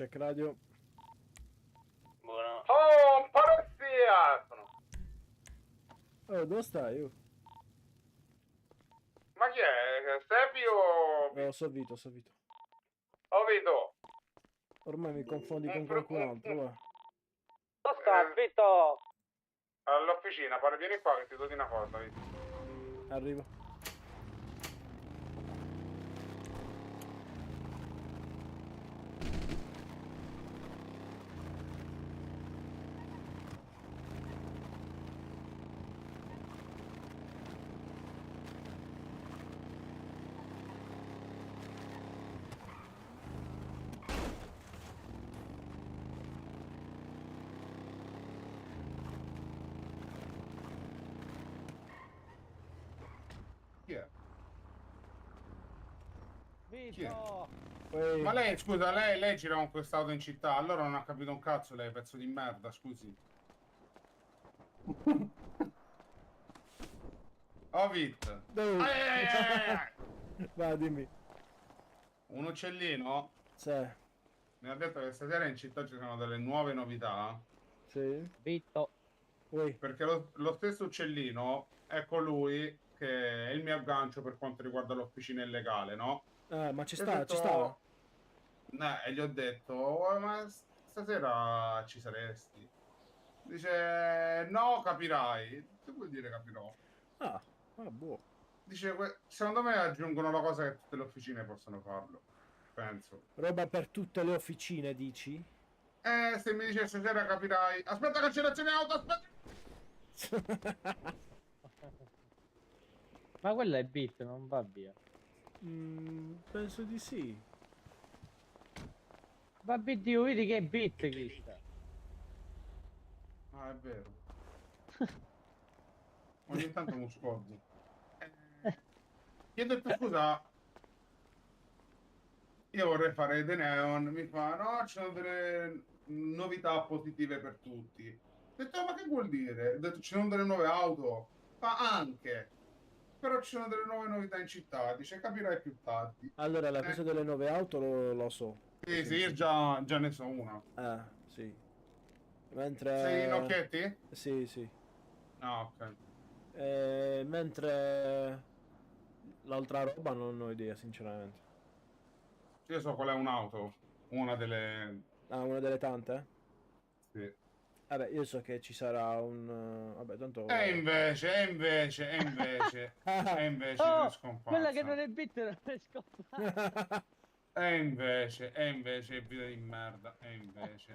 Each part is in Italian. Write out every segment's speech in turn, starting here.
Check radio. Buono. Oh, un polizia! Oh, dove stai? Oh, Ma chi è? Sepi o... so Vito, so Vito. O Vito? Ormai mi confondi con qualcun altro, va. Dove sta, Vito? All'officina, vieni qua che ti do di una cosa, Vito. Arrivo. Chi è? Vito! Poi... Ma lei, scusa, lei gira con quest'auto in città, allora non ha capito un cazzo lei, pezzo di merda, scusi. Oh, Vit. Dove? Ai, ai, ai, ai. Va, dimmi. Un uccellino Sì. mi ha detto che stasera in città ci sono delle nuove novità, Sì. Vito! Ui. perché lo stesso uccellino è colui che è il mio aggancio per quanto riguarda l'officina illegale, no? Ma ci E ho sta, ci detto, sta. e gli ho detto, "Oh, ma stasera ci saresti?" Dice, no, capirai. Che vuol dire capirò? Ah, boh. Dice, secondo me aggiungono la cosa che tutte le officine possono farlo. Penso. Roba per tutte le officine, dici? Se mi dice stasera capirai. Aspetta, cancellazione auto, aspetta. Ma quella è Bit, non va via. Penso di sì. Va Bit, io vedi che è Bit chi sta. Ah, è vero. Ogni tanto mi scordo. Gli ho detto, scusa, io vorrei fare The Neon. Mi fa, no, ci sono delle novità positive per tutti. Ho detto, ma che vuol dire? Ho detto, ci sono delle nuove auto. Fa anche. Però ci sono delle nuove novità in città. Dice, capirai più tardi. Allora, la cosa delle nuove auto lo so. Sì, sì, io già ne so una. Sì. Sei in Mentre... occhietti? Sì, sì. Ah, ok. Mentre... L'altra roba non ho idea, sinceramente. Io so qual è un'auto. Una delle... Ah, una delle tante? Sì. Vabbè, io so che ci sarà un... Vabbè, E tanto... invece, e invece, e invece, e invece è Oh! Quella che non scomparsa. è Bit non è scomparsa. E invece, è vita di merda, e invece.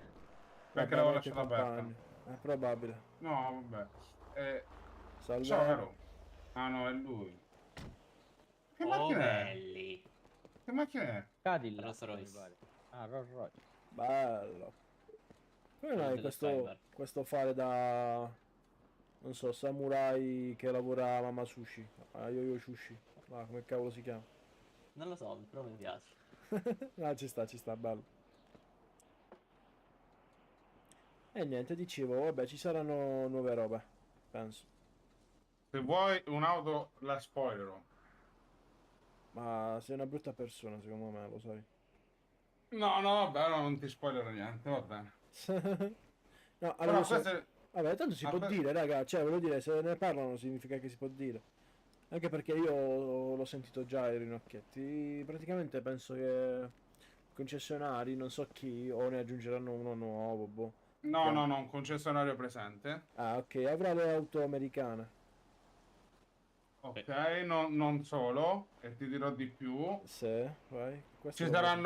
Perché Vabbè, l'avevo vecchio lasciata aperta? compagno. È probabile. No, vabbè. Ciao, Salve. caro. Ah, no, è lui. Che Oh, macchina è? belli. Che macchina è? Cadillac, Rolls mi Royce. pare. Ah, Rolls Royce. Bello. Come Quello mai delle Fiber. questo fare da... Non so, samurai che lavora a Mama Sushi. A Yo-Yo Sushi. Ah, come cavolo si chiama? Non lo so, però mi piace. Ah, ci sta, bello. E niente, dicevo, vabbè, ci saranno nuove robe. Penso. Se vuoi un'auto, la spoilerò. Ma sei una brutta persona, secondo me, lo sai. No, no, vabbè, no, non ti spoilerò niente, va bene. No, allora Però questo è... vabbè, tanto si può dire, raga, cioè, voglio dire, se ne parlano significa che si può dire. Anche perché io l'ho sentito già i Rinocchietti. Praticamente penso che i concessionari, non so chi, o ne aggiungeranno uno nuovo, boh. No, no, no, un concessionario presente. Ah, ok, avrà le auto americane. Ok, Sì. non solo, e ti dirò di più. Se, vai, questo Ci lo voglio.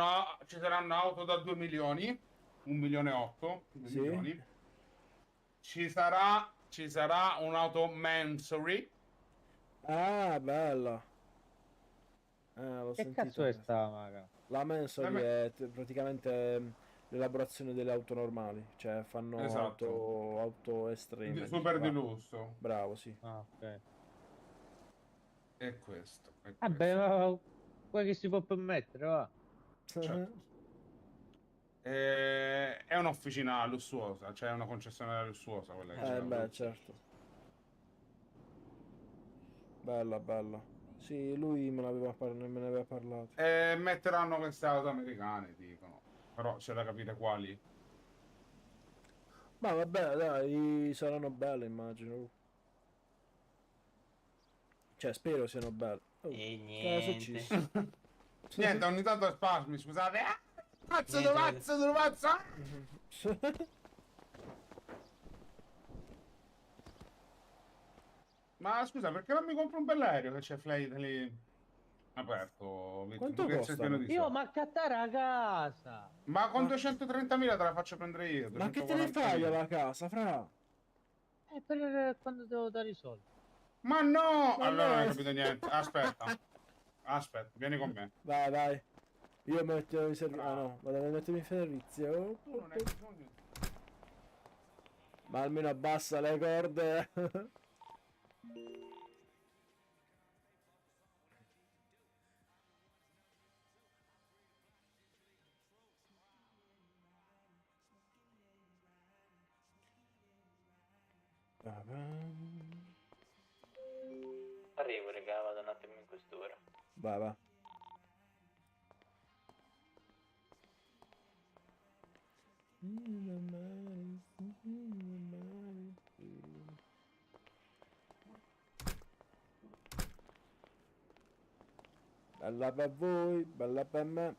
saranno auto da 2 milioni, 1 milione e 8, 2 Sì? milioni. Ci sarà un'auto Mansory. Ah, bella. L'ho Che cazzo sentita è questa. sta, maga? La Mansory Me- è praticamente l'elaborazione delle auto normali, cioè fanno Esatto, auto estreme, super di va. lusso. Bravo, sì. Ah, ok. È questo, è Vabbè, questo. ma quel che si può permettere, va. Certo. È un'officina lussuosa, cioè una concessionaria lussuosa quella che ci Beh, lavora. certo. Bella, bella. Sì, lui me ne aveva parlato. E metteranno queste auto americane, dicono. Però c'è da capire quali. Ma vabbè, dai, saranno belle, immagino. Cioè, spero siano belle. Oh, E cosa è niente. successo? Niente, ogni tanto spasmi, scusate. Ah! Pazzo, dove Niente. pazzo, dove pazzo? Ah! Ma scusa, perché non mi compro un bell'aereo che c'è Flight lì aperto? Vitto? Tu Quanto che sei pieno costano? di Io soldi. ma accattare a casa. Ma con Ma, 230.000 te la faccio prendere io, ma che te ne fai 240.000. alla casa, fra? Per quando devo dare i soldi. Ma no! Ma Allora non hai no! capito niente. Aspetta. Aspetta, vieni con me. Vai, vai. Io metto in servizio. Ah Bravo. no, vado a mettermi in servizio. Tu non hai bisogno. Ma almeno abbassa le corde. Arrivo, raga, vado un attimo in questura. Vai, vai. Bella per voi, bella per me.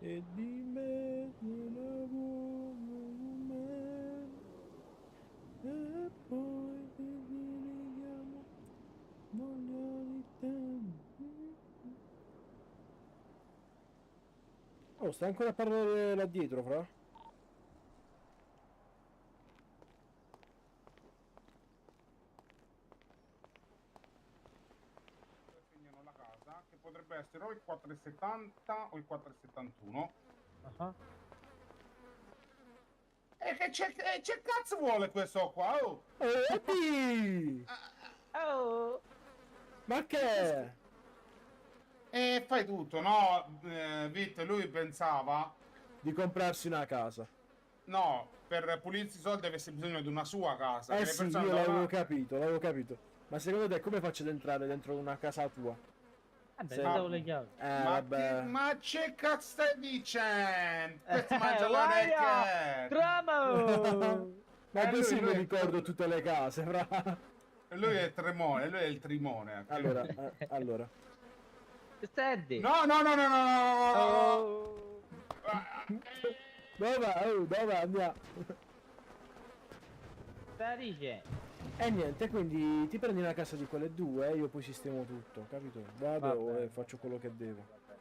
E di me non avevo me. E poi ti richiamo voglia di te. Oh, stai ancora a parlare là dietro, fra? Segnano la casa, che potrebbe essere o il 470 o il 471. Ah. E che cazzo vuole questo qua? Oh! Eddie! Oh, Ma che? E fai tutto, no? Vit, lui pensava, Di comprarsi una casa. no, per pulirsi i soldi avesse bisogno di una sua casa. Eh Che le sì, persone io da l'avevo una... capito, l'avevo capito. Ma secondo te come faccio ad entrare dentro una casa tua? vabbè, Se- ti davo le chiavi. vabbè. Ma che cazzo stai dicendo? Questo mangia Guarda! l'orecchie! Tramo! Ma così mi lui ricordo tutte le case, fra. lui è il tremone, lui è il trimone. Allora, allora. Steady! No, no, no, no, no, no, no, no. Oh! Dove va? Oh, dove va? Andiamo. Sta dicendo? E niente, quindi ti prendi una casa di quelle due e io poi sistemo tutto, capito? Vado Vabbè, e faccio quello che devo. vabbè.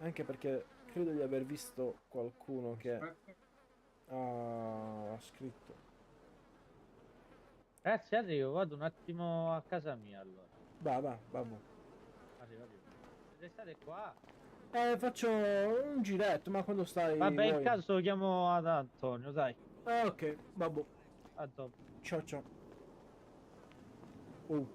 Anche perché credo di aver visto qualcuno che Aspetta. ha scritto. Grazie, arrivo, vado un attimo a casa mia allora. Va, va, vabbè. Arrivo. Restate qua. Faccio un giretto, ma quando stai Vabbè, in vuoi? caso chiamo ad Antonio, dai. Ok, vabbè. A dopo. Ciao ciao. Oh.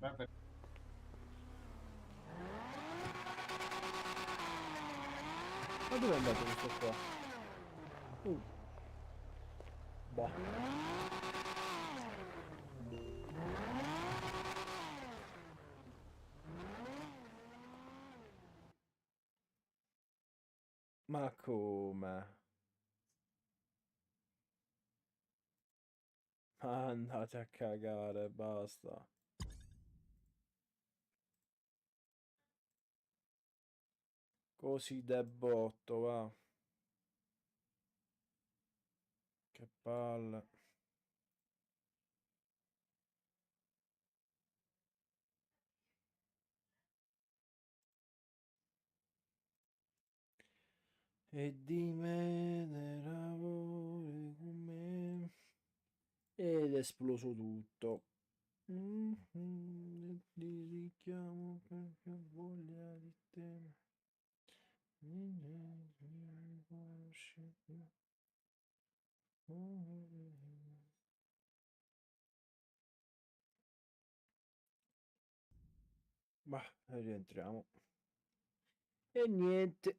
Aspetta. Ma dove è andato questo qua? Boh. Ma come? Ma andate a cagare, basta. Così debotto, va. Che palle. E di me ne lavori con me. ed è esploso tutto. Ti richiamo perché ho voglia di te. Ma rientriamo. E niente.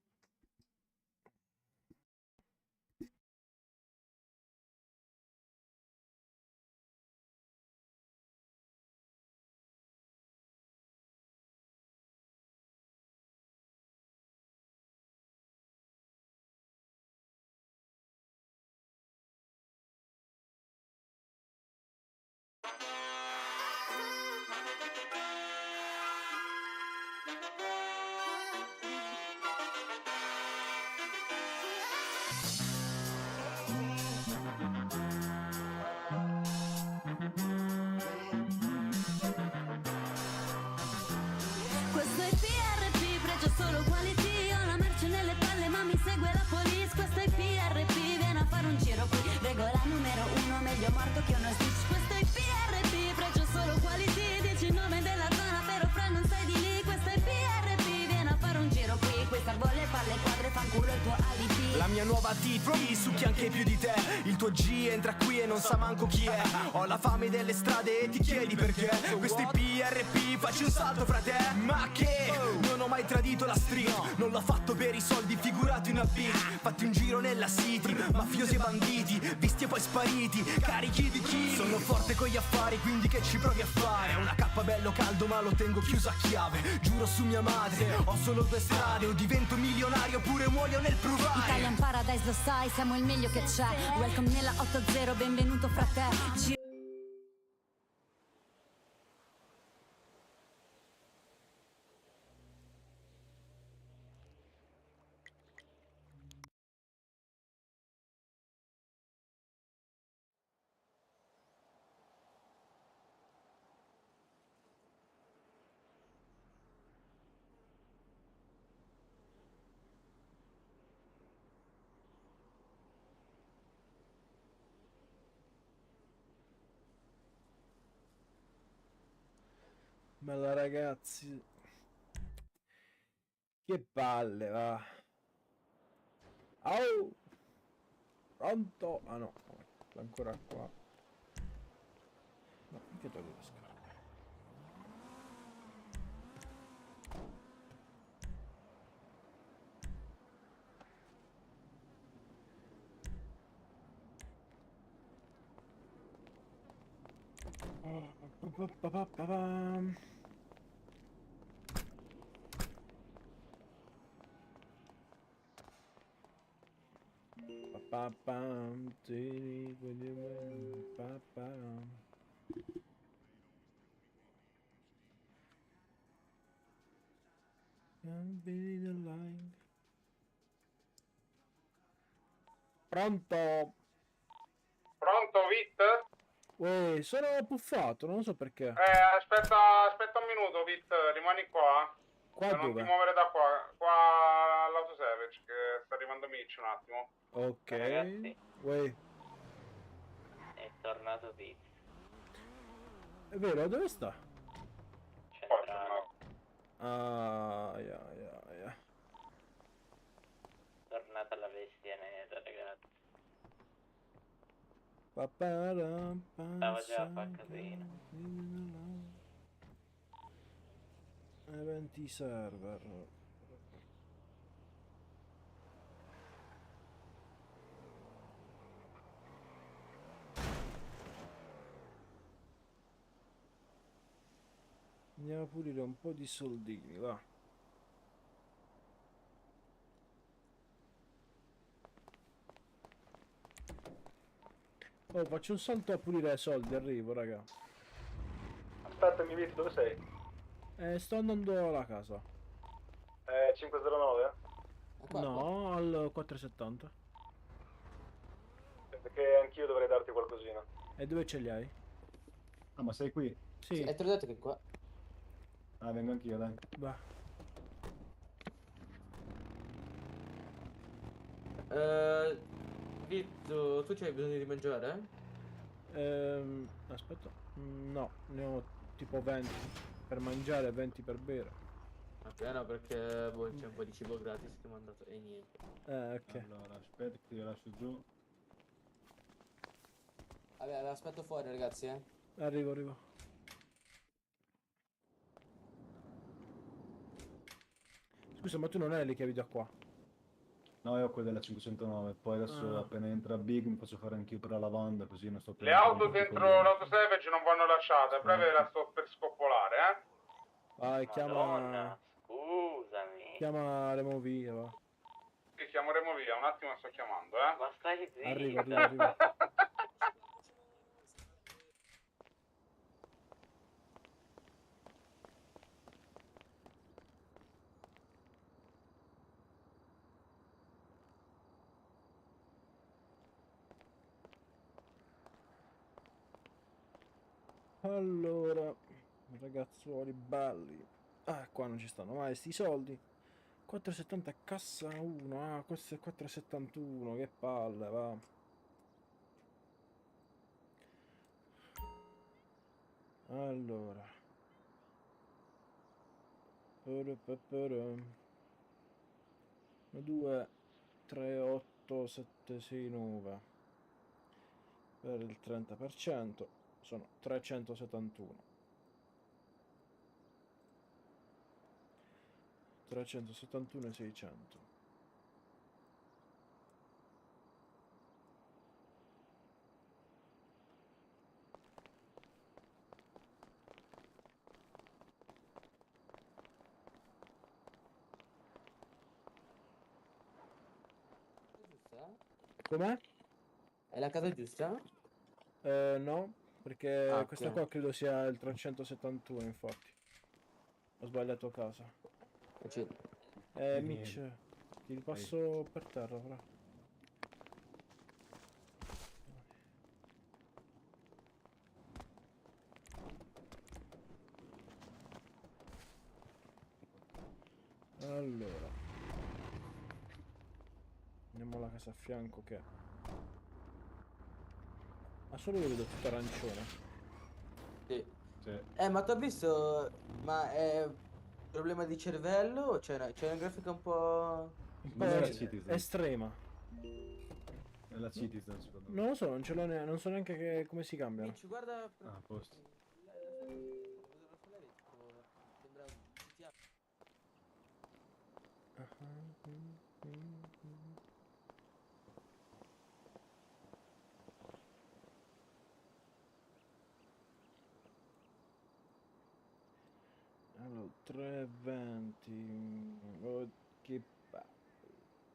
Questo è PRP, pregio solo quality. Ho la merce nelle palle ma mi segue la police. Questo è PRP, vieni a fare un giro qui. Regola numero 1, meglio morto che uno snitch. Questo è PRP, pregio solo quality. Dici il nome della zona però fra non sei di lì. Questo è PRP, vieni a fare un giro qui. Questa arbolle palle quadre fanculo il tuo alibi. La mia nuova TT succhi anche più di te. Il tuo G entra qui e non sa manco chi è. Ho la fame delle strade e ti chiedi perché. Questi PRP faccio un salto fra te. Ma che? Non ho mai tradito la street. Non l'ho fatto per i soldi, figurati una beat. Fatti un giro nella city, mafiosi e banditi, visti e poi spariti, carichi di chi? Sono forte con gli affari, quindi che ci provi a fare? Una cappa bello caldo ma lo tengo chiuso a chiave. Giuro su mia madre, ho solo due strade. O divento milionario oppure muoio nel provare. Italian Paradise lo sai, siamo il meglio che c'è. Welcome nella 80, benvenuto fra te. Bella ragazzi. Che palle, va. Au! Pronto? Ah no, ancora qua. No, perché togli le scarpe? Pa-pa-pa-pa-pam. Pa-pa-pam, tiri, pa-pam. Can't be the line. Pronto? Pronto, Vit? Uè, sono puffato, non so perché. Aspetta un minuto, Vit, rimani qua. Qua Non dove? ti muovere da qua. Qua all'autoservice, che sta arrivando Mitch un attimo. Ok. Ragazzi. Uè, È tornato Viz. è vero, dove sta? Centrale. Ah, ya. Tornata la bestia nera, ragazzi. Stava già a far casino. Eventi server. Andiamo a pulire un po' di soldini, va. Oh, faccio un salto a pulire soldi, arrivo, raga. Aspettami, Vito, dove sei? Sto andando alla casa. 509? No, al 470. Perché anch'io dovrei darti qualcosina. E dove ce li hai? Ah, ma sei qui? Sì, E te l'ho detto che qua. Ah, vengo anch'io, dai. va. Vito, tu c'hai bisogno di mangiare? Aspetta. No, ne ho tipo 20 per mangiare e 20 per bere. Appena perché boh, c'è un po' di cibo gratis che mi ha dato e niente. Ok. Allora, aspetta che io lascio giù. Vabbè, aspetto fuori ragazzi, eh. Arrivo. Scusa, ma tu non hai le chiavi da qua? No, io ho quella della 509. Poi adesso Ah. appena entra Big mi faccio fare anch'io per la lavanda, così non sto Le auto dentro l'autosalvage non vanno lasciate, a breve la sto per spoppolare, Vai, Madonna, scusami. chiama Removia, va. Che chiameremo via, un attimo sto chiamando, Ma stai zitto. Arrivo. Allora, ragazzuoli belli. Ah, qua non ci stanno mai sti soldi. 4,70 cassa 1. Ah, questo è 4,71. Che palle, va. Allora. 2, 3, 8, 7, 6, 9. Per il 30% sono 371. 371 e 600. Giusta? Com'è? È la casa giusta? No, perché Ah, questa ok. qua credo sia il 371, infatti. Ho sbagliato casa. Cioè, Mitch, ti ripasso per terra, però. Allora. Andiamo alla casa a fianco che... Ma solo io vedo tutto arancione. sì. Sì. Ma t'ho visto. Ma è problema di cervello? O c'è una grafica un po'. Un po' Non è la Citizen. estrema. È la Citizen, secondo me. Non lo so, non ce l'ho non so neanche come si cambiano. Mitch, guarda. Ah, a posto. Lo solare, tipo, sembra un GTA. Allora, 320. Oh, che palle.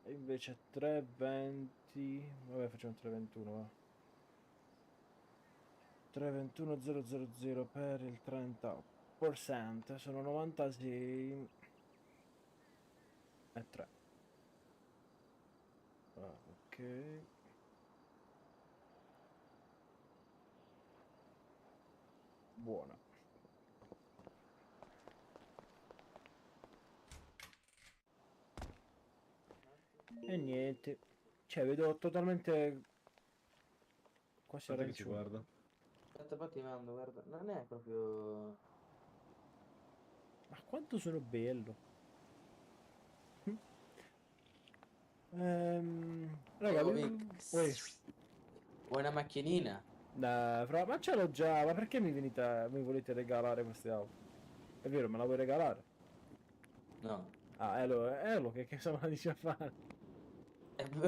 E invece 320. Vabbè, facciamo 321, va. 321,000 per il 30%. Sono 96 e 3. Ok. Buona. E niente. Cioè, vedo totalmente quasi Aspetta che ci arancione. guardo. Aspetta, poi ti mando, guarda. Non è proprio. Ma quanto sono bello. Raga, Oh, Uè. Vic. Vuoi una macchinina? Ma ce l'ho già, ma perché mi volete regalare queste auto? È vero, me la vuoi regalare? No. Ah, lo che sono la dici a fare?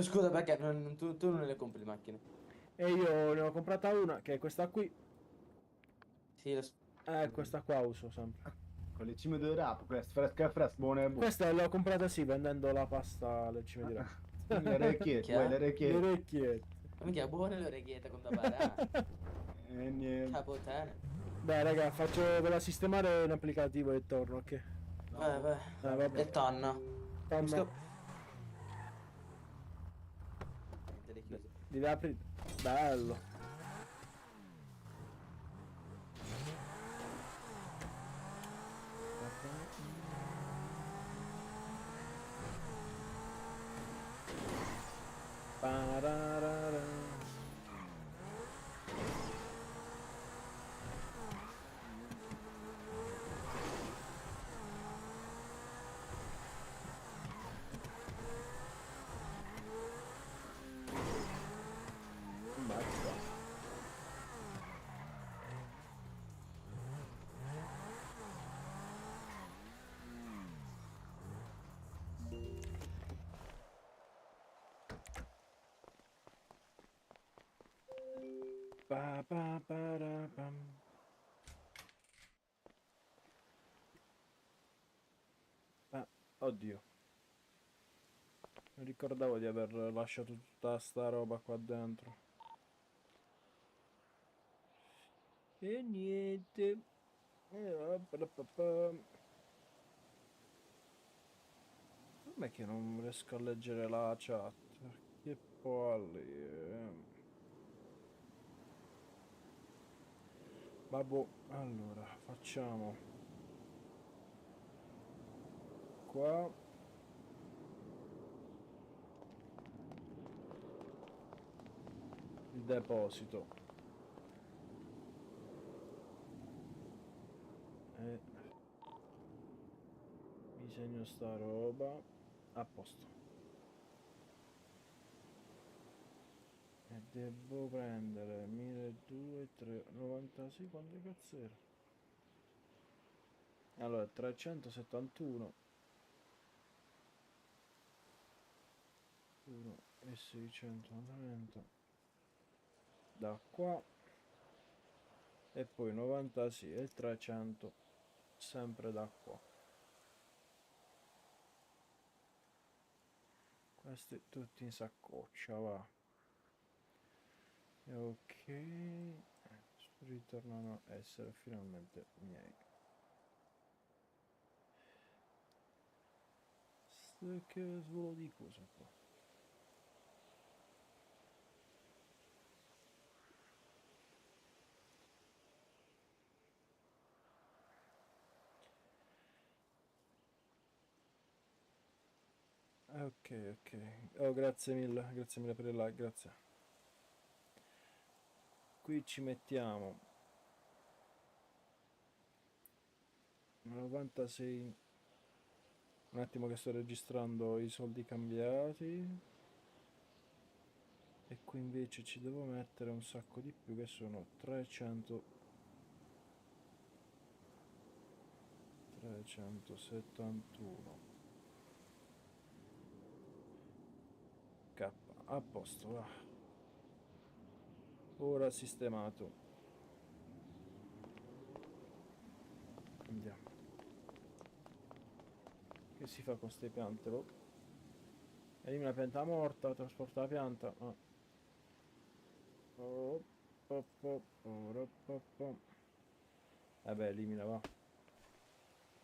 Scusa, perché tu non le compri le macchine? E io ne ho comprata una, che è questa qui. Sì, Questa qua uso sempre. Con le cime del rap, questo, fresca, buone e buone. Questa l'ho comprata sì, vendendo la pasta alle cime di rapa. Le orecchiette, Che ha? vuoi le Le orecchiette? orecchiette. Mica buone le orecchiette con da barà. E niente. Capotene. Dai raga, ve la sistemare in applicativo e torno, ok? Vai. Vabbè. E tonno. Tonno. Niente, le chiuse. Devi aprire. Bello. Pararara. Pa, pa, para, pam. Ah, oddio. Non ricordavo di aver lasciato tutta sta roba qua dentro. E niente. Com'è che non riesco a leggere la chat? Che palle. Vabbè, allora facciamo qua il deposito e mi segno sta roba a posto e devo prendere 1296. Quanto cazzo era? Allora 371 1 e 630 da qua e poi 96 e 300 sempre da qua. Questi tutti in saccoccia, va. E ok, ritornano a essere finalmente miei. Che svolo di cosa qua? Ok, ok. Oh, grazie mille per il like, grazie. Qui ci mettiamo 96. Un attimo che sto registrando i soldi cambiati. E qui invece ci devo mettere un sacco di più che sono 371 K. A posto, va. Ora sistemato. Andiamo. Che si fa con ste piante? Oh. Elimina la pianta morta, trasporta la pianta. Ah. Oh, oh, oh, oh, oh, oh. Vabbè, elimina, va.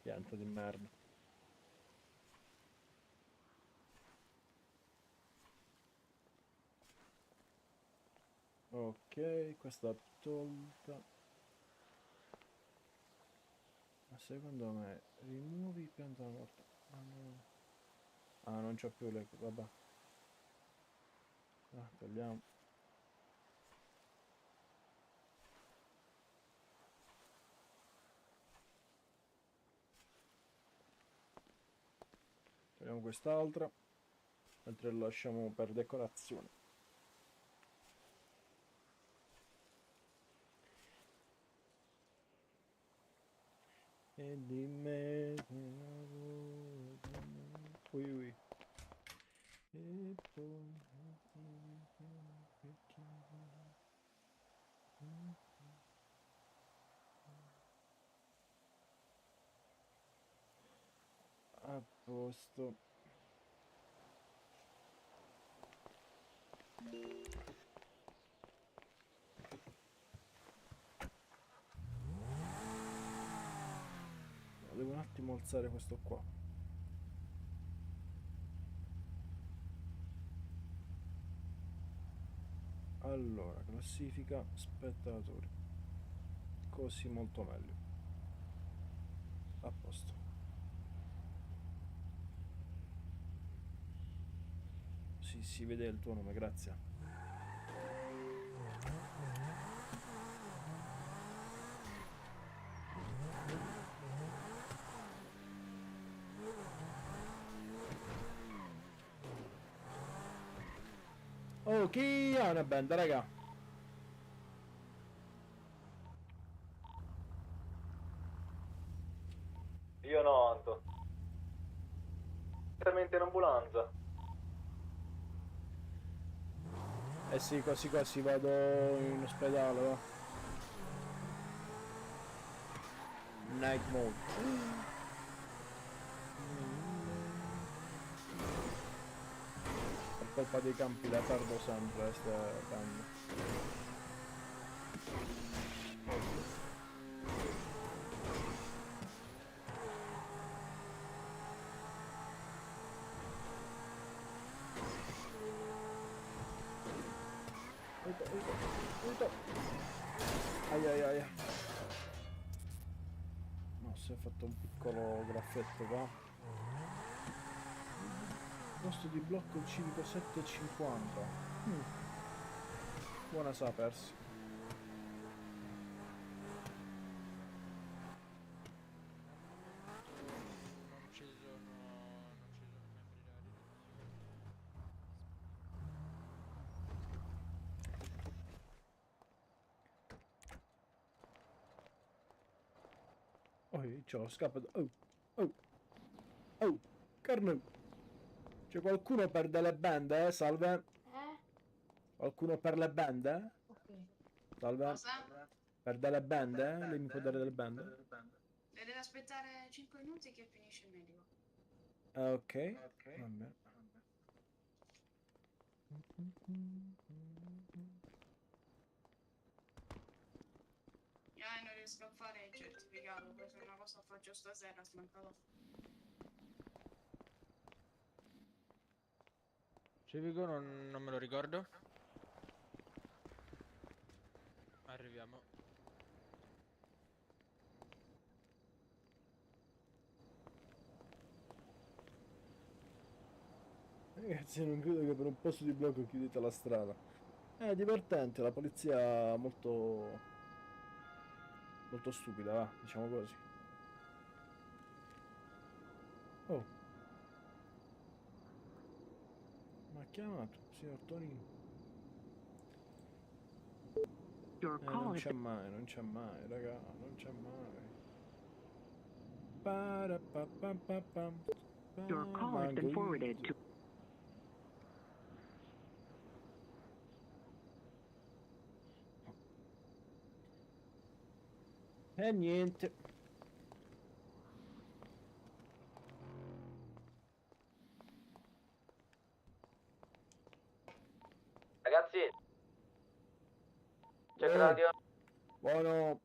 Pianta di merda. Ok, questa tolta. Ma secondo me rimuovi pianta morta. Ah, no. Ah, non c'ho più le... vabbè. Ah, togliamo. Togliamo quest'altra. Mentre lo lasciamo per decorazione. E di me... Ui ui. E poi... A posto. Devo un attimo alzare questo qua. Allora, classifica spettatori. Così molto meglio. A posto. Sì, si vede il tuo nome, grazie. Oh, chi ha una banda, raga? Io no, Anto. Direttamente in ambulanza. Eh sì, quasi quasi vado in ospedale, va. Night mode. Per colpa dei campi la perdo sempre, ste canne. Aiuto. Ai ai ai. No, si è fatto un piccolo graffetto qua. Costo di blocco il civico 7,50. Buona sapersi. Non ci sono membri rari. Oh, ciao, scappa. Oh, carne. C'è qualcuno per delle bende, salve? Qualcuno per le bende? Salve? Per delle bende? Lei mi può dare delle bende? Deve aspettare 5 minuti che finisce il medico. Ok, vabbè. Non riesco a fare il certificato, questa è una cosa che faccio stasera, smancato. Civico non me lo ricordo. Arriviamo. Ragazzi, non credo che per un posto di blocco chiudete la strada. È divertente, la polizia molto stupida, va, diciamo così. Oh. Mi ha chiamato, signor Tonino. Non c'è mai, raga, non c'è mai. Your call has been forwarded to... E niente. Ragazzi, check radio. Buono.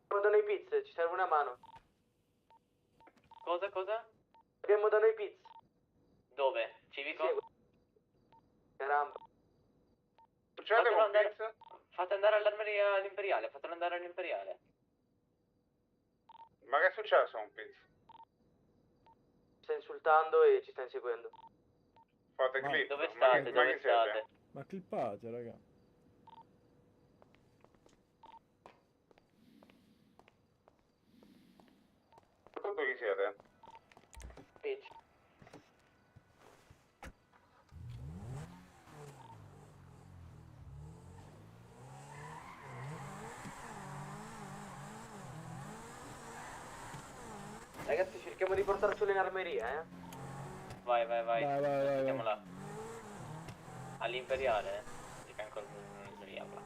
Abbiamo da noi pizze, ci serve una mano. Cosa? Abbiamo da noi pizze. Dove? Civico? Caramba. Fate andare all'armeria all'imperiale, fatelo andare all'imperiale. Ma che è successo a un pizzo? Sta insultando e ci sta inseguendo. Fate Ma- clip. Dove Ma state? chi Dove siete? state? Ma clippate, raga. Soprattutto chi siete? Peach. Ragazzi, cerchiamo di portarcelo in armeria, eh? Vai. Vai. Andiamo là. All'imperiale? Di fianco all'imperiale.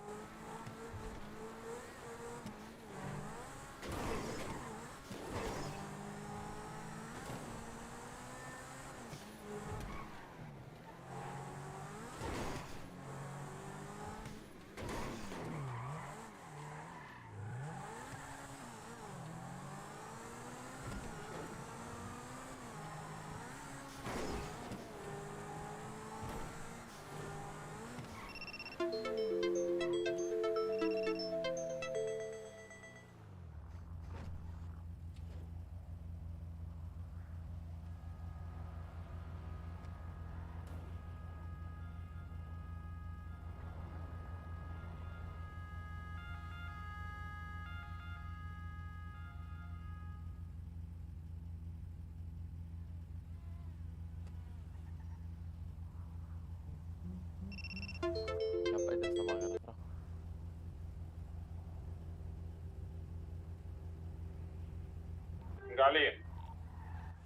Gali,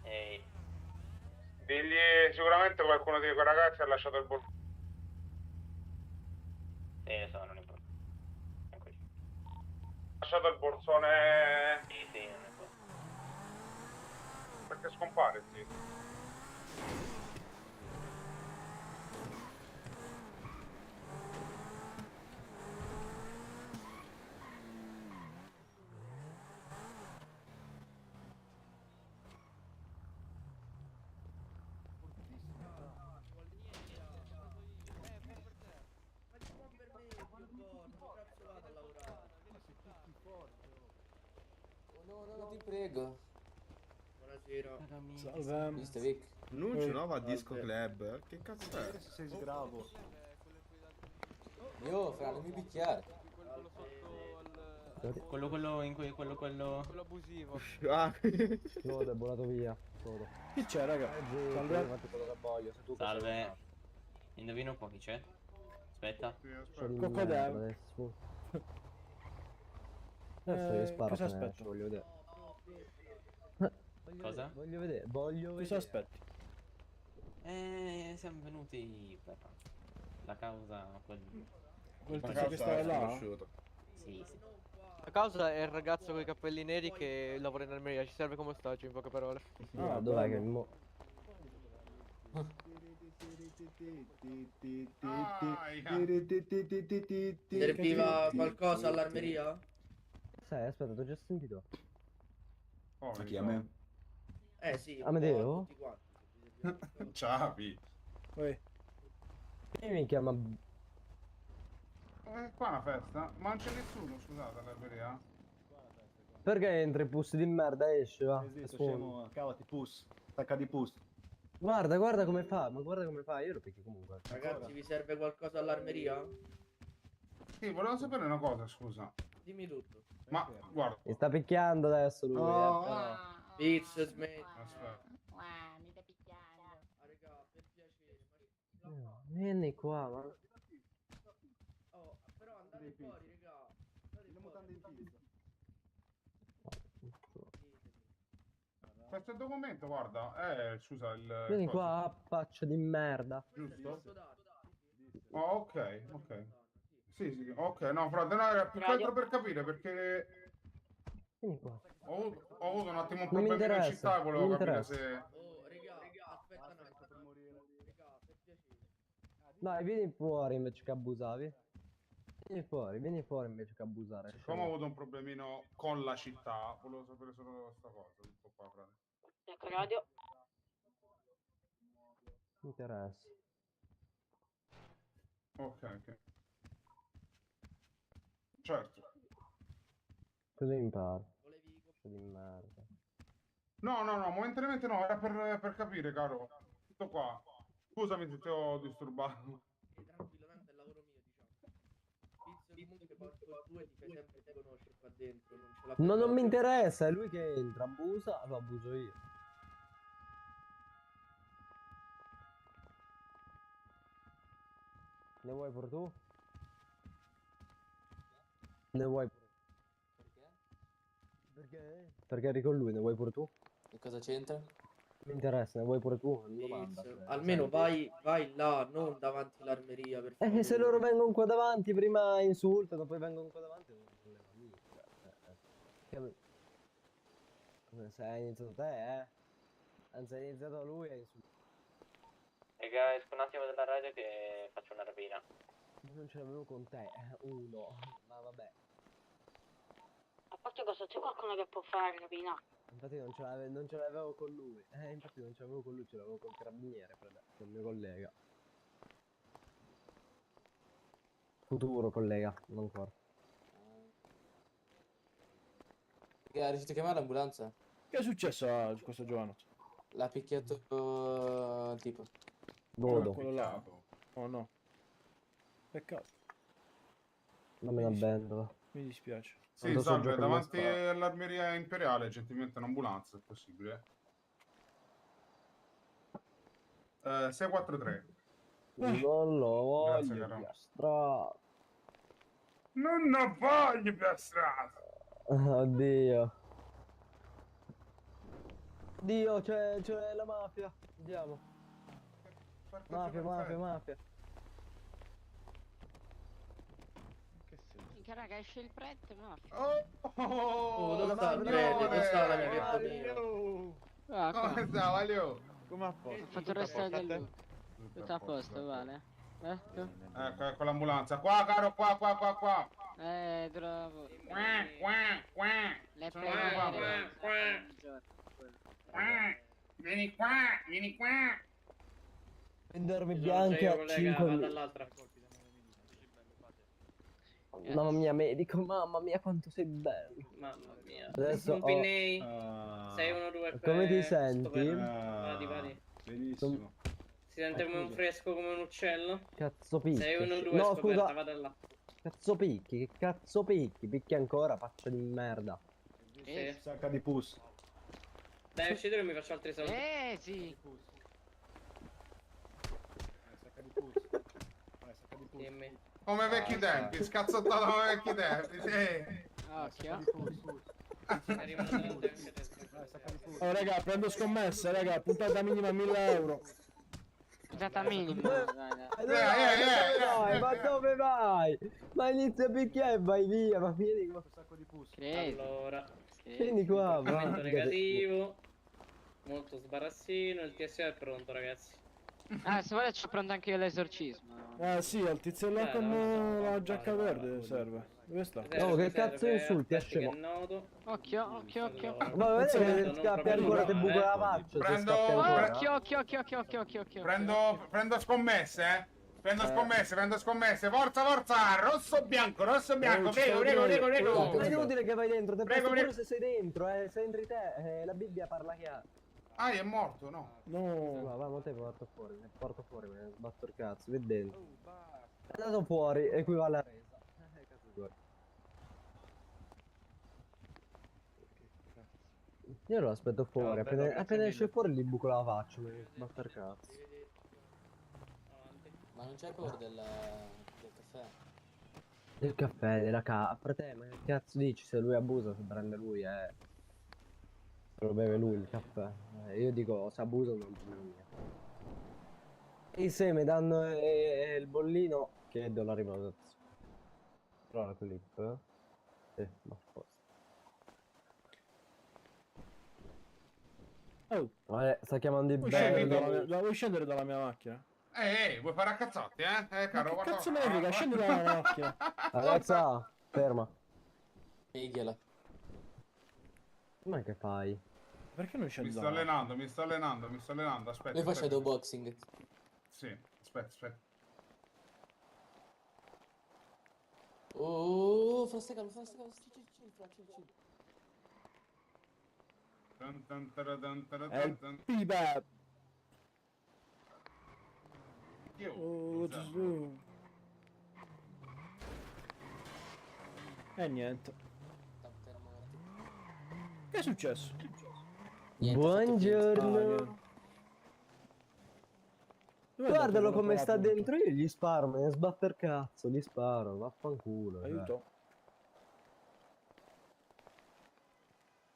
Ehi, digli sicuramente qualcuno di quei ragazzi ha lasciato il Sì, non importa. Tranquillo. Lasciato il borsone... Sì, non importa. Perché scompare, sì. No, ti prego. Buonasera. Salve. Mister Vic. Annuncio Ehi. nuova Disco Club. Che cazzo è? Sei sbravo. Io, fra, non mi picchiare. Quello in cui quello. abusivo. Ah, Sodo, è volato via. Sodo. Chi c'è, raga? Salve. Fatti quello che voglio. Se tu Salve. Indovina un po' chi c'è? Aspetta. Sì, aspetta. Cocodè. Adesso io sparo. Cosa aspetti? Voglio vedere. Cosa? Voglio vedere. Cosa aspetti? Siamo venuti per la causa Quel ma tizio che stava là? sconosciuto. Sì. La causa è il ragazzo con i capelli neri che lavora in armeria, ci serve come ostaggio in poche parole. Ah, dov'è bello. che mo... Serviva qualcosa all'armeria? Sai, aspetta, t'ho già sentito. Oh, Ma chi a me? Sì, Amedeo? tutti quanti. Ciavi. Oi. Chi mi chiama... Qua è una festa? Ma non c'è nessuno, scusate, all'armeria. Perché entri pus di merda e esce, va? Esiste, Sfondi. scemo, cavati, pus. Stacca di pus. Guarda come fa, ma guarda come fa, io lo picchio comunque. Ragazzi, vi serve qualcosa all'armeria? Sì, volevo sapere una cosa, scusa. Dimmi tutto. Ma, guarda, Mi sta picchiando adesso lui, Oh, Pizza, smetti. aspetta. Mi sta picchiando. Ah, raga, per piacere. Vieni qua, ma... Oh, però andate fuori, raga. Andate fuori. Questo è il documento, guarda, scusa, il... Vieni coso, qua, faccia di merda. Giusto? Oh, ok. Sì, ok, no, frate, no, era più che altro per capire, perché Vieni qua. ho avuto un attimo un Non mi problemino in interessa, città e volevo non mi capire interessa. se... Oh, raga, aspetta un attimo. Raga, per piacere. Dai, vieni fuori invece che abusavi. Vieni fuori invece che abusare. Siccome ho avuto un problemino con la città, volevo sapere solo questa cosa, tutto qua, frate. Ecco radio. Mi interessa. Ok. Certo. Cosa impari? Faccia di merda. No, momentaneamente no, era per capire, caro. Tutto qua. Scusami se ti ho disturbato. Tranquillo, tanto è il lavoro mio, diciamo. Pizza comunque porco il tuo e ti fai sempre ti conosce qua dentro, non ce l'ha No, non proprio. mi interessa, è lui che entra, abusa, lo abuso io. Ne vuoi pure tu? Ne vuoi pure Perché? Perché? Perché eri con lui, ne vuoi pure tu? E cosa c'entra? Mi interessa, ne vuoi pure tu? Non domanda. Almeno vai là, non davanti all'armeria, per favore. Se loro vengono qua davanti, prima insultano, poi vengono qua davanti, non è un problema mio. Se hai iniziato te, Anzi, hai iniziato lui a insultare. Raga, esco un attimo dalla radio che faccio una rapina. Non ce l'avevo con te, uno, ma vabbè. A parte cosa, c'è qualcuno che può fare rapina? Infatti non ce l'avevo con lui. Infatti non ce l'avevo con lui, ce l'avevo col carabiniere, col mio collega. Futuro collega, non ancora. Riuscite a chiamare l'ambulanza? Che è successo a questo giovanotto? L'ha picchiato il tipo. Godo. Quello là. Oh no. Peccato. Dammi una bendola. Mi dispiace. Sì, Tanto so salve, gioco davanti in mostra. all'armeria imperiale, gentilmente un'ambulanza, è possibile? 643. Non lo Grazie, voglio caro. piastrato. Non ho voglia di piastrato. Oddio. Dio, c'è la mafia. Andiamo. Mafia. Minchia raga, esce il prete, ma... Oh, dove sta? signore! Dove sta la mia vettura? Ah, qua. Come sta, Valio? Come a posto? Ho fatto il resto del look. Tutto a posto, vale. Ecco. Ecco l'ambulanza. Qua, caro, qua. Trovo. Le Sono qua. Vieni qua. Prendermi bianca 5 dall'altra. Mamma mia, medico, mamma mia quanto sei bello. Mamma mia. Adesso ho... Pinnei. Ah, 612 Come ti senti? Vadi. benissimo. Si sente come un fresco come un uccello? Cazzo picchi. 612 No, scoperta, scusa. vada là. Cazzo picchi, che cazzo picchi? Picchi ancora, faccia di merda. Sì. Sacca di pus. Dai, uccidilo e mi faccio altri soldi. Sì. Sacca di pus. Sacca di pus. Dimmi. Come vecchi tempi, scazzottato come vecchi tempi, sì. Occhio. Arrivano davanti anche te. Sacca di pus. Oh, raga, prendo scommesse, raga, puntata minima 1000 euro. Puntata minima. Yeah. Ma dove vai? Ma inizia a picchiare e vai via, ma vieni qua. Sacco di pus. Allora, Vieni qua, momento va. negativo. Molto sbarazzino, il TSO è pronto, ragazzi. Ah, se vuole c'ho pronto anche io l'esorcismo. Sì, al tizio là con la giacca verde serve. Dove sta? No, che cazzo insulti, Aspetta che scemo. è noto. Occhio. Allora, Ma vedete che non scappi proprio ancora, ti male. buco la faccia. se Prendo- scappi ancora. Occhio. Prendo scommesse, eh. Prendo scommesse. Forza. Rosso bianco. Prego. Ma è inutile che vai dentro, te Prego, presto pure prego. se sei dentro, se entri te, la Bibbia parla chiaro. Ah, è morto, no. No. Va, ma te porto fuori, me ne sbatto il cazzo, vai dentro. È andato fuori, equivale a resa. Cazzo tuoi. Io lo aspetto fuori, appena esce fuori gli buco la faccia, me ne sbatto il cazzo. Ma non c'è ancora del caffè? Il caffè, della frate, ma che cazzo dici? Se lui abusa, se prende lui, se lo beve lui il caffè. Io dico, se abusa non è mia. E se mi danno il bollino, chiedo la rivalutazione. Però la clip, ma forse. Oh, Sta chiamando i vuoi belli. vuoi scendere dalla mia macchina? Vuoi fare a cazzotti, eh? Ma Caro, che guarda. cazzo me ne frega? Scendi dalla mia macchina. Ragazza, ferma. Pigliala. Ma che fai? Perché non Mi scendi sto dalla macchina? allenando, aspetta. Lui fa aspetta. shadowboxing. Sì, aspetta. Oh, frastegalo, chill. È il piba. Oh, Scusa. Gesù. E niente. Che è successo? Buongiorno. Dov'è Guardalo andato come quello sta là, appunto? dentro, io gli sparo, me ne sbatto il cazzo, gli sparo, vaffanculo. cioè. Aiuto.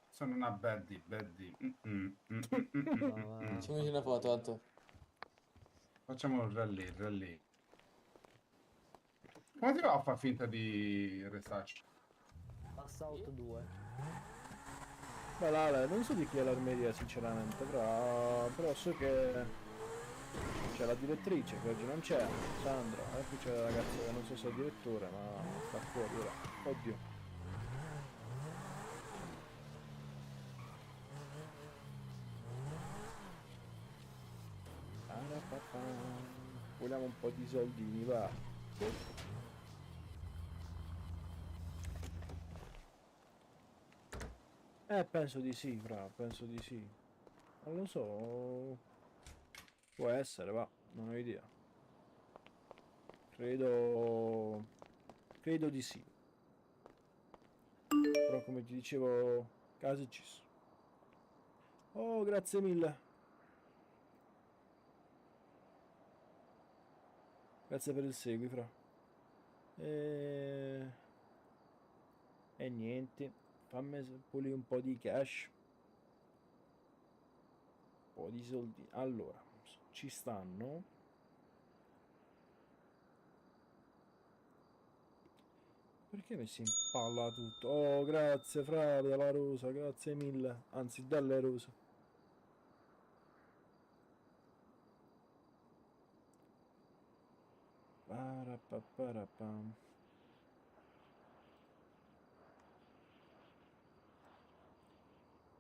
Sono una baddie. Facciamoci una foto, Anto. Facciamo il rally. Come ti va a far finta di restarci? Assault 2. Beh, Lale, non so di chi è l'armeria sinceramente, però so che c'è la direttrice che oggi non c'è, Sandra, e qui c'è la ragazza che non so se è direttore, ma sta fuori ora. Oddio. Arapapà. Vogliamo un po' di soldini, va. Penso di sì, fra, penso di sì. Non lo so. Può essere, va, non ho idea. Credo di sì. Però come ti dicevo, Casicis. Oh, grazie mille. Grazie per il segui, fra. E niente. Fammi pulire un po' di cash. Un po' di soldi. Allora, ci stanno. Perché mi si impalla tutto? Oh, grazie frate della rosa, grazie mille. Anzi, delle rose. Parapaparapam.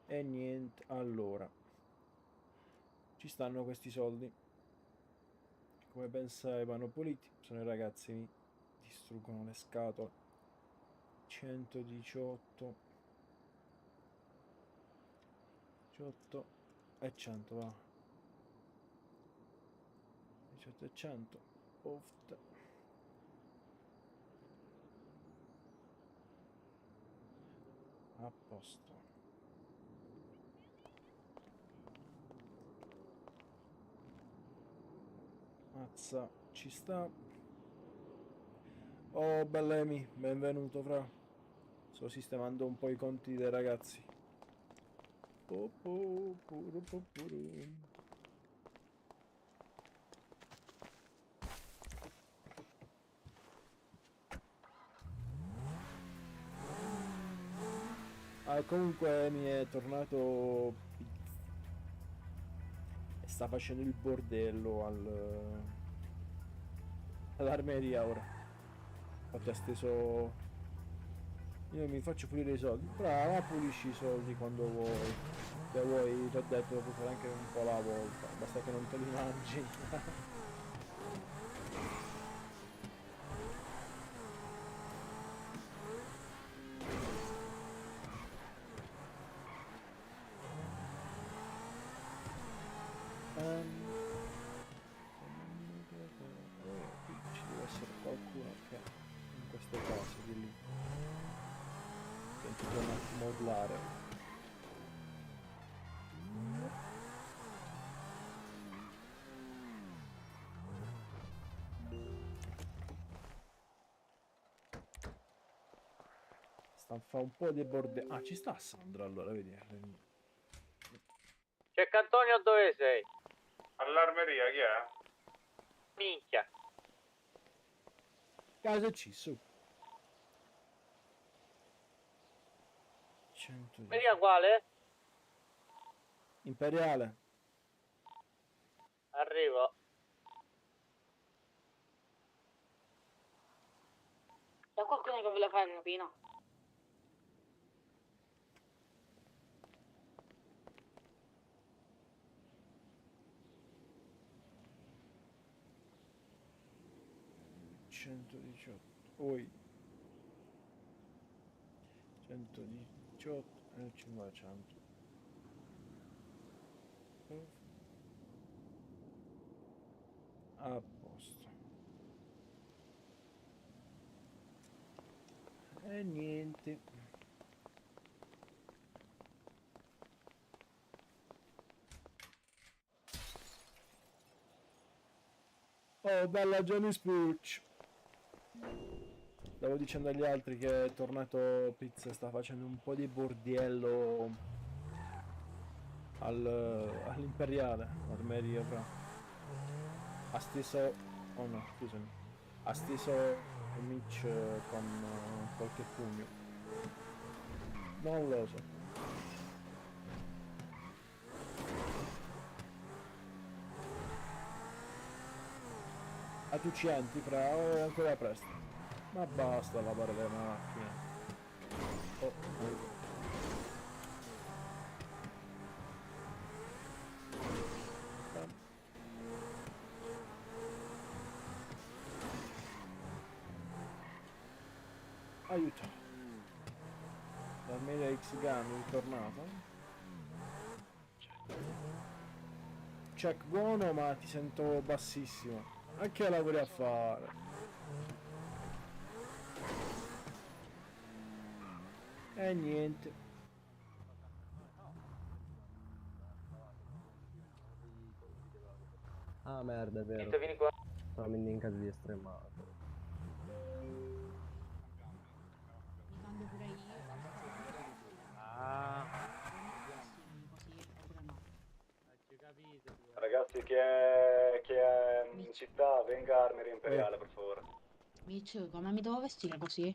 E niente, allora. Ci stanno questi soldi. Come ben sai vanno puliti. Sono i ragazzi mi distruggono le scatole. 118. 18 e 100 va. 18 e 100. Oft. A posto. Mazza, ci sta. Oh, Bellemi, benvenuto fra. Sto sistemando un po' i conti dei ragazzi. Ah, comunque mi è tornato e sta facendo il bordello all'armeria ora. Infatti ha steso. Io mi faccio pulire i soldi. Brava, pulisci i soldi quando vuoi. Se vuoi, ti ho detto, lo puoi fare anche un po' alla volta. Basta che non te li mangi. Ci deve essere qualcuno che in queste cose di lì. Sentite un attimo urlare. Sta a fare un po' di borde. Ah, ci sta Sandra allora, vedi. C'è Antonio, dove sei? All'armeria chi è? Minchia. Casa C, su. 110. Maria quale? Imperiale. Arrivo. C'è qualcuno che vuole fare il rapino? Oi. 118 e 500. A posto. E niente. Oh, bella Johnny Spooch. Stavo dicendo agli altri che è tornato Pizza, sta facendo un po' di bordiello all'imperiale, armeria fra. Ha steso. Oh no, scusami. Ha steso Mitch con qualche pugno. Non lo so. A tu ci entri fra o è ancora presto? Ma basta lavare le macchine. Oh. Aiuto. L'armeria X-Gun è ritornata. Check buono, ma ti sento bassissimo. A che lavori a fare? E niente. Ah merda, è vero. Niente, vieni qua. Stavamo in casa di estremato. Ragazzi, chi è in città, venga a Armeria Imperiale, per favore. Mitch, come mi devo vestire così?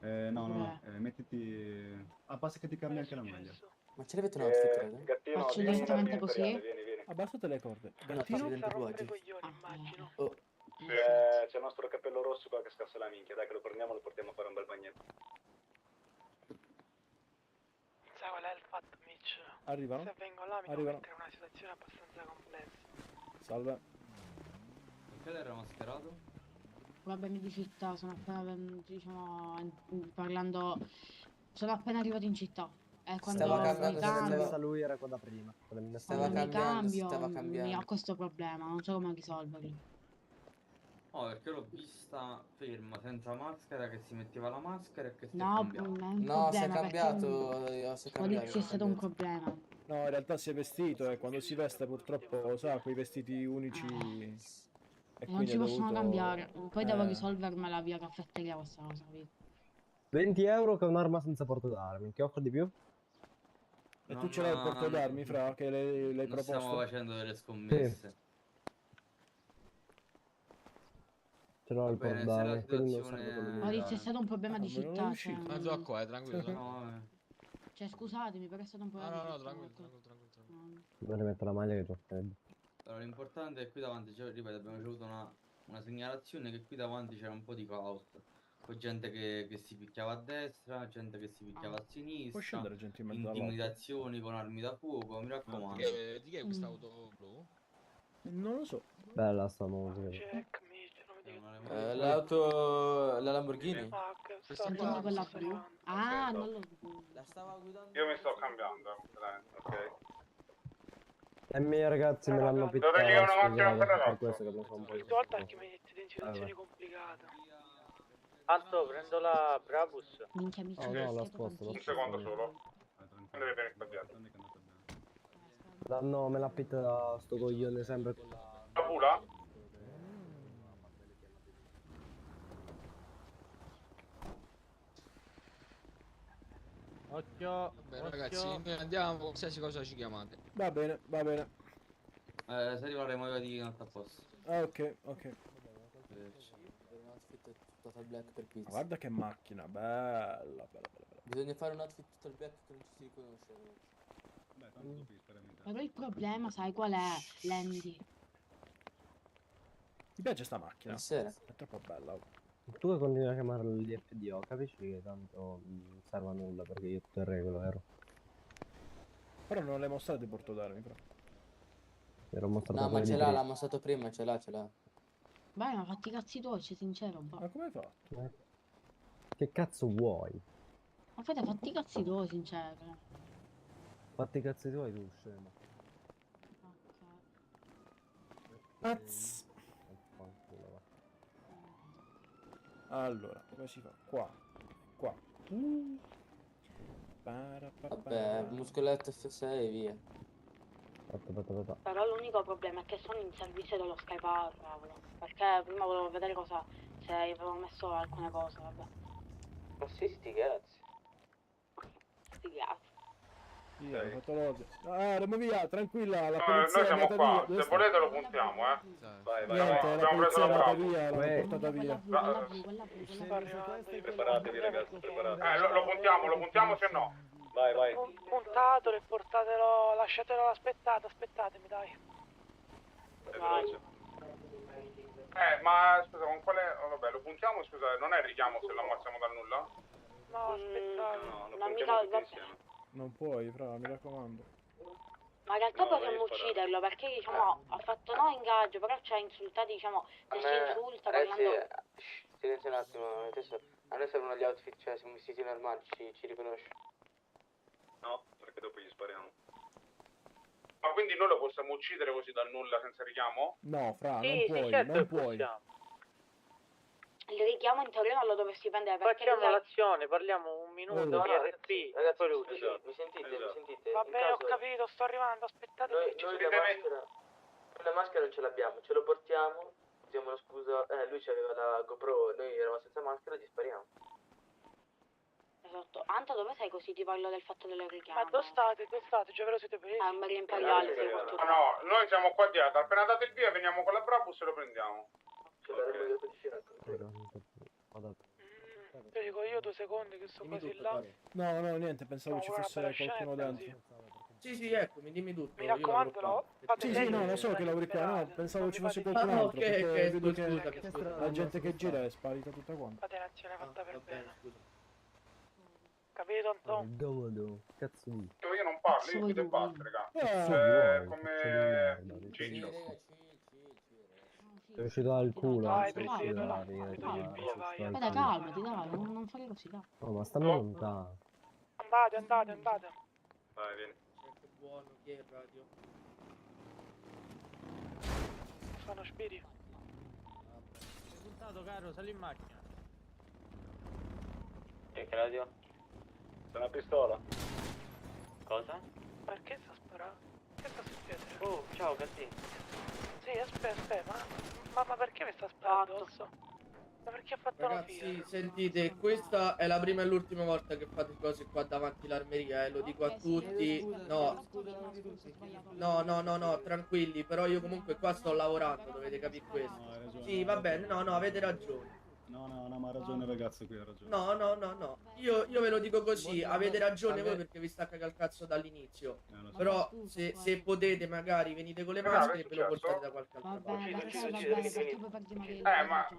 No, no, mettiti... Ah, basta che ti cambi anche la maglia. Ma ce l'avete un outfit, raga? Gattino, Faccio vieni direttamente dal così? imperiale, vieni. Abbassate le corde. No, Gattino? faccio diventare oggi. immagino. Oh, C'è il nostro cappello rosso qua che scassa la minchia, dai che lo prendiamo e lo portiamo a fare un bel bagnetto. Sai qual è il fatto, Mitch? Arrivano. Se vengo là mi devo Arrivano. mettere in una situazione abbastanza complessa. Salve. Perché era mascherato? Problemi di città, sono appena, diciamo, parlando... Sono appena arrivato in città. E quando Stava mi cambiando, cambio, Stessa lui era qua da prima. Stava quando mi cambiando, cambio, stava mi cambiando. ho questo problema, non so come risolverlo. No, perché l'ho vista ferma, senza maschera, che si metteva la maschera e che si è No, cambiata. è un No, si è problema perché cambiato. Si è cambiato. c'è stato un problema. No, in realtà si è vestito e quando si veste purtroppo, sa, quei vestiti unici... E Non quindi ci è possono dovuto- cambiare. Poi devo eh. risolvermela via caffetteria questa cosa, capito? 20 euro che è un'arma senza porto d'armi. Che offre di più? E tu ce l'hai il porto d'armi, fra, che l'hai Non stiamo proposto? facendo delle scommesse. Ce l'ho il Va bene, porto se la d'armi. Quindi non situazione- serve quello Ma di... lì c'è stato un problema di ma non è città, cioè, uscito. Ma già qua, tranquillo, tranquillo. No, cioè scusatemi, però è stato un No, problema no, no, di città. tranquillo, tranquillo. Mi rimetto la maglia che c'ho freddo. Allora, l'importante è qui davanti, cioè, ripeto, abbiamo ricevuto una segnalazione che qui davanti c'era un po' di caos. Con gente che si picchiava a destra, gente che si picchiava a Puoi sinistra, scendere gentilmente dall'auto? intimidazioni con armi da fuoco, mi raccomando. Di che è questa auto blu? Non lo so. Bella sta musica. Check, Mitch, non mi dico. L'auto. La Lamborghini? Fuck, sto Sentite arrivando, quella sto blu? arrivando. Ah, non lo... La stava guidando. Io mi sto cambiando, ok? E i miei ragazzi me l'hanno Dove pittata, lì è una macchina scusate, per per questo che mi fa un po' di Questa volta perché mi schifo. metti in situazioni vai. complicate. Anto, prendo la Brabus. Minchia, mi Oh, sono no, l'ho rischiato sposto, l'ho Un tantissimo. secondo solo. Deve venire qua dietro. No, me l'ha pittata sto coglione sempre con La pula? Occhio. Bene ragazzi, noi andiamo, qualsiasi cosa ci chiamate. Va bene, va bene. Se arriveremo io di notte a posto. Ah, ok, ok. Un outfit tutto al black per Ma pizza. guarda che macchina, bella, bella, bella, bella. Bisogna fare un outfit tutto al black che non ci si riconosce. Però il problema, sai qual è? L'Andy. Mi piace sta macchina. Il sera. È troppo bella. Tu che continui a chiamarlo l'FDO, capisci che tanto non serve a nulla perché io tutto in regola, vero? Però non l'hai mostrato il porto d'armi, però. Ero mostrato No, ma quelli ce di l'ha, prima. l'ha mostrato prima, ce l'ha, ce l'ha. Vai, ma fatti i cazzi tuoi, sei sincero, un po'. Ma come hai fatto? Che cazzo vuoi? Ma fatti i cazzi tuoi, sincero. Fatti i cazzi tuoi tu, scemo. Azz. Fanculo, va. Allora, come si fa? Qua. Qua. Vabbè, muscoletto F6 via. Aspetta. Però l'unico problema è che sono in servizio dello Skype, cavolo. Perché prima volevo vedere cosa... se avevo messo alcune cose, vabbè. Ma sì, sti cazzi. Sti cazzi. Via, ho fatto l'ordine. Ah, andiamo via, tranquilla, la No, polizia noi è siamo andata qua, via. Dove se sta? volete lo puntiamo, eh. Vai, vai, Niente, vai. la abbiamo preso polizia è la andata Bravo. via, l'hanno Uè. portata via. Sto arrivando. Preparatevi ragazzi, preparatevi. Lo puntiamo se no. Vai, vai. Puntatelo e portatelo, lasciatelo, aspettatemi dai. È veloce. Ma scusa, con quale... oh, vabbè, lo puntiamo, scusa, non è il richiamo se lo ammazziamo dal nulla? No, aspettate. No, lo non mi puntiamo dà- tutti vabbè. insieme. Non puoi, fra, mi raccomando. Ma in realtà No, potremmo lei farà. ucciderlo perché diciamo ha fatto no ingaggio, però ci ha insultati, diciamo, se ci insulta parlando. Silenzio un attimo, adesso a noi servono gli outfit, cioè siamo vestiti normali, ci riconosce. No, perché dopo gli spariamo. Ma quindi noi lo possiamo uccidere così dal nulla senza richiamo? No, fra, Sì, non sì, puoi, certo non che puoi. possiamo. Il richiamo in teoria non lo dovresti prendere perché Facciamo lui ha- l'azione, parliamo un minuto No, no, di RP e poi lo uccido. Esatto. Mi sentite, Esatto. mi sentite? Vabbè, ho capito, sto arrivando, aspettate Noi, che ci noi sono. la maschera non ce l'abbiamo, ce lo portiamo, usiamo la scusa, lui aveva la GoPro, noi eravamo senza maschera, ci spariamo. Esatto. Anto, dove sei così ti parlo del fatto del richiamo? Ma dove state? Già ve lo siete presi? Ah, Maria Imperiale, sei Ma fortunato. no, noi siamo qua dietro, appena dato il via veniamo con la Brabus e lo prendiamo. Ce l'avrebbe detto di fianco. Prego, vado. Io dico io 2 secondi che sto quasi là. No, no, niente, pensavo No, ci guarda, fosse per scena qualcuno è dentro. Sì, eccomi, dimmi tutto. Mi raccomando, no? Sì, sì, no, lo so che lavori qua, no, pensavo ci fosse qualcun Ah, altro, ok, perché ok, vedo che scusa. la gente che gira è sparita tutta quanta. Fate un'azione fatta per bene. Scusa. Capito, Anton? Godo, cazzo di. Io non parlo, io chiudo e basta, raga. Cazzo vuoi, Come cazzo di merda, Ciccio. è uscito dal culo. Vai, non so presidio, se no. la riga di Vedo io cazzo, via, vai. sta al Guarda, culo. calmati, dai, non fare così, dai. No, ma stammi lontano. Andate, andate, andate. Vai, vieni. Che buono, chi è il radio? Sono spiri. Puntato, caro, sali in macchina. Che radio? C'è una pistola. Cosa? Perché sta sparando? Che sta succedendo? Oh, ciao, Cazzi. Sì, aspetta, ma perché mi sta sparando addosso? Ma perché ha fatto una Ragazzi, fila? sentite, questa è la prima e l'ultima volta che fate cose qua davanti all'armeria, lo dico a tutti. No, no, tranquilli, però io comunque qua sto lavorando, dovete capire questo. Sì, va bene, no, avete ragione. No, ma ha ragione ragazzo qui, ha ragione. No. Io ve lo dico così, avete ragione voi perché vi sta cagando il cazzo dall'inizio. Però se potete magari venite con le maschere e ve lo portate da qualche altra parte.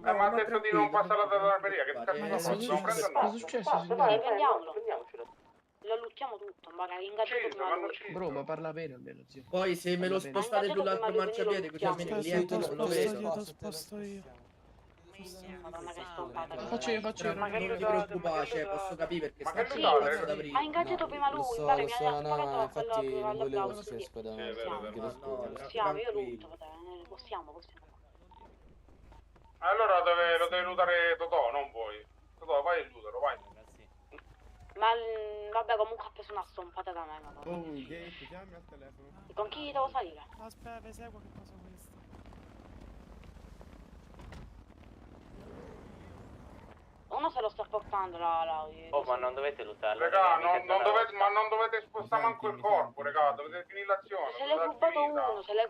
Ma ha detto di non passare dall'armeria, che cazzo Ma faccio? Non prendo no. Cosa è successo, signore? Prendiamocelo. Lo luttiamo tutto, magari ingaggiato prima lui. Bro, ma parla bene almeno, zio. Poi se me lo spostate sull'altro marciapiede così almeno il cliente non lo vedo. Sposto io. Madonna che stoppata. Faccio io. Non ti preoccupare, cioè, posso capire perché sta che facendo lodate? cazzo da aprire. Ha ingaggiato prima lui, pare mi ha sparato infatti non volevo all'applauso. successo da Possiamo, io lutto, possiamo. Allora lo deve lutare Totò, non voi. Totò, vai e lutalo, vai. Ma vabbè, comunque ha preso una stompata da me, madonna. Oh, Gabe, chiami al telefono. Con chi devo salire? Aspetta, segua che cosa questo. Uno se lo sta portando Oh, ma non dovete luttarlo. Raga, non dovete spostare manco il corpo, raga, dovete finire l'azione. Se l'hai rubato uno, Se l'hai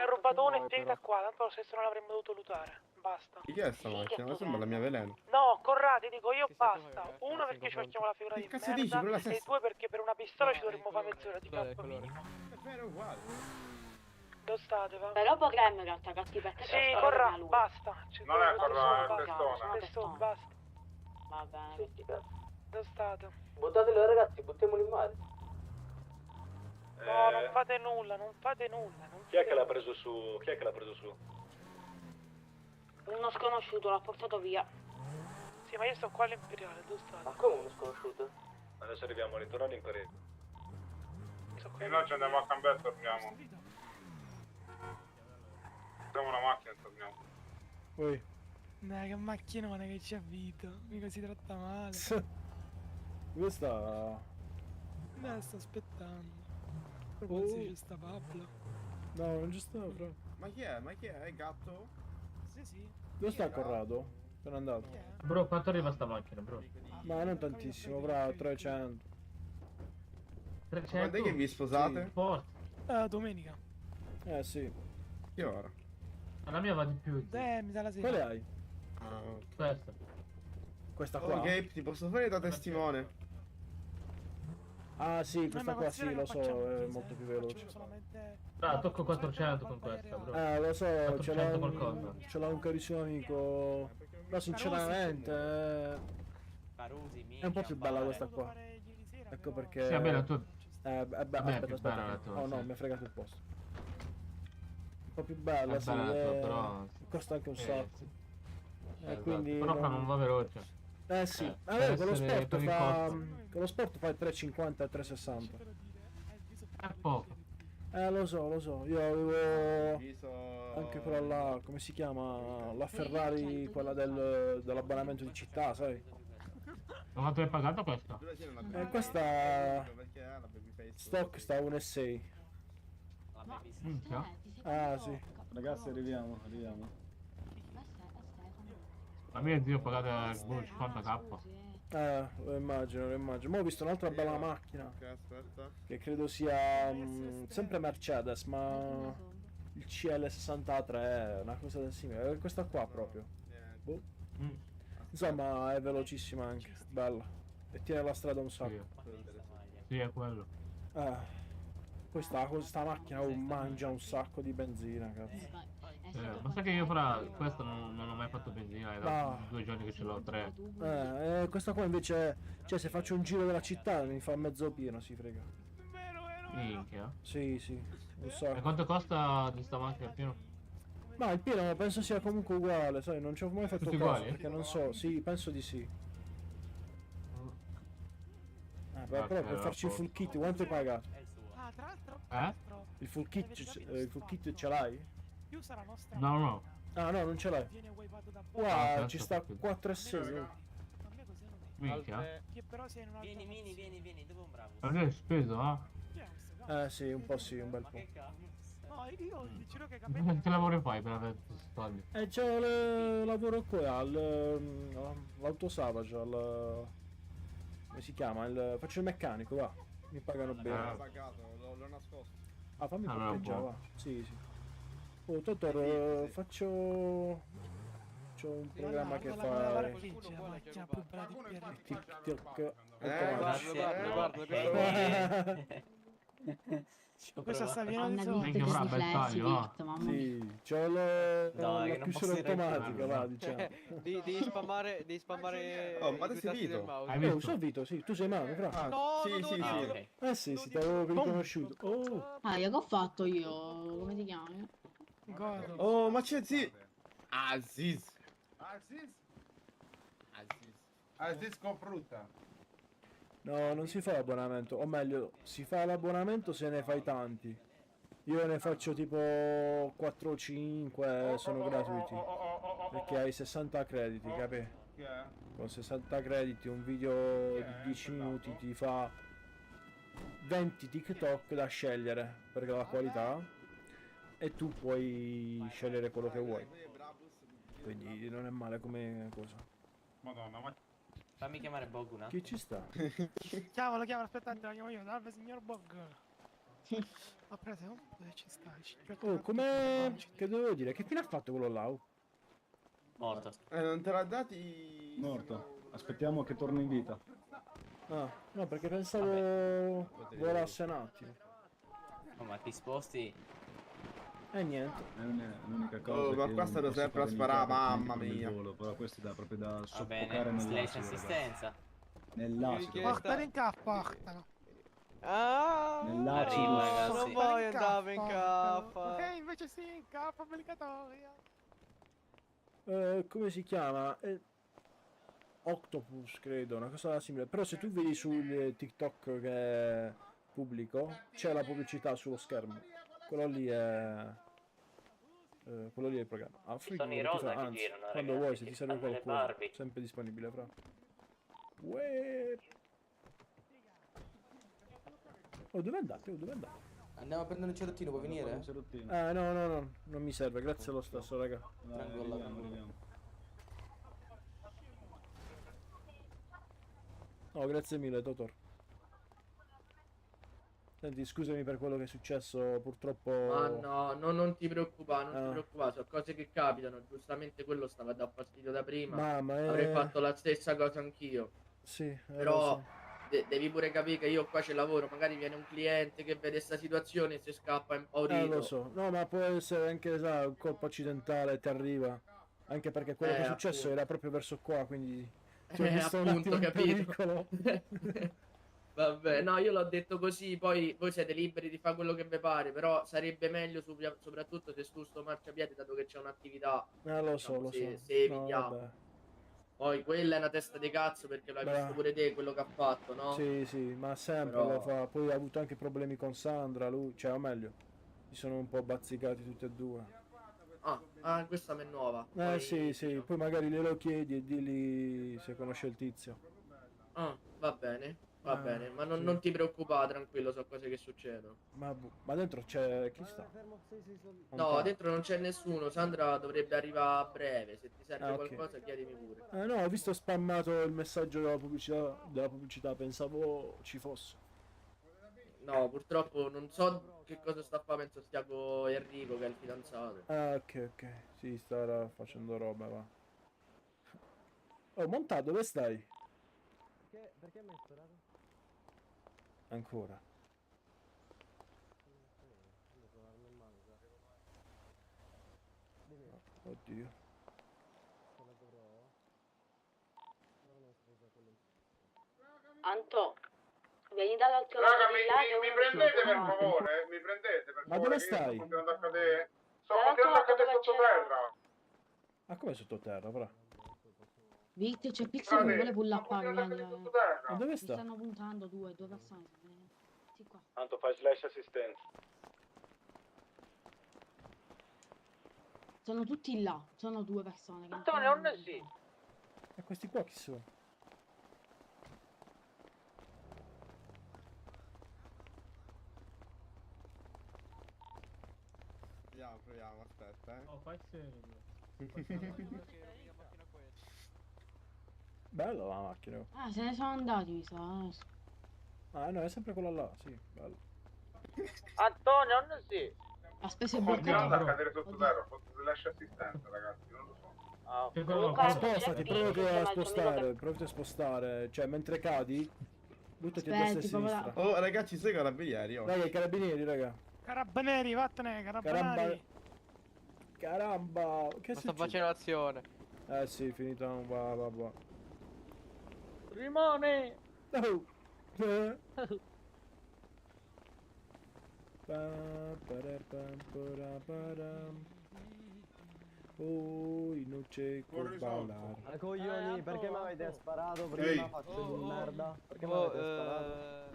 rubato uno e tenga qua, tanto lo stesso non l'avremmo dovuto lutare. Basta. Chi è sta macchina? Ma sembra la mia veleno. No, Corradi, dico io basta. Uno perché ci facciamo la figura di Che cazzo dici? Quella merda e stessa. due perché per una pistola ci dovremmo fare mezz'ora di campo minimo. È vero, è uguale. Dove state, va? Però potremmo in realtà cazzi perché Sì, Corra, basta. Non è Corra, è Testone. Testone, basta. Va bene. Dove state? Buttatelo ragazzi, buttiamolo in mare. No, non fate nulla, non fate nulla. Chi è che l'ha preso su? Chi è che l'ha preso su? Uno sconosciuto l'ha portato via. Sì, ma io sto qua all'Imperiale, dove state? Ma come uno sconosciuto? Adesso arriviamo, ritorno all'Imperio. E noi ci andiamo a cambiare e torniamo. Prendiamo una macchina e torniamo. Poi. Dai, che macchinone che ci ha vita. Mica si tratta male. Dove sta? Sto aspettando. Oh. C'è sta Pablo. No, non ci sta, fra. Ma chi è? È gatto? Sì. Dove sta Corrado? Sono andato. Bro, quanto arriva sta macchina, bro? Ma non tantissimo, fra 300. 300? Quando è che vi sposate? Domenica. Sì. Che ora? La mia va di più. Mi dà la sera. Quale hai? Questa. Questa Oh, qua? Gabe, ti posso fare da testimone? Ah sì, questa ma qua sì, considera lo che so, facciamo è così, molto più facciamo veloce. solamente... Tocco 400 con questa, bro. Lo so, 400 qualcosa. ce l'ha un carissimo amico. Però sinceramente è un po' più bella questa qua. Ecco perché... Sì, vabbè, la tua... aspetta. Oh no, mi ha fregato il posto. Un po' più bella, sì, però... costa anche un sacco. Esatto. Quindi Però fa non va veloce. sì, per con lo essere sport per il fa... costo. Con lo sport fai 3,50 e 3,60. È poco. Lo so, io avevo anche quella là, come si chiama? La Ferrari, quella dell'abbonamento di città, sai? Ma quanto hai pagato questa? Questa stock sta a 1,6. Minchia. Ah sì. Ragazzi, arriviamo. La mia zio ho pagato 50k. Lo immagino. Ma ho visto un'altra bella macchina. Ok, aspetta. Che credo sia sempre Mercedes, ma il CL63 è una cosa del simile. È questa qua proprio. Boh. Insomma, è velocissima anche, bella. E tiene la strada un sacco. Sì, è quello. Poi sta macchina mangia un sacco di benzina, cazzo. Ma sa che io fra questo non ho mai fatto benzina, è da 2 giorni che ce l'ho, 3. Questa qua invece, cioè se faccio un giro della città mi fa mezzo pieno, si frega. Minchia. Sì, un sacco. E quanto costa di sta macchina pieno? Ma il pieno penso sia comunque uguale, sai, non ci ho mai fatto Tutti caso uguali? perché non so, sì, penso di sì. Però per farci il full kit, quanto hai pagato? Tra l'altro, Il full kit ce l'hai? più sarà nostra. No. Ah no, non ce l'hai. Viene wipato da Wow, ci sta 4 e 6. A me così non è. Minchia. Che però sei in un altro. Vieni, dove è un bravo? Ma che hai speso, Sì, un po' sì, un bel po'. No, io ti giuro che Che lavoro fai per avere questi soldi? C'ho lavoro qua all'Autosavage, come si chiama? Faccio il meccanico, va. Mi pagano bene. L'ho nascosto. Fammi Allora, parcheggiare, un va. Sì. Oh, Totoro, c'ho un programma che fa TikTok Questa sta piena di Minchia, fra, bel taglio, Sì, c'ho la chiusura automatica, va, diciamo. Devi spammare Oh, ma te i sei tasti del Vito? mouse. Sono Vito, sì, tu sei Manu, fra. Sì. Sì, ti avevo riconosciuto. Oh, Che ho fatto io? Come ti chiami? Oh, ma c'è Aziz con frutta. no, non si fa l'abbonamento, o meglio, si fa l'abbonamento se ne fai tanti. Io ne faccio tipo 4 o 5, sono gratuiti. Perché hai 60 crediti, capi? Con 60 crediti un video di 10 minuti ti fa 20 TikTok da scegliere per la qualità e tu puoi scegliere quello che vuoi. Quindi non è male come cosa. Madonna, ma Fammi chiamare Bog un attimo. Chi ci sta? Chiamalo, aspettate, la chiamo io. Salve signor Bog. Ho preso, dove ci stai? Oh, come... che dovevo dire? Che fine ha fatto quello là? Morto. non te l'ha dati? Morto. Aspettiamo che torni in vita. Ah, no, perché pensavo volasse un attimo. Oh, ma ti sposti? Niente. Non è l'unica cosa. ma che qua non stanno posso sempre a fare sparare, niente mamma per il mia. volo, però questo è proprio da Va soffocare bene, slash nell'acido. assistenza. Nell'acido. Portali in K, portalo. Nell'acido. Arriva, ragazzi. Non voglio andare in Ok, K. invece sì, in K, obbligatoria. Come si chiama? Octopus, credo, una cosa simile. Però se tu vedi sul TikTok che è pubblico, c'è la pubblicità sullo schermo. Quello lì è il programma. Sono i rosa che girano, quando ragazzi, vuoi, se che ti serve fanno le qualcosa, Barbie. sempre disponibile, fra. Uè. Oh, dove andate? Dove andate? Andiamo a prendere un cerottino, puoi venire? No, non mi serve, grazie lo stesso, raga. No, grazie mille, Totor. Senti, scusami per quello che è successo, purtroppo... Ma no, non ti preoccupare, non ti preoccupare, sono cose che capitano, giustamente quello stava a dar fastidio da prima, avrei fatto la stessa cosa anch'io. Sì, però devi pure capire che io qua ci lavoro, magari viene un cliente che vede sta situazione e si scappa impaurito. lo so, no, ma può essere anche, sai, un colpo accidentale, ti arriva. Anche perché quello che è successo era proprio verso qua, quindi... Cioè, visto un attimo in pericolo. Vabbè, no, io l'ho detto così, poi voi siete liberi di fare quello che vi pare, però sarebbe meglio soprattutto se su sto marciapiede, dato che c'è un'attività, lo so. se evitiamo. Poi quella è una testa di cazzo perché l'hai visto pure te quello che ha fatto, no? Sì, ma sempre lo fa. Poi ha avuto anche problemi con Sandra, lui, cioè, o meglio, si sono un po' bazzicati tutti e due. Ah, questa è nuova. Poi, sì, poi magari glielo chiedi e digli se conosce il tizio. Va bene. Va bene, ma non ti preoccupare, tranquillo, so cose che succedono. Ma dentro c'è... chi sta? No, dentro non c'è nessuno, Sandra dovrebbe arrivare a breve, se ti serve qualcosa chiedimi pure. No, ho visto spammato il messaggio della pubblicità, pensavo ci fosse. No, purtroppo non so che cosa sta a fare, penso stia con Enrico che è il fidanzato. Ok, sì, starà facendo roba, va. Oh, montato, dove stai? Perché mi hai sparato? Ancora. Oddio. Anto, vieni dall'altro Raga, lato di là che mi uno prendete ci per vede. favore? Mi prendete per Ma favore? dove che io stai? sto continuando a cadere. Sto Dall'altro continuando a lato cadere dove sottoterra. Ma come sottoterra, però? Vitti, c'è Pixel che vuole pullapare, vieni. Ma dove Mi sta? stanno puntando due persone. Sì, qua. Tanto fai slash assistenza. Sono tutti là, sono due persone che Antonio, non sì. E questi qua chi sono? Proviamo, aspetta, Oh, fai serio. Bella la macchina. Ah, se ne sono andati, mi sa. Ah no, è sempre quella là, sì, bello. Antonio, non sì. Ha speso il Sto continuando a bloccato. cadere sottoterra. Ho fatto slash assistenza, ragazzi. Non lo so. Luca, Spostati, c'è provati Pixel, a ma il tuo amico spostare, provati a spostare. Cioè, mentre cadi, buttati a destra e a Aspetti, papà. sinistra. Oh, ragazzi, sei carabinieri, oh. Raga, i carabinieri, raga. Carabinieri, vattene, carabinieri. Caramba, che Ma sta succede? facendo azione. Eh sì, finita un va. Rimane. Oh. Poi non c'è Corri ballare. Ma coglioni, perché mi avete sparato prima? Ehi. Faccio di merda. Perché mi avete sparato?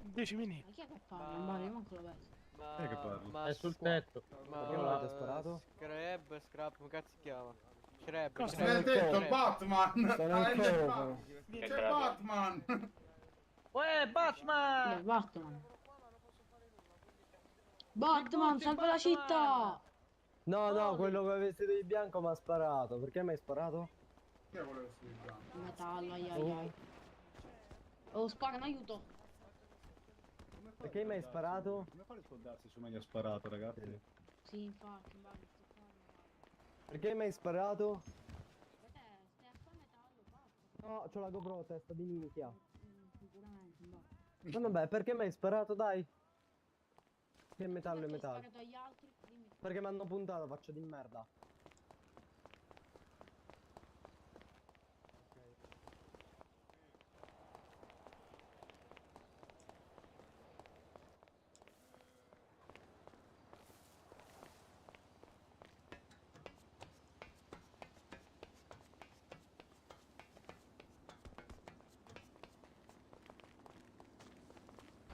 10 minuti. Ma chi è che parla? Ma io manco lo vedo. Chi è che parla? È sul tetto. Perché mi avete sparato? Scrap, come cazzo si chiama? Scrap. Cosa? Mi ha detto Batman. Sta nel covo. C'è Batman. Uè, Batman. Batman. Batman, salva la città! No, quello con il vestito di bianco mi ha sparato. Perché mi hai sparato? Chi è quello che si dice? Metallo, ai. Oh, sparano, aiuto! Perché mi hai sparato? Come fa a rispondersi su me gli ha sparato, ragazzi? Sì, infatti, sto qua. Perché mi hai sparato? Stai a fare metallo, basta. No, c'ho la GoPro, testa di minchia. Sicuramente, va. Ma vabbè, perché mi hai sparato, dai? Che metallo è metallo? Sparato agli altri, dimmi. Perché mi hanno puntato, faccio di merda.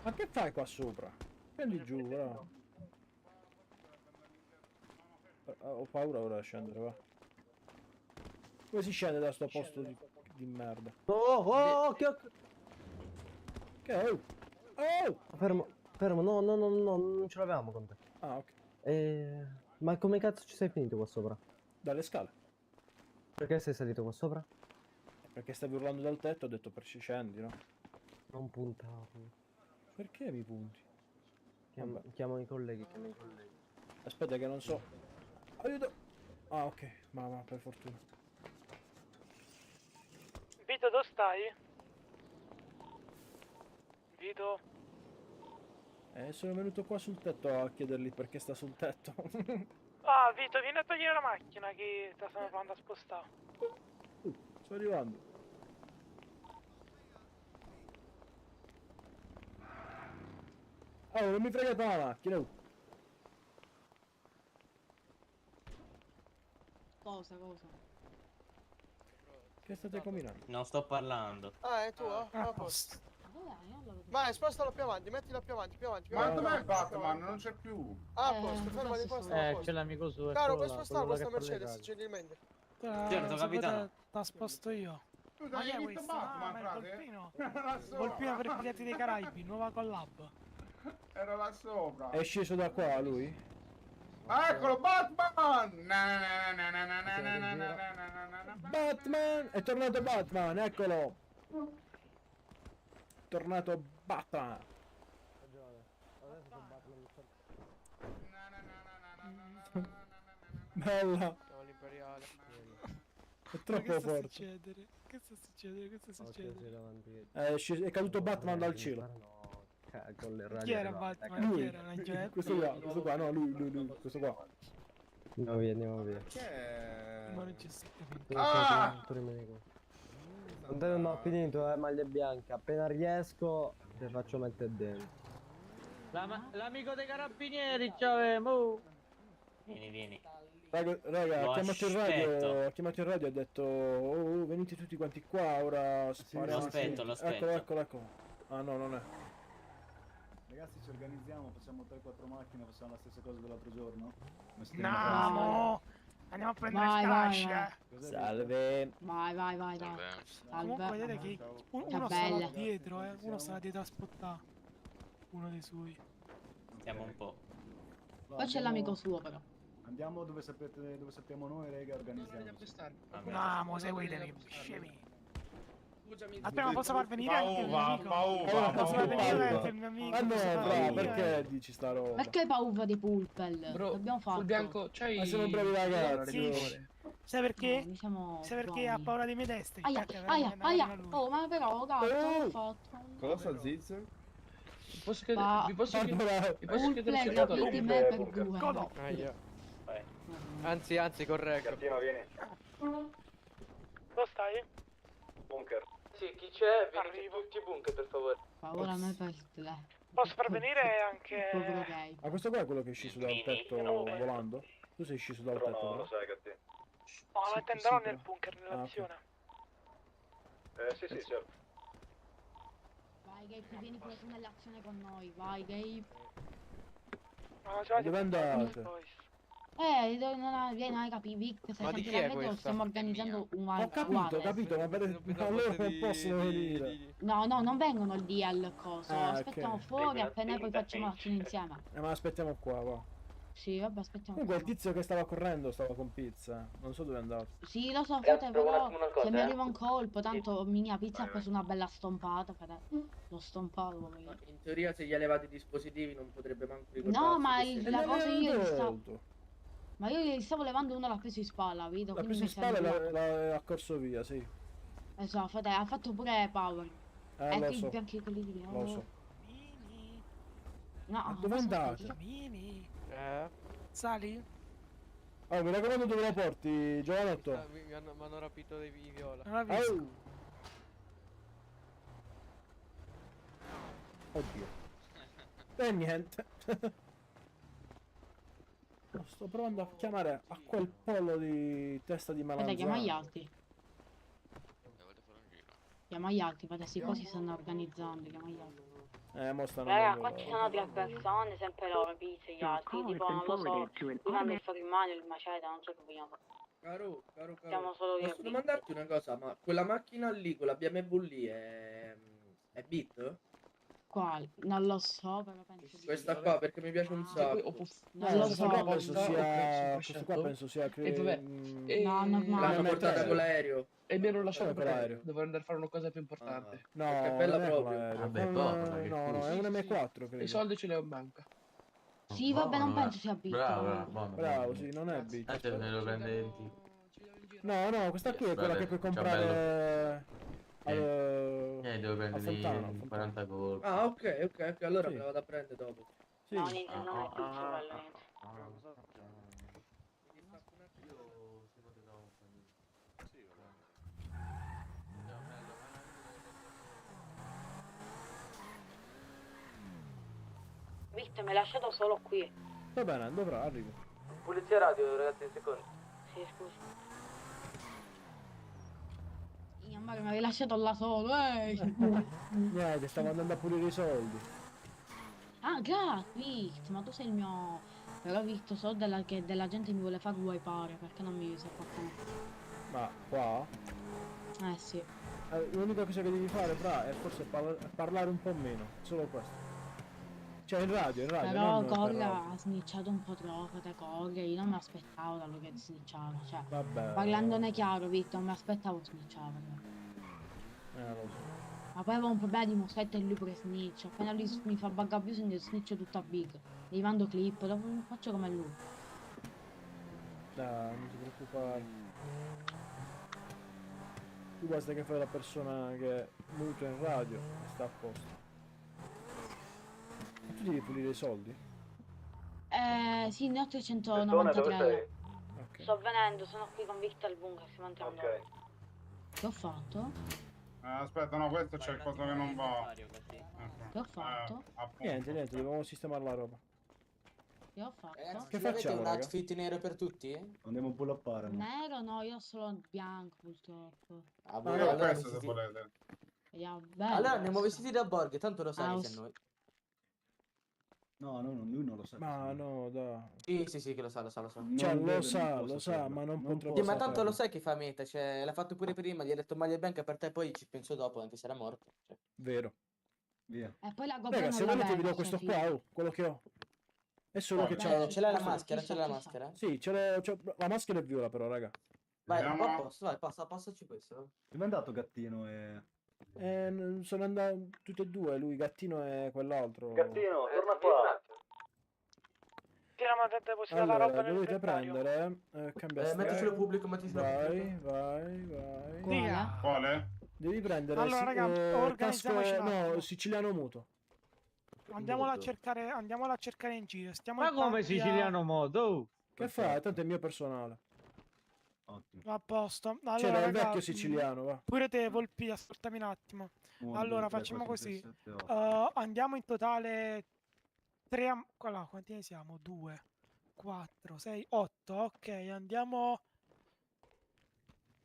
Ma che fai qua sopra? Scendi giù, bravo. Ho paura ora di scendere, va. Come si scende da sto posto di merda? Oh, che... Che è? Oh! Fermo, no, non ce l'avevamo con te. Ah, ok. Ma come cazzo ci sei finito qua sopra? Dalle scale. Perché sei salito qua sopra? Perché stavi urlando dal tetto, ho detto per scendi, no? Non puntarmi. Perché mi punti? Chiamo i colleghi, Aspetta che non so. Aiuto! Ah, ok, ma per fortuna. Vito, dove stai? Vito? Sono venuto qua sul tetto a chiedergli perché sta sul tetto. Ah, Vito, vieni a togliere la macchina che sta provando a spostare. Sto arrivando. Oh, non mi fregate la macchina. Cosa? Che state combinando? Non sto parlando. Ah, è tua? Ah, A posto. Dov'è? Vai, spostalo più avanti, mettilo più avanti. Ma dov'è Batman? Non c'è più. Ah, a posto, fermati qua, sta a posto. C'è l'amico suo. Caro, puoi spostare questa Mercedes, gentilmente. Certo, capitano. La sposto io. Scusa, Ma chi è hai visto questo? Batman, Ma è frate? Colpino. Era là sopra. Colpino per i Pirati dei Caraibi, nuova collab. Era là sopra. È sceso da qua lui? Ah, eccolo, Batman! Batman! È tornato Batman, eccolo! Tornato Batman! Bella! Siamo l'imperiale. È troppo Che sta forte. succedendo? Che sta succedendo? Che sta Occhio, succedendo? sei davanti. È caduto Batman dal cielo. Con le radio Chi era che va. Batman? Chi Lui, era? Un angioletto? questo qua, no, lui, questo qua. Andiamo via. Ma non ci sta. Tu rimani qua. Non te non ho finito, maglia bianca. Appena riesco, ti faccio mettere dentro. L'amico dei carabinieri, c'avemo. Vieni. Raga, Lo ha chiamato il aspetto. radio e ha detto oh, venite tutti quanti qua, ora spariamo. Lo aspetto. Eccolo. Ah no, non è. Ragazzi, ci organizziamo, facciamo 3-4 macchine, facciamo la stessa cosa dell'altro giorno. No! Andiamo a prendere Vai, Splash, vai, Salve. Vai. Comunque Salve. vedete che uno Ciao, stava bella. dietro, uno stava dietro a spottare. Uno dei suoi. Siamo un po'. Poi c'è l'amico suo però. Andiamo dove sappiamo noi, raga, organizziamoci. No, mo seguitemi, scemi. Aspetta, ma posso far venire anche il mio amico? Pauva. Posso far venire anche il mio amico? Ah no, Posso far bravo, venire? perché dici sta roba? Perché hai paura di Pulpel? Bro, L'abbiamo fatto. sul bianco c'hai... Ma siamo bravi ragazzi. Sì. Sai perché? Noi siamo Sai perché buoni. ha paura dei miei testi? Aia. Oh, ma però, gatto, ho fatto. Cosa sta Ziz? Vi posso Va- chiedere Pulpel, se capiti me per due. Godo. Anzi, corretto. Cartino, vieni. Dove stai? Bunker. Sì, chi c'è? Arrivo. Tutti bunker, per favore. Paura a me per te. Posso far venire anche... Povero gay. Ma questo qua è quello che è sceso dal tetto volando? Tu sei sceso dal tetto, No, lo però? sai che te. No, lo attenderò nel bunker, nell'azione. Sì, certo. Vai Gabe, vieni pure tu nell'azione con noi. Vai Gabe. No, già Dove andate? Vieni, hai capito, Vic, se Ma di sempre chi è la vedo, questa? stiamo organizzando un Ho capito, ma per... allora non possono venire. No, non vengono lì al coso, Ah, aspettiamo ok. fuori appena poi facciamo l'azione insieme. Ma aspettiamo qua, va. Sì, vabbè, aspettiamo Comunque il qua. tizio che stava correndo stava con pizza. Non so dove è andato. Sì, lo so, Ragazzi, frate, provo un però attimo una cosa, se mi arriva un colpo, tanto mia pizza ha Vai, preso una bella stompata, frate. L'ho stompato, Ma poverino. in teoria se gli ha levato i dispositivi non potrebbe manco ricordarsi. No, ma che il- se- la cosa io gli stavo... Tolto. Ma io gli stavo levando, uno l'ha preso in spalla, capito? L'ha Quindi preso in mi spalla serve- e l'ha corso via, sì. Esatto, frate, ha fatto pure power. Lo Ecco i so, bianchi quelli di lo so. Mimi. No, Ma dove non so andate? chi. Mimi. Sali? Oh, mi raccomando dove la porti, giovanotto. Mi hanno rapito dei viola. Non l'ha visto. Oh. Oddio. E niente. Sto provando a chiamare a quel pollo di testa di Guarda, chiama gli malanzano. altri. Chiama gli altri, frate, sti cosi stanno organizzando, chiama gli altri. Mo stanno Raga, andando qua ci là. sono 3 persone, sempre loro, pizze, gli altri, tipo non lo so, lui fanno il fuorimano, il maceta, non so che vogliamo fare. Caro. Siamo solo io Posso qui. domandarti una cosa, ma quella macchina lì, quella BMW lì è Bit? Quale? Non lo so, però penso di Questa sì. qua perché mi piace un sacco. Non lo Questo so. qua penso sia... Questo Questo qua penso sia... E dov'è? No, normale. L'hanno portata con l'aereo. E mi ero lasciato Come perché l'aereo? dovevo andare a fare una cosa più importante. No, Perché è bella non è proprio. quell'aereo. Vabbè, È un- povero, che no, è un M4 credo. I soldi ce li ho in banca. Sì, vabbè, non penso sia Bit. Bravo, sì, non è Bit. me lo prende il tipo. No, questa qui è quella che puoi comprare devo a Fontana. 40 colpi. Ah, ok, allora Sì. me la vado a prendere dopo. Sì. No, niente, non è pizza quello, niente. Victor, mi hai lasciato solo qui. Va bene, dovrà, arrivo. Polizia radio, ragazzi, un secondo. Sì, scusa. Mia madre mi avevi lasciato là solo, Niente, stavo andando a pulire i soldi. Ah, grazie, ma tu sei il mio... Però ho visto so che della gente mi vuole far wipeare, perché non mi usa qualcuno? Ma qua? Sì. L'unica cosa che devi fare, fra, è forse parlare un po' meno. Solo questo. Cioè in radio, Però non per Corga radio. ha snitchato un po' troppo, te Corga, io non mi aspettavo da lui che snitchava, cioè... Vabbè. Parlandone chiaro, Vittor, non mi aspettavo snitchava. Lo so. Ma poi avevo un problema di moschetta e lui pure snitch. Appena lui mi fa bug abuse, snitch tutta big. Gli mando clip, dopo faccio come lui. Dai, non ti preoccupare. Tu basta che fai la persona che mutua in radio e sta a posto. Tu devi pulire i soldi? Sì, ne ho Persone, dove 393. sei? Ok. Sto venendo, sono qui con Victor al bunker, stiamo entrando. Ok. Che ho fatto? Aspetta, no, questo c'è il coso che non va. Che ho fatto? Niente, dobbiamo sistemare la roba. Che ho fatto? Che facciamo, raga? outfit nero per tutti? Andiamo un po' a appare. Nero no, io ho solo bianco purtroppo. Ah, Io ho questo se volete. Vediamo, bello. Allora andiamo vestiti da Borg, tanto lo sai Ah, che noi. No, lui non lo sa. Ma no, dai. Sì, che lo sa. Cioè, Non lo deve, sa, non lo può sa, saperlo. ma non Non potrà Sì, ma saperlo. tanto lo sai che fa meta, cioè l'ha fatto pure prima, gli ha detto maglia bianca per te, poi ci penso dopo, anche se era morto. Cioè. Vero. Via. E poi la GoPro Raga, non se la volete vi vedo, do questo cioè, qua, oh, quello che ho. È solo che c'ha... Ce l'hai la maschera? Ce l'hai la maschera? Sì, la maschera è viola però, raga. Vai, Vediamo. a posto, vai, passaci questo. Dove è andato Gattino e... Sono andati tutti e due, lui Gattino e quell'altro. Gattino, torna qua. Tiriamo a depositare la Allora, roba dovete nell'inventario. prendere... cambia Metticelo pubblico, metticelo pubblico. Vai. Dica. Quale? Devi prendere... Allora, raga, organizziamoci un attimo. No, siciliano muto. Andiamola a cercare in giro. Stiamo Ma in come tanti siciliano modo? Che fai? Tanto è mio personale. A posto. C'era Allora, il raga, vecchio siciliano, va. pure te, Volpi, ascoltami un attimo. Allora, facciamo così. Andiamo in totale 3... Quanti ne siamo? 2, 4, 6, 8. Ok, andiamo...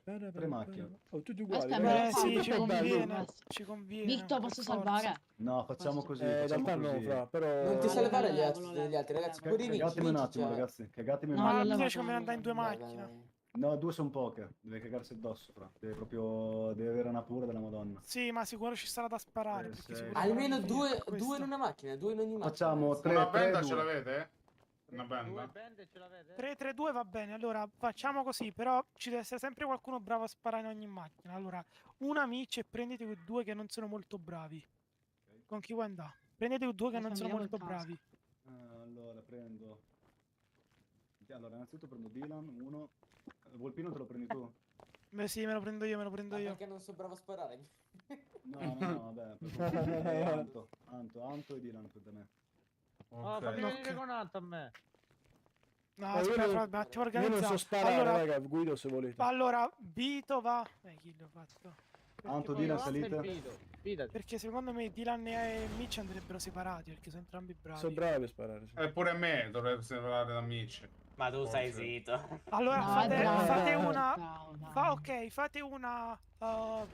3 macchine. Oh, tutti uguali. Aspetta, raga. me lo sì, fai, ci bello. conviene. Ci conviene. Victor, per posso forza. salvare? No, facciamo così. In facciamo realtà no, così. fra, però... Non ti salvare gli Volevo, altri, volevo, degli altri, ragazzi. volevo. Pure Vinci, Cagatemi un attimo, cioè. ragazzi. Cagatemi un No, attimo. Ma no, tu no, ci come andare in due Vai, macchine. No, 2 sono poche. Deve cagarsi addosso, fra. Deve avere una paura della Madonna. Sì, ma sicuro ci sarà da sparare. Perché sì. sicuro Almeno faranno due questo. in una macchina, 2 in ogni macchina. Facciamo 3, Una 3, benda 2. ce l'avete? Una benda? 3-3-2 va bene, allora facciamo così, però ci deve essere sempre qualcuno bravo a sparare in ogni macchina. Allora, una amici e prendete quei due che non sono molto bravi. Con chi vuoi andare? Prendete quei due che non sono Fammi molto col bravi. Allora, prendo... Allora, innanzitutto prendo Dylan, 1. Volpino te lo prendi tu? Beh sì, me lo prendo io. Perché non so bravo a sparare. No, vabbè. Anto e Dylan per me. Oh, fammi venire con Anto a me. No, io aspetta, non- un attimo Io non so organizzato. sparare, Allora, raga, guido se volete. allora, Vito va... chi l'ho fatto? Perché Anto, poi- Dylan, salite. Perché secondo me Dylan e Mitch andrebbero separati, perché sono entrambi bravi. Sono bravi a sparare. Sì. Eppure me dovrebbe separare da amici. Ma tu stai Forse. zitto. Allora No, fate, è bravo, fate è una... bravo, dai. fate una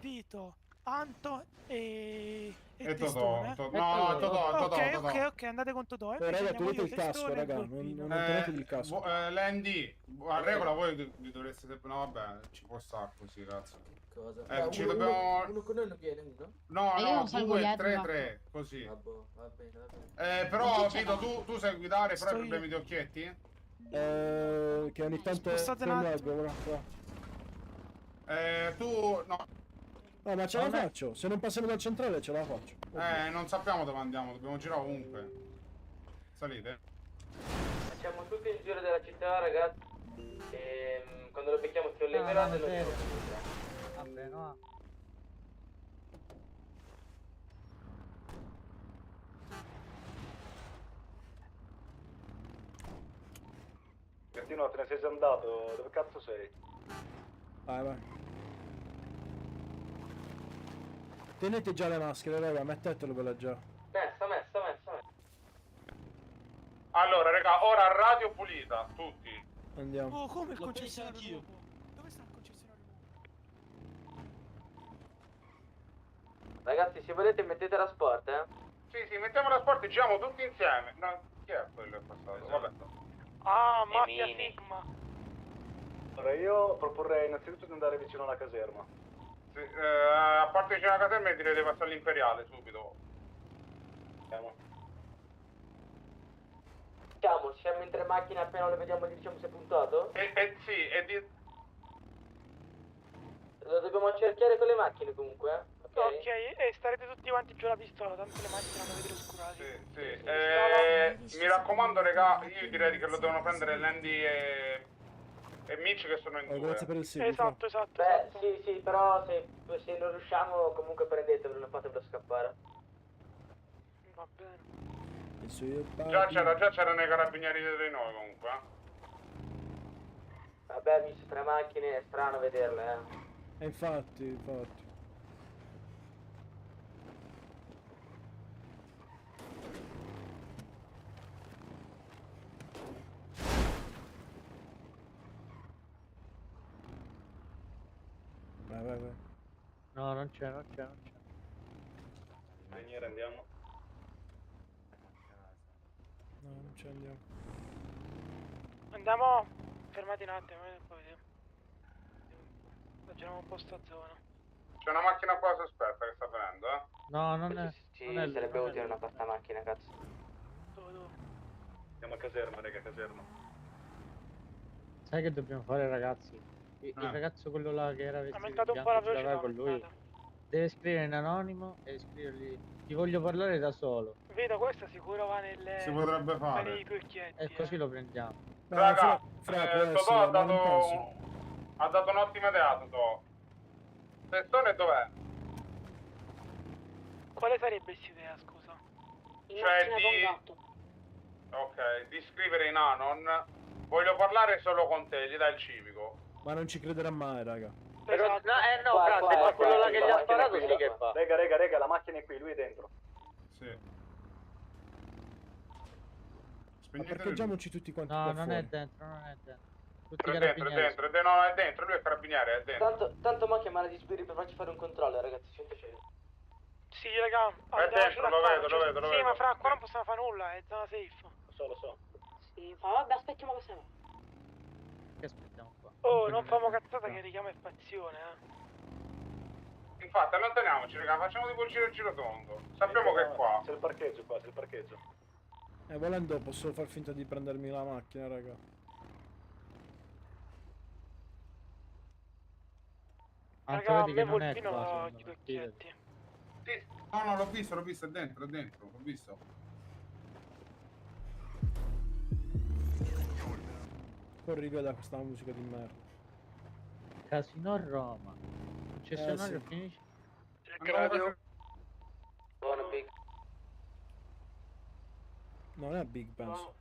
Vito, Anto e E Testone. Totò. No, Totò. Ok, andate con Totò. Raga, Andiamo togliete io, il casco, Testone e raga. Volpino. Non tenete il casco. L'ND, a regola voi vi dovreste sempre... No, vabbè, ci può stare così, cazzo. Cosa? ci dobbiamo... Uno con noi non viene, uno? No, E io no, non salgo 2, dietro, 3, va. 3, così. Va bene. Però, Chi c'è Vito, là? tu sai guidare, però Sto hai problemi di occhietti? Che ogni tanto Spostate un attimo. leggo, qua. Tu... No, No, ma ce la faccio. Se non passiamo dal centrale ce la faccio. non sappiamo dove andiamo, dobbiamo girare ovunque. Salite? Facciamo tutto il giro della città, ragazzi. E quando lo becchiamo sulle liberate lo andiamo. Vabbè, no. Gattino, te ne sei già andato? Dove cazzo sei? Vai. Tenete già le maschere, raga, mettetelo quella già. Messa. Allora, raga, ora radio pulita, tutti. Andiamo. Oh, come il concessionario nuovo? Dove sta il concessionario nuovo? Ragazzi, se volete mettete la sport, Sì, mettiamo la sport e giriamo tutti insieme. No, chi è quello che è passato? Vabbè. Ah, Mafia Sigma. Allora, io proporrei innanzitutto di andare vicino alla caserma. Sì, a parte vicino alla caserma direi di passare all'imperiale subito. Andiamo. Siamo in 3 macchine, appena lo vediamo gli diciamo se è puntato. Sì, e di... Lo dobbiamo cerchiare con le macchine comunque, Ok, e starete tutti quanti giù la pistola, tanto le macchine non vedete oscurate. Sì. Mi raccomando, raga, io direi che lo devono prendere Landy e Mitch che sono in Oh, due. grazie per il seguito. Esatto, esatto. Beh, sì, però se non riusciamo comunque prendetevelo, non fatevelo scappare. Va bene. Il suo Già c'erano i carabinieri dietro di noi comunque. Vabbè, visto 3 macchine, è strano vederle, infatti. Vai. No, non c'è. Miniera, andiamo. No, non ci andiamo. Andiamo. Fermati un attimo, poi vediamo. Giriamo un po' sta zona. C'è una macchina qua sospetta che sta venendo, No, non è. Sì, non è sarebbe lui, utile una pastamacchina, cazzo. Dove? Andiamo a caserma, raga, caserma. Sai che dobbiamo fare, ragazzi? Il ragazzo quello là che era vestito Aumentato di un po' la bianco, ce l'aveva velocità. con lui. Deve scrivere in anonimo e scrivergli: ti voglio parlare da solo. Vedo, questa sicuro va nelle... Si potrebbe fare. nei cucchietti. E così lo prendiamo. Raga, può Totò essere, ma non penso. ha dato un'ottima idea, Totò. Testone dov'è? Quale sarebbe questa idea, scusa? Cioè Ok, di scrivere in Anon. Voglio parlare solo con te, gli dai il civico. Ma non ci crederà mai, raga. Esatto. No, frate, ma quello là che gli ha sparato sì che fa. Rega, la macchina è qui, lui è dentro. Sì. Ma parcheggiamoci tutti quanti No, qua non fuori. è dentro. Tutti È i dentro, carabinieri. no, è dentro, lui è carabiniere, è dentro. Tanto mo chiamare gli spiriti per farci fare un controllo, ragazzi, 100. Sì, raga. È dentro, lo vedo. Sì, ma fra qua non possiamo fare nulla, è zona safe. Lo so. Sì, vabbè, aspettiamo che se ne va. Che aspettiamo qua? Oh, non famo cazzata che richiama spazione, Infatti, allontaniamoci, raga, facciamo tipo il giro tondo. Sappiamo che è qua. C'è il parcheggio qua, c'è il parcheggio. Volendo posso far finta di prendermi la macchina, raga. Anche Raga, a vedi me che non è Volpino qua, ho secondo i me. cucchietti. Sì. No, l'ho visto, è dentro, l'ho visto. Corri via da questa musica di merda. Casino a Roma. Concessionario sì. finisce. Buono, Big. Non è Big, penso.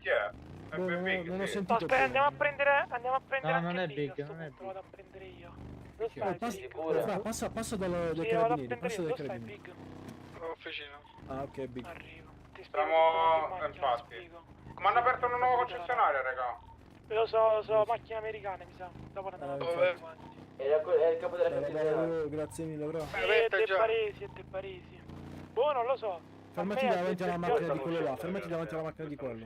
Chi è? È Boh, Big, non ho sì. sentito. Aspetta, andiamo a prendere No, anche non è Big, Big, a sto non è punto, Big. vado a prendere io. Dove stai, Big? Fra, passa dai Sì, vado a carabinieri, prendere passa io, dai dove stai, carabinieri. Big? Officina. Ah, ok, Big. Arrivo. Ti spiego tutto Siamo, in macchina, infatti. spiego. Ma hanno aperto una nuova concessionaria, raga. Lo so, macchine americane, mi sa. Dopo ne andiamo a infatti. prendere quanti. È il capo della concessionaria. Grazie mille, bro. E te paresi. Boh, non lo so. Fermati A me davanti ha alla detto macchina di che- quello là, fermati davanti alla macchina di quello.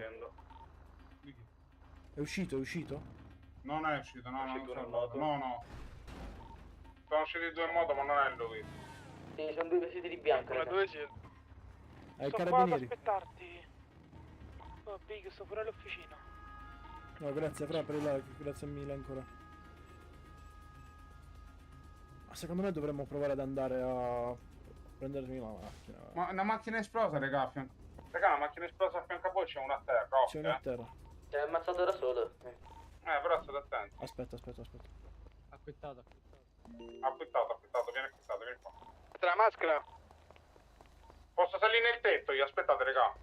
È uscito? Non è uscito, no, È uscito non in so. moto. No. Sono usciti due in moto, ma non è lui. Sì, sono due vestiti di bianco, Ma raga. dove siete? Ai Sto qua ad carabinieri. aspettarti. Oh, Big, sto pure all'officina. No, grazie, fra, per il like, grazie mille ancora. Ma secondo me dovremmo provare ad andare a prendermi la macchina. Ma una macchina esplosa, raga, a fianco. Raga, una macchina esplosa a fianco a voi, c'è una a terra, C'è una a terra. Si è ammazzato da solo. però state attenti. Aspetta. Acquittato. Acquittato, vieni qua. La maschera. Posso salire nel tetto? Io aspettate, raga.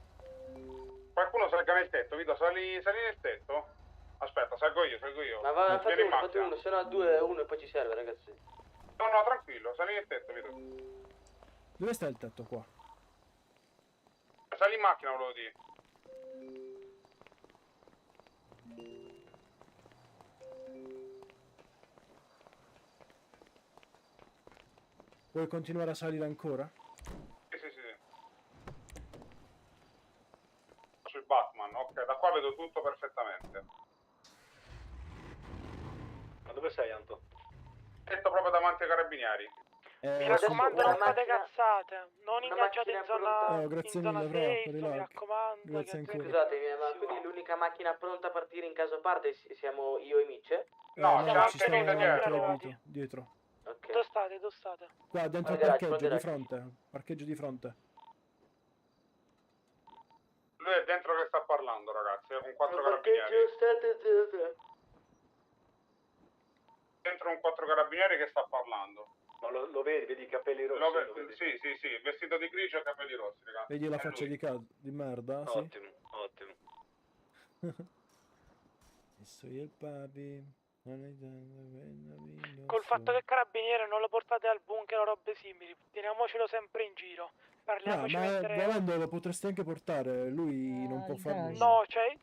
Qualcuno salga nel tetto, Vito, sali nel tetto? Aspetta, salgo io. Ma va, fate Vieni in uno, macchina. se no 2 1 e poi ci serve, ragazzi. No, tranquillo, sali nel tetto, Vito. Dove sta il tetto qua? Sali in macchina, volevo dire. Vuoi continuare a salire ancora? Sì. Sul Batman, ok, da qua vedo tutto perfettamente. Ma dove sei, Anto? Tetto proprio davanti ai carabinieri. Mi raccomando, non fate cazzate. Non una ingaggiate in macchina zona, pronta. Oh, grazie in zona mille, bro, safe, per il mi like. raccomando. Grazie ancora. Scusatemi, ma quindi l'unica macchina pronta a partire in caso parte siamo io e Mitch? No, no, c'è ci anche stanno Vito altri dietro. Vito, dietro. Ok. Dove state? Qua dentro il Guarda, parcheggio guarda, di fronte. Parcheggio di fronte. Lui è dentro che sta parlando, ragazzi, con 4 Perché carabinieri. state zitte? Dentro con 4 carabinieri che sta parlando. Ma lo vedi, vedi i capelli rossi? Lo lo vedi? sì, sì, sì, vestito di grigio e capelli rossi, ragazzi. Vedi la È faccia lui. di merda? Sì. Ottimo, ottimo. E soy il papi. Col fatto che il carabiniere non lo portate al bunker o robe simili, teniamocelo sempre in giro. No, Parliamoci ma mentre... volendo lo potresti anche portare, lui non può fare nulla. No, cioè,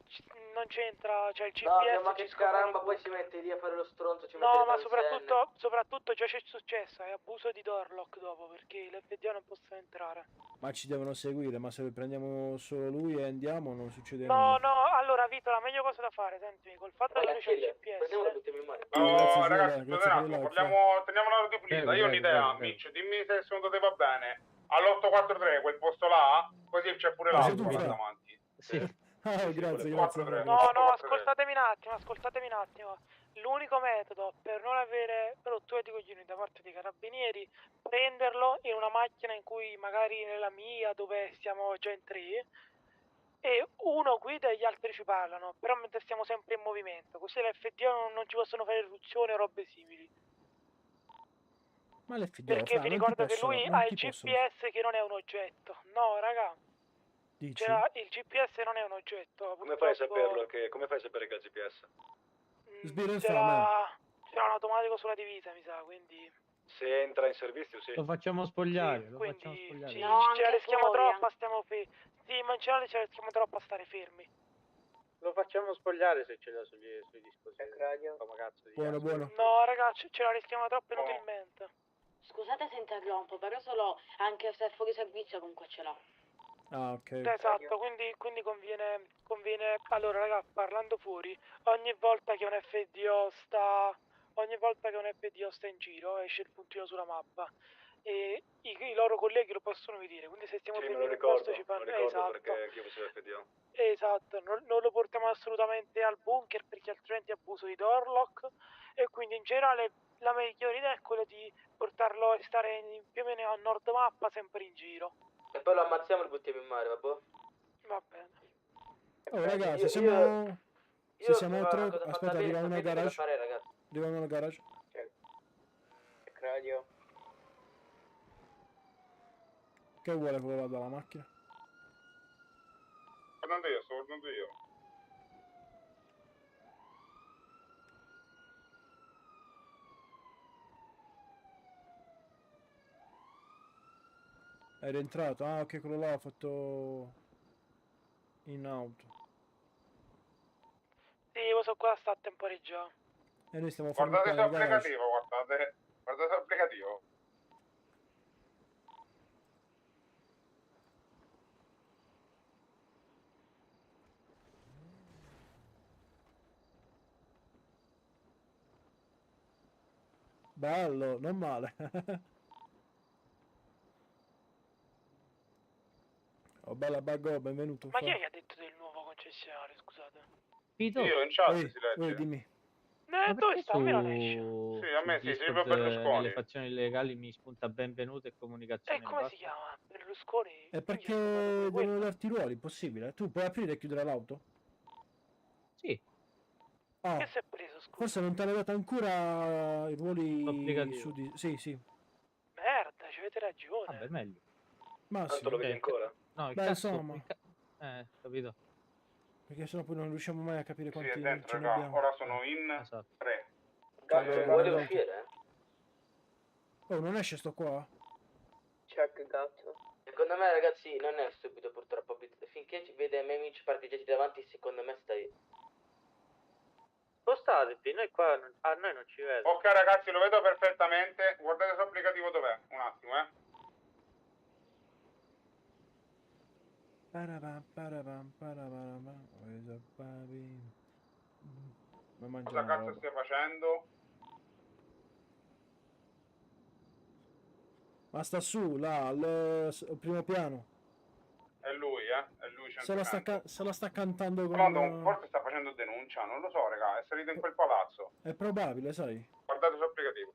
non c'entra, cioè il GPS No, ma che ci scopre caramba, nel poi bunker. si mette lì a fare lo stronzo, ci mette No, le ma pansenne. soprattutto già c'è successo, è abuso di Doorlock dopo, perché l'FDA non possono entrare. Ma ci devono seguire, ma se prendiamo solo lui e andiamo non succede No, nulla. no, allora Vito, la meglio cosa da fare, sentimi, col fatto che lui c'è il Prendiamo GPS... tutti in mano. No, Grazie, ragazzi, Sile, scusate un grazie per attimo, il like, teniamo la radiopulita. Io ho un'idea, prego. Mitch, dimmi se secondo te va bene. All'843, quel posto là, così c'è pure Ah, sei l'altro tu, là Fra? davanti. Sì. Grazie, grazie. 4-3. No, no, ascoltatemi un attimo. L'unico metodo per non avere rotture di coglioni da parte dei carabinieri, prenderlo in una macchina in cui magari nella mia, dove siamo già in 3, e uno guida e gli altri ci parlano, però mentre stiamo sempre in movimento, così l'FDO non ci possono fare irruzioni o robe simili. Ma l'FDO, Perché vi ricordo che lui ha il GPS che non è un oggetto. No, raga. Dici? Il GPS non è un oggetto. Come fai a purtroppo- saperlo? Come fai a sapere che ha il GPS? Sbirra C'era un automatico sulla divisa, mi sa, quindi... Se entra in servizio, sì. Lo facciamo spogliare, lo quindi facciamo spogliare. sì, No, ce la anche rischiamo fuori, troppo, stiamo sì, ma in generale ce la rischiamo troppo a stare fermi. Lo facciamo spogliare se ce l'ha sui dispositivi. Come cazzo di Buono, buono. No, ragazzi, ce la rischiamo troppo inutilmente. Scusate se interrompo, però solo anche se è fuori servizio comunque ce l'ho. Ah, ok. Esatto, quindi conviene... Allora, raga, parlando fuori, ogni volta che un FDO sta in giro, esce il puntino sulla mappa e i loro colleghi lo possono vedere, quindi se stiamo Sì, me fermi lo in un posto ricordo, ci fanno... me lo ricordo Esatto, perché anch'io facevo FDO. esatto, non lo portiamo assolutamente al bunker perché altrimenti è abuso di Doorlock e quindi in generale la migliore idea è quella di portarlo e stare più o meno a nord mappa sempre in giro. E poi lo ammazziamo e lo buttiamo in mare, vabbè? Va bene. Oh, ragazzi, Io- siamo... Se Io siamo una tre... cosa fatta Aspetta, bene, arriva una sapete cosa garage. fare, ragazzi? Arriva una garage. Radio. Che vuole quello là dalla macchina? Sto guardando io. È rientrato. Ah, ok, quello là ha fatto... in auto. Sì, io so qua sta a temporeggiare. E noi stiamo fermi Guardate qua su nel garage. applicativo, guardate su applicativo. Bello, non male. Oh, bella Baggo, benvenuto. Ma chi è che ha detto del nuovo concessionario, scusate? Pito. Io in chat Ehi, si legge. dimmi. Dove sta? A me non esce. Sì, a me sì, Discord, Silvio Berlusconi. nelle fazioni illegali mi spunta benvenuto e comunicazione. E come basta. si chiama? Berlusconi? È perché devono darti i ruoli, possibile? Tu puoi aprire e chiudere l'auto? Sì. Ah, Che si è preso, scusa? forse non ti hanno dato ancora i ruoli Applicativo. su di... Sì, sì. Merda, ci avete ragione. Vabbè, meglio. Ma sì. Tanto lo vedi ancora? No, il Beh, cazzo, insomma. capito. Perché sennò poi non riusciamo mai a capire Sì, quanti è dentro, ce ne raga. abbiamo. Ora sono in Esatto. 3. Gatto, vuole uscire? Oh, non esce sto qua? Check gatto. Secondo me, ragazzi, non è stupido purtroppo. Finché ci vede i miei amici parcheggiati davanti, secondo me stai... Spostatevi, noi qua a noi non ci vedo. Ok ragazzi, lo vedo perfettamente. Guardate su applicativo dov'è. Un attimo, Parabam, parabam, parabam, where's the baby? Ma mangia Cosa una cazzo roba. stia facendo? Ma sta su, là, al primo piano. È lui, È lui 100%. Se la sta cantando con... Pronto, forse sta facendo denuncia, non lo so, raga. È salito in quel palazzo. È probabile, sai? Guardate su applicativo.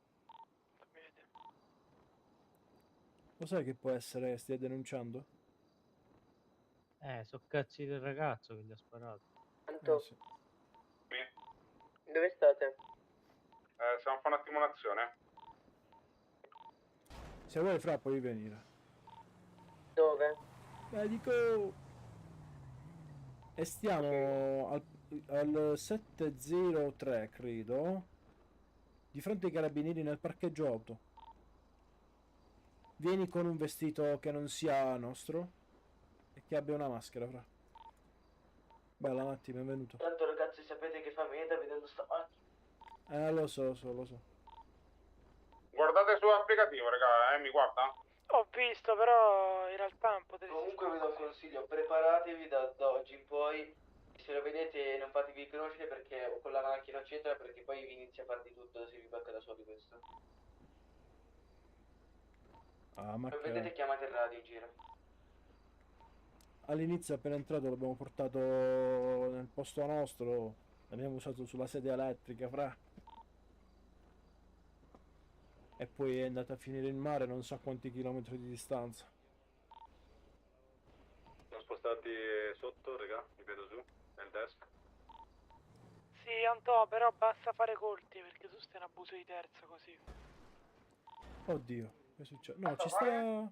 Lo sai che può essere che stia denunciando? So cazzi del ragazzo che gli ha sparato. Anto, Sì. dove state? Stiamo a fare un attimo un'azione. Se vuoi fra puoi venire. Dove? Dico... E stiamo al 703 credo. Di fronte ai carabinieri nel parcheggio auto. Vieni con un vestito che non sia nostro e che abbia una maschera, fra. Bella Matti, benvenuto. Tanto ragazzi sapete che fa meta vedendo sta macchina. Lo so. Guardate sull'applicativo, raga, mi guarda? Ho visto, però in realtà non potete... Comunque vi do un consiglio, preparatevi da oggi in poi. Se lo vedete non fatevi conoscere perché con la macchina eccetera, perché poi vi inizia a far di tutto se vi becca da soli questo. Ma Se che... vedete chiamate il radio in giro. All'inizio appena entrato l'abbiamo portato nel posto nostro. L'abbiamo usato sulla sedia elettrica, fra. E poi è andato a finire in mare non so a quanti chilometri di distanza. Siamo spostati sotto, raga, mi vedo giù, nel desk. Sì, Antò, però basta fare colti perché tu stai in abuso di terza così. Oddio, che succede? No, ci sta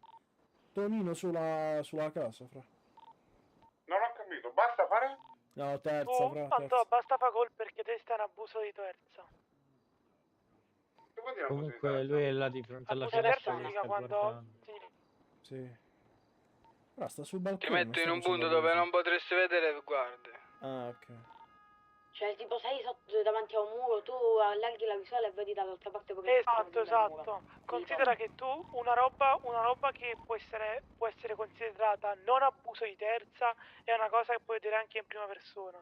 Tonino sulla casa, fra. Non ho capito, basta fare? No, terza, Tu, fra, Antò, terza. basta fare col perché te stai in abuso di terza. Che vuol dire Comunque lui è là di fronte alla Abuso di finestra terza che significa sta quando... guardando. Sì. Però sta sul balcone. Ti metto in non un sta punto facendo dove così. non potresti vedere le guardie. Ah, ok. Cioè, tipo, sei sotto davanti a un muro, tu allarghi la visuale e vedi dall'altra parte perché Esatto. Considera che tu una roba che può essere considerata non abuso di terza è una cosa che puoi vedere anche in prima persona.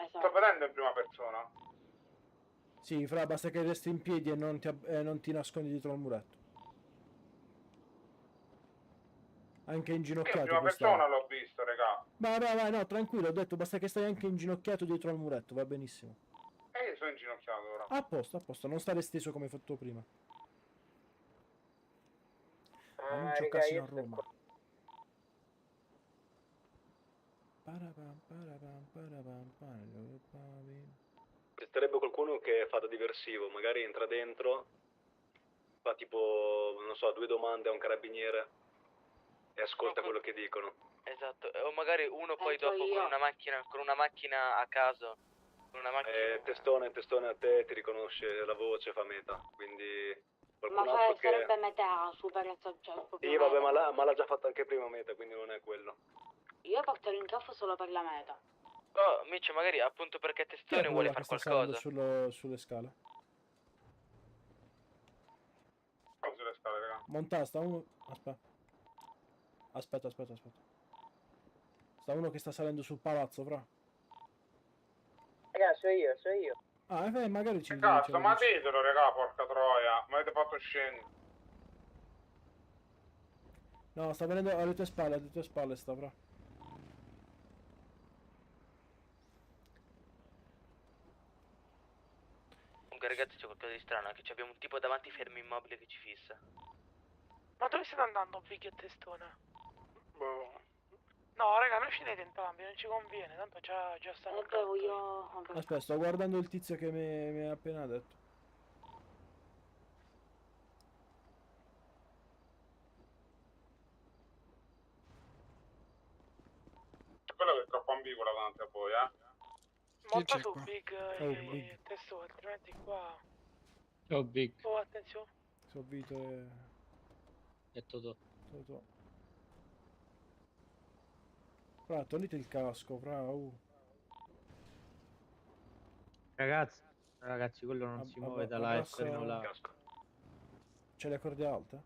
Sto vedendo in prima persona. Sì, fra, basta che resti in piedi e non ti nascondi dietro al muretto. Anche Io in inginocchiato. prima puoi stare. persona l'ho visto, raga. Vai, no, tranquillo, ho detto basta che stai anche inginocchiato dietro al muretto, va benissimo. E io sono inginocchiato ora. A posto, non stare steso come hai fatto prima. Annuncio raga, casino io a sto Roma. qua. Resterebbe qualcuno che fa da diversivo, magari entra dentro, fa tipo, non so, 2 domande a un carabiniere e ascolta quello che dicono. Esatto, o magari uno poi Entro dopo io. con una macchina a caso. Con una macchina... Testone a te, ti riconosce la voce, fa meta, quindi Ma qualcun altro che... sarebbe metà super cioè, proprio Sì, vabbè, meta. ma l'ha già fatto anche prima meta, quindi non è quello. Io porto l'incaffo solo per la meta. Oh, Mitch, magari appunto perché Chi è Testone quello vuole là fare che sta salendo qualcosa. sulle scale? Cosa sulle scale, raga? Montà, sta uno... Aspetta. Sta uno che sta salendo sul palazzo, fra. Raga, so io. Ah, magari ci Che cazzo, ce lo ma dici. ditelo, raga, porca troia. Mi avete fatto scendere. No, sta venendo alle tue spalle sta, fra. Comunque ragazzi c'è qualcosa di strano, che abbiamo un tipo davanti fermo immobile che ci fissa. Ma dove state andando, Vicky e Testone? No, raga, noi scenete entrambi, non ci conviene, tanto già stanno... io... Aspetta, sto guardando il tizio che mi ha appena detto. Quello che è troppo ambiguo davanti a voi, Monta su Big Big. e Testone, altrimenti qua... Oh, Big. Oh, attenzione. So Vito E Totò. Fra, toglite il casco, fra. Ragazzi, quello non si muove da là, è abbassa- fermo là. C'è le corde alte?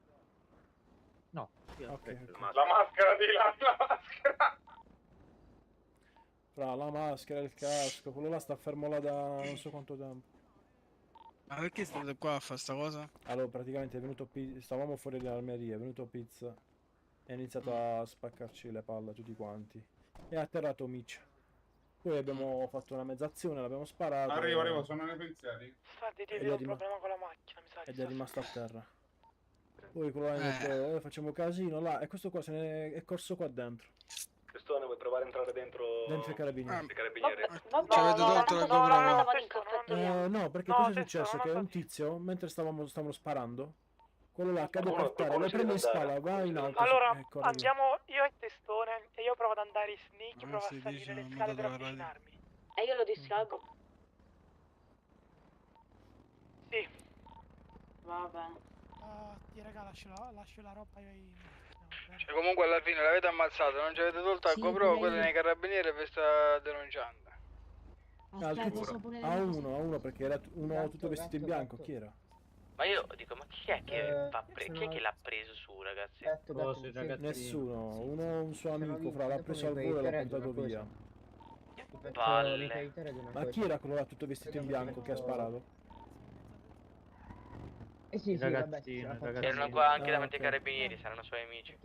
No, sì, Ok, aspetta. ok. La maschera di là, la maschera. Fra la maschera, il casco, quello là sta fermo là da non so quanto tempo. Ma perché state qua a fare sta cosa? Allora, praticamente è venuto stavamo fuori dall'armeria, è venuto Pizza e ha iniziato a spaccarci le palle a tutti quanti. E ha atterrato Mitch. Poi abbiamo fatto una mezzazione, l'abbiamo sparato. Arrivo, sono nei pensieri. Infatti Ed devi è avere un rima- problema con la macchina, mi sa che Ed è rimasto a terra. Poi quello là mi ha detto, facciamo casino là, e questo qua se ne è corso qua dentro. Testone, vuoi provare a entrare dentro? Dentro i carabinieri. I carabinieri? Ci avete tolto la GoPro? No, perché cosa è successo? Che un tizio, mentre stavano sparando, quello là cade per terra, lo prende in spalla, va in alto. Allora, e corre via. andiamo io e Testone e io provo ad andare in sneak, provo a si salire dice, le non scale mi per date la radio. avvicinarmi. E io lo distraggo. Sì. Va bene. Ti raga, lascio la roba io. Cioè, comunque alla fine l'avete ammazzato, non ci avete tolto la Sì, GoPro, pure quello io. nei carabinieri vi sta denunciando. Aspetta, so pure A uno perché era uno tutto vestito in bianco, chi era? Ma io dico, ma chi è che chi è che l'ha preso su, ragazzi? Nessuno, un suo amico fra l'ha preso al volo e l'ha portato via. Palle. Ma chi era quello là tutto vestito in bianco che ha sparato? sì, ragazzini, ragazzini. Erano qua anche Ah, davanti ai ok. carabinieri, saranno suoi amici.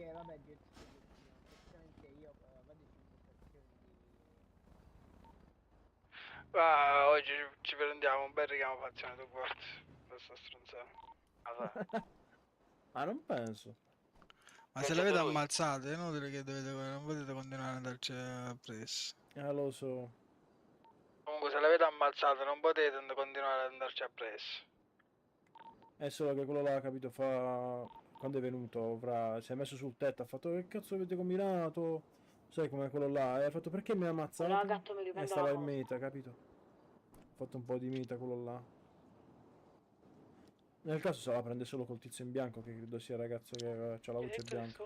Ah, oggi ci prendiamo un bel richiamo fazione tu guarda. Questa stronzata. Ah, non penso. Ma se l'avete ammazzato è inutile che non potete continuare ad andarci appresso. Lo so. Comunque se l'avete ammazzato non potete continuare ad andarci appresso. È solo che quello là, capito, quando è venuto, si è messo sul tetto, ha fatto che cazzo avete combinato? Sai come quello là? E ha fatto perché mi ha ammazzato? No, gatto, mi riprendo E stava la in cosa. meta, capito? Ha fatto un po' di meta quello là. Nel caso se la prende solo col tizio in bianco, che credo sia il ragazzo che ha la luce bianca.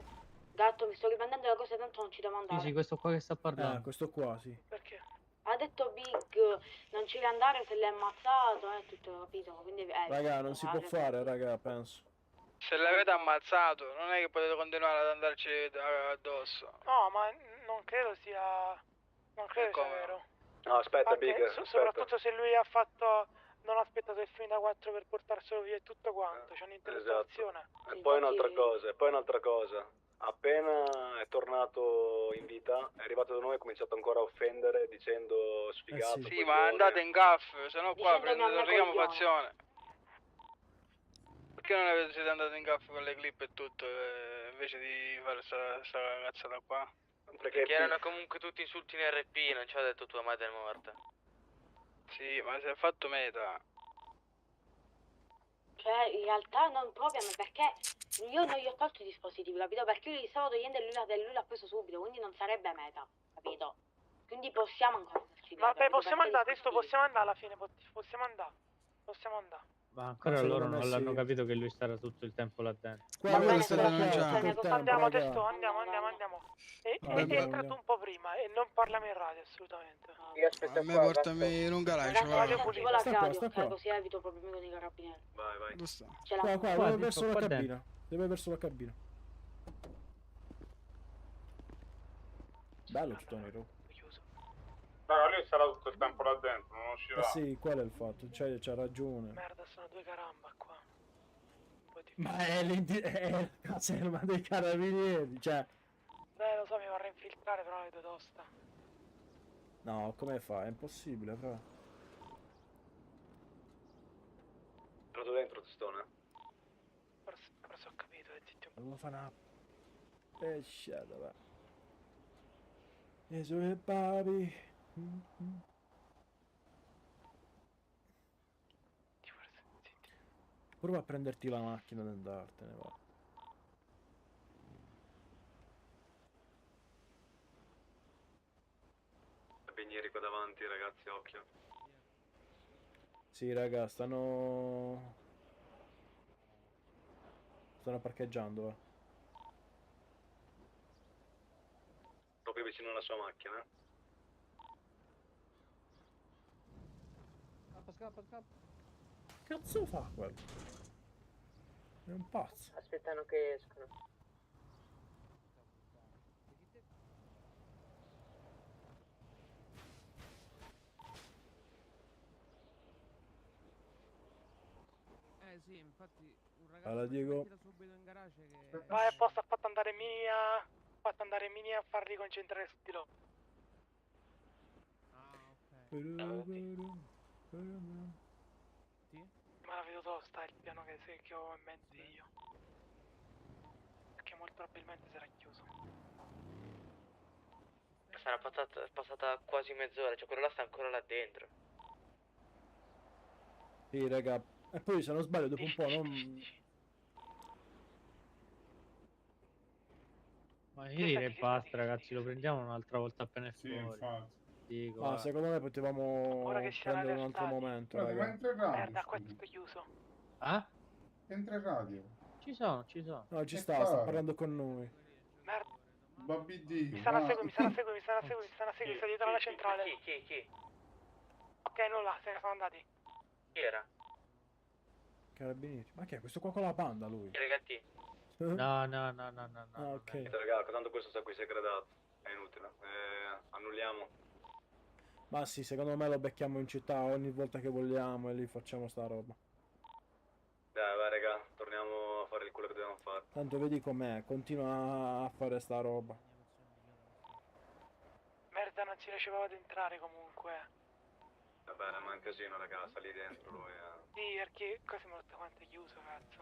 Gatto, mi sto riprendendo le cose, tanto non ci devo andare. Sì, questo qua che sta parlando. Questo qua, sì. Perché? Ha detto Big, non ci deve andare se l'hai ammazzato, tutto capito, quindi... Raga, non si può fare, raga, penso. Se l'avete ammazzato non è che potete continuare ad andarci addosso. No, ma non credo sia... Non credo sia vero. No, aspetta, Anche, Big, aspetta. soprattutto se lui ha fatto... Non ha aspettato il fine da 4 per portarselo via e tutto quanto, c'è un'intercettazione. Esatto. E poi un'altra cosa, appena è tornato in vita, è arrivato da noi e ha cominciato ancora a offendere dicendo sfigato. Sì, ma andate in gaff, se no qua Dicendomi a prendete me il richiamo coglione. fazione. Perché non siete andati in gaff con le clip e tutto, invece di fare sta cazzata qua? Perché erano comunque tutti insulti in RP, non ci ha detto tua madre è morta. Sì, ma si è fatto meta. Cioè, in realtà non proprio, ma perché io non gli ho tolto i dispositivi, capito? Perché io li stavo togliendo e lui l'ha preso subito, quindi non sarebbe meta, capito? Quindi possiamo ancora farci dire, Vabbè, capito? possiamo Perché andare, adesso possiamo andare alla fine, possiamo andare. Ma ancora loro non l'hanno capito che lui starà tutto il tempo là dentro. Qua voi state denunciando. Andiamo, testo, andiamo. E Andiamo. entrate un po' prima e non parliamo in radio assolutamente. A me portami in un garage, va. tipo la Sta qua, radio, sta qua. così evito problemi con i carabinieri. Vai. Dove sta? Ce l'ha. Qua, Qua, deve verso la qua cabina. Deve verso la cabina. Bello tutto nero. Raga, lui sarà tutto il tempo là dentro, non uscirà. Sì, qual è il fatto? C'ha ragione. Merda, sono due caramba qua. Ma è la caserma dei carabinieri, cioè... Lo so, mi vorrei infiltrare, però le due tosta. No, come fa? È impossibile, fra. Entrato dentro, testone. Forse ho capito, zitti un po'. Devo fare una... pescia, dov'è? E sulle papi... Prova a prenderti la macchina ed andartene, va. Carabinieri qua davanti, ragazzi, occhio. Sì, raga, stanno parcheggiando, va. Proprio vicino alla sua macchina. Scappa. Cazzo fa quello? È un pazzo. Aspettano che escono. Sì, infatti un Alla ragazzo Diego. mettila subito in garage che... Vai apposta, ha fatto andare Mini a farli concentrare su di loro. Sì? Ma la vedo tosta, è il piano che ho in mente io. molto probabilmente sarà chiuso. Sarà passata quasi mezz'ora, cioè quello là sta ancora là dentro. Sì, raga. E poi se non sbaglio dopo un po' non... Ma io direi basta, ragazzi, lo prendiamo un'altra volta appena è Sì, fuori. infatti. Dico, Ma secondo me potevamo Ora che ci siamo prendere un altro allertati. momento, Guarda, ma raga. entra in radio, Merda, scusa. questo è chiuso. Ah? Entra in radio. Ci sono, ci sono. No, ci Che sta fare? parlando con noi. Merda. Babbi D, Mi stanno a va. seguire, mi stanno a seguire, mi stanno a seguire, mi stanno a seguire, sta dietro alla centrale. Chi? Ok, nulla, se ne sono andati. Chi era? Carabinieri. Ma che è questo qua con la panda, lui? Chi ragazzi? No, no, no, no, no, no. Ah, ok. Raga, tanto questo sta qui segredato. È inutile. Annulliamo. Ma sì, secondo me lo becchiamo in città ogni volta che vogliamo e lì facciamo sta roba. Dai, vai raga, torniamo a fare il culo che dobbiamo fare. Tanto vedi com'è, continua a fare sta roba. Merda, non ci riuscivo ad entrare comunque. Vabbè, ma è un casino, raga, sta lì dentro lui. Sì, perché qua siamo tutto quanto chiuso, cazzo.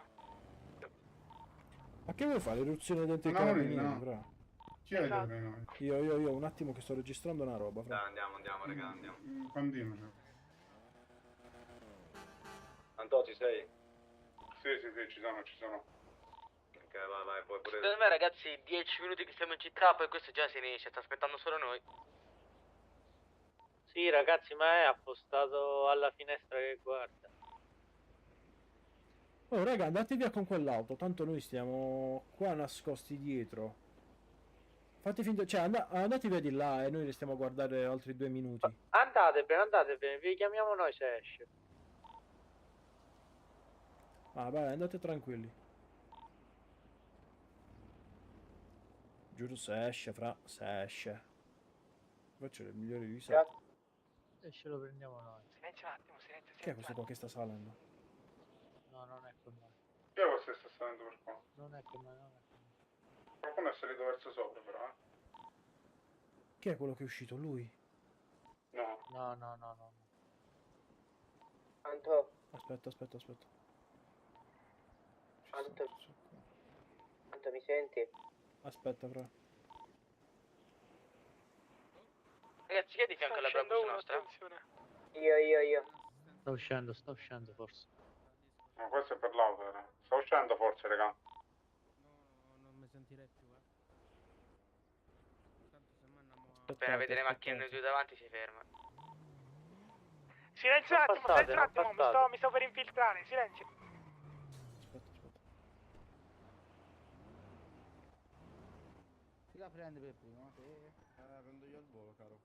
Ma che vuoi fare? L'eruzione dentro i No, carabinieri, no. fra? Chi è dietro di noi? Io, un attimo che sto registrando una roba, fra. Dai, andiamo, raga, andiamo. Pandino. Antò, ci sei? Sì, ci sono. Ok, vai, poi pure... Secondo me ragazzi 10 minuti che siamo in città, poi questo già si riesce, sta aspettando solo noi. Sì, ragazzi, ma è appostato alla finestra che guarda. Oh, raga, andate via con quell'auto, tanto noi stiamo qua nascosti dietro. Fate finta, cioè andate via di là e noi restiamo a guardare altri 2 minuti. Andatevene, vi chiamiamo noi se esce. Ah, vai, andate tranquilli. Giuro se esce, fra, se esce. Faccio le migliori risate. Esce lo prendiamo noi. Silenzio un attimo, silenzio. Chi è questo qua che sta salendo? No, non è con noi. Chi è questo che sta salendo per qua? Non è con noi, non è con noi. Qualcuno è salito verso sopra però, Chi è quello che è uscito? Lui? No. No. Anto, Aspetta. Anto, mi senti? Aspetta, fra. Ragazzi, chi è di fianco alla Brabus nostra? Io. Sta uscendo forse. No, questo è per l'auto, sta uscendo forse, raga. Non mi sentirei più, Tanto se mandiamo a... Appena vede le macchine giù davanti si ferma. Silenzio un attimo, silenzio un attimo, mi sto per infiltrare, silenzio. Aspetta. Chi la prende per primo? Prendo io il volo, caro.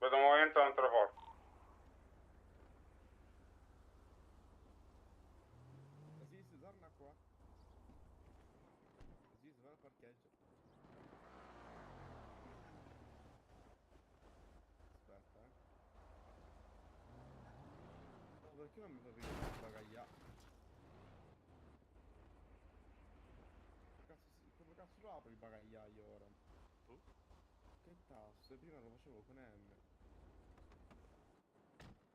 Vedo un movimento dentro forte. Aziz, torna qua. Aziz, vai al parcheggio. Aspetta, No, perché non mi fa vedere il bagagliaio? Come cazzo lo apro il bagagliaio ora? Che tasto? Prima lo facevo con M.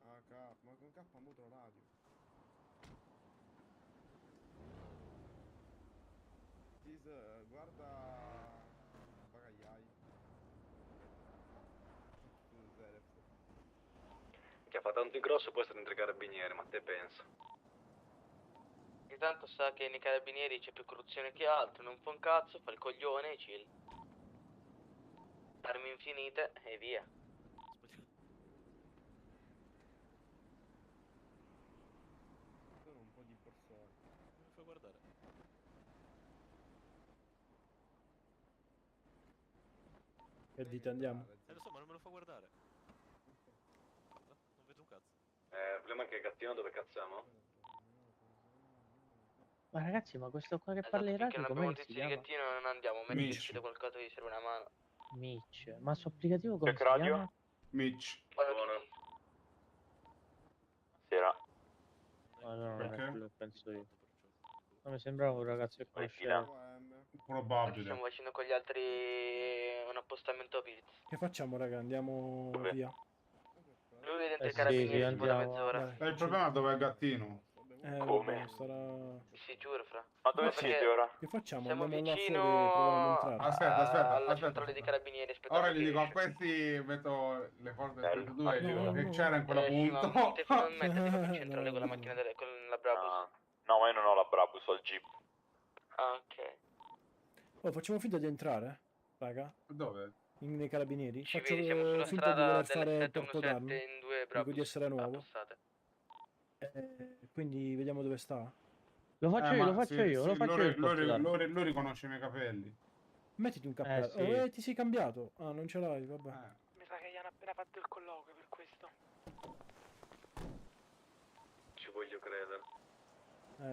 Ah, ma con K muto la radio. Guarda il bagagliaio. Che fa tanto ingrosso può essere entre carabinieri, ma te pensa. Intanto sa che nei carabinieri c'è più corruzione che altro, non fa un cazzo, fa il coglione e chill. Armi infinite e via. Sono un po' di borsone. Mi fai guardare. Che dite, andiamo? Lo so, ma non me lo fa guardare. Guarda, non vedo un cazzo. Vogliamo problema è che Gattino dove cazziamo? Ma ragazzi, ma questo qua che Esatto, parla in finché radio non com'è abbiamo che si notizie di chiama? Gattino non andiamo, mentre Mitch. succede qualcosa gli serve una mano. Mitch. Ma il suo applicativo come Check si radio? chiama? Mitch. Buono. Sera. Allora non è Perché? quello che penso io. Non mi sembrava un ragazzo che conoscevo. Probabile. Stiamo facendo con gli altri un appostamento a Pilz. Che facciamo, raga? Andiamo via. Lui è dentro i sì, carabinieri tipo da andiamo. mezz'ora. Il problema è dove è il Gattino. Come? Sarà... Si giuro, fra. Ma dove Perché siete ora? Che facciamo? Siamo Andiamo là fuori e vicino proviamo ad entrare. Aspetta. alla centrale dei carabinieri. aspettando Ora gli che dico a esce. questi, metto le corde del 32 e gli dico No, che no. c'era in quella Sì, ma punto. mettete finalmente in centrale con la macchina con la Brabus. No, ma io non ho la Brabus, ho il Jeep. Ah, ok. Oh, facciamo finta di entrare, raga. Dove? Nei carabinieri. Ci Faccio vedi, siamo sulla finta di strada voler delle fare porto 717 d'armi. in due Dico Brabus. di essere nuovo. Passate. Quindi vediamo dove sta. Lo faccio io, ma lo faccio io, lo faccio io. il porto d'armi. lui riconosce i miei capelli. Mettiti un cappello. sì. Ti sei cambiato. Ah, non ce l'hai, vabbè. Mi sa che gli hanno appena fatto il colloquio per questo. Ci voglio credere.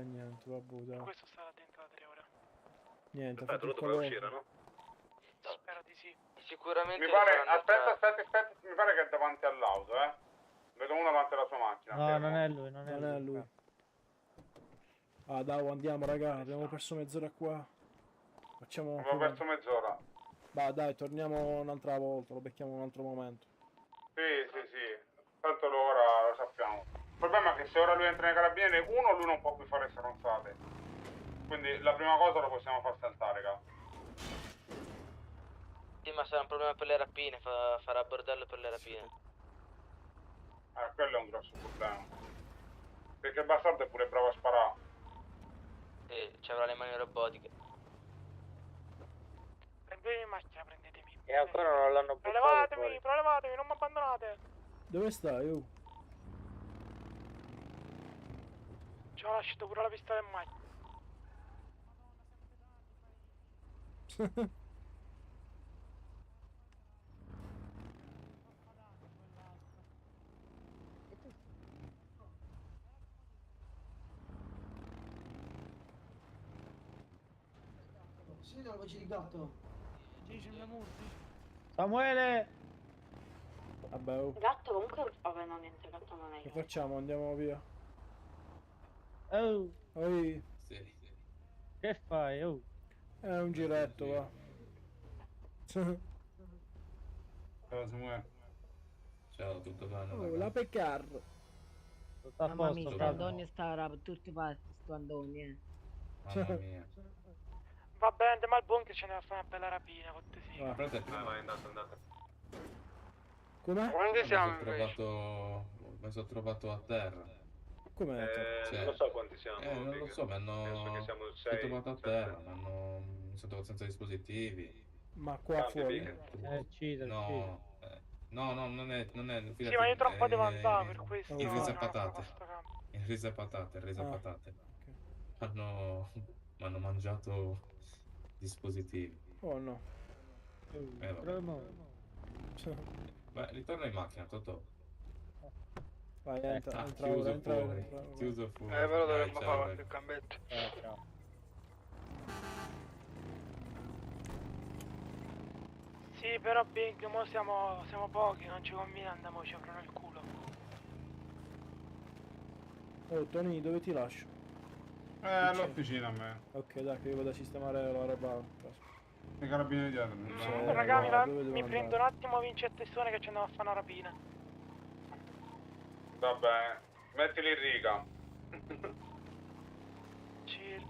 Niente, vabbè, dai. Questo sarà dentro da 3 ore. Niente, ha Aspetta, fatto lo il doveva colloquio. uscire, no? Spero di sì. Sicuramente Mi pare, faranno aspetta, entrare. mi pare che è davanti all'auto, Vedo uno davanti alla sua macchina. No, fermo. non è lui, non è Non lui. è lui. Ah, dai, andiamo, raga. Abbiamo perso mezz'ora qua. Facciamo... Abbiamo perso mezz'ora. Bah, dai, torniamo un'altra volta. Lo becchiamo un altro momento. Sì. Tanto ora lo sappiamo. Il problema è che se ora lui entra nei carabinieri, lui non può più fare stronzate. Quindi la prima cosa lo possiamo far saltare, raga. Sì, ma sarà un problema per le rapine, farà bordello per le rapine. Quello è un grosso problema. Perché il bastardo è pure bravo a sparare. Sì, ci avrà le mani robotiche. Prendetevi in macchina, prendetemi. E ancora non l'hanno buttato fuori. Prelevatemi, non mi abbandonate. Dove stai, Ci ho lasciato pure la pistola in macchina. Senti la voce di gatto. Dice il mio murti. Samuele! Vabbè, oh. Gatto comunque... Vabbè, no, niente, gatto non è Che io. facciamo? Andiamo via. Oh, Oi. che fai? Oh. Un giretto, va. Ciao Samuele. Ciao, tutto bene? Oh, la peccarro. Tutto a Mamma mia, posto, sta Fabio. Andoni sta tutti pazzi, sto Andoni, Mamma mia. Va bene, andiamo al bunker, ce ne va a fare una bella rapina, cortesia. Frate, prima Vai, andate. Com'è? Quanti siamo mi invece? sono trovato a terra. Com'è? Cioè, Non lo so quanti siamo. non lo Big. so, mi Penso che hanno... siamo Mi 6. sono trovato a terra, mi sono trovato senza dispositivi. Ma qua fuori? Ucciso, No, no, non è, Sì, ma io tra un po' devo andare per questo. Il riso e no, patate. sto campo. Il riso e patate, il riso e Ah, patate. M'hanno mangiato dispositivi. Oh no. Vabbè. Beh, ritorno in macchina, Totò. Vai, entra, entra chiuso ora, entra fuori, ora. chiuso fuori. Però Dai, dovremmo ciao, fare Reg. qualche cambetto. ciao. Sì, però Big, mo siamo pochi, non ci conviene andiamoci a il culo. Oh, Tony, dove ti lascio? All'officina a me. Ok, dai, che io vado a sistemare la roba. I carabinieri dietro. Raga, dove devo mi andare? prendo un attimo Vincetto e Sone che ci andiamo a fare una rapina. Va bene. Mettili in riga. Chill.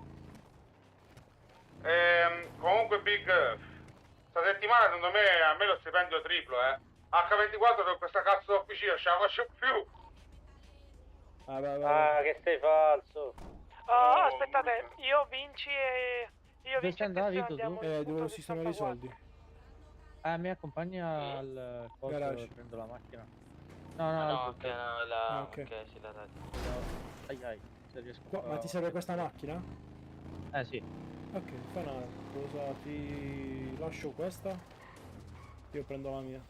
Comunque Big, sta settimana secondo me a me lo stipendio triplo, H24 per questa cazzo d'officina, ce la faccio più. Ah, che sei falso. Aspettate, io Vinci e... Io Dove stai andando, Vito, tu? andiamo in punto Devo sistemare i 64. soldi. Mi accompagna al posto Garage. dove prendo la macchina. No, Ah, al no, ok, bunker. no, la... Ah, ok. ok, sì, la radio. Ai, se riesco Ma ti serve questa macchina? sì. Ok, fa una cosa, ti lascio questa. Io prendo la mia.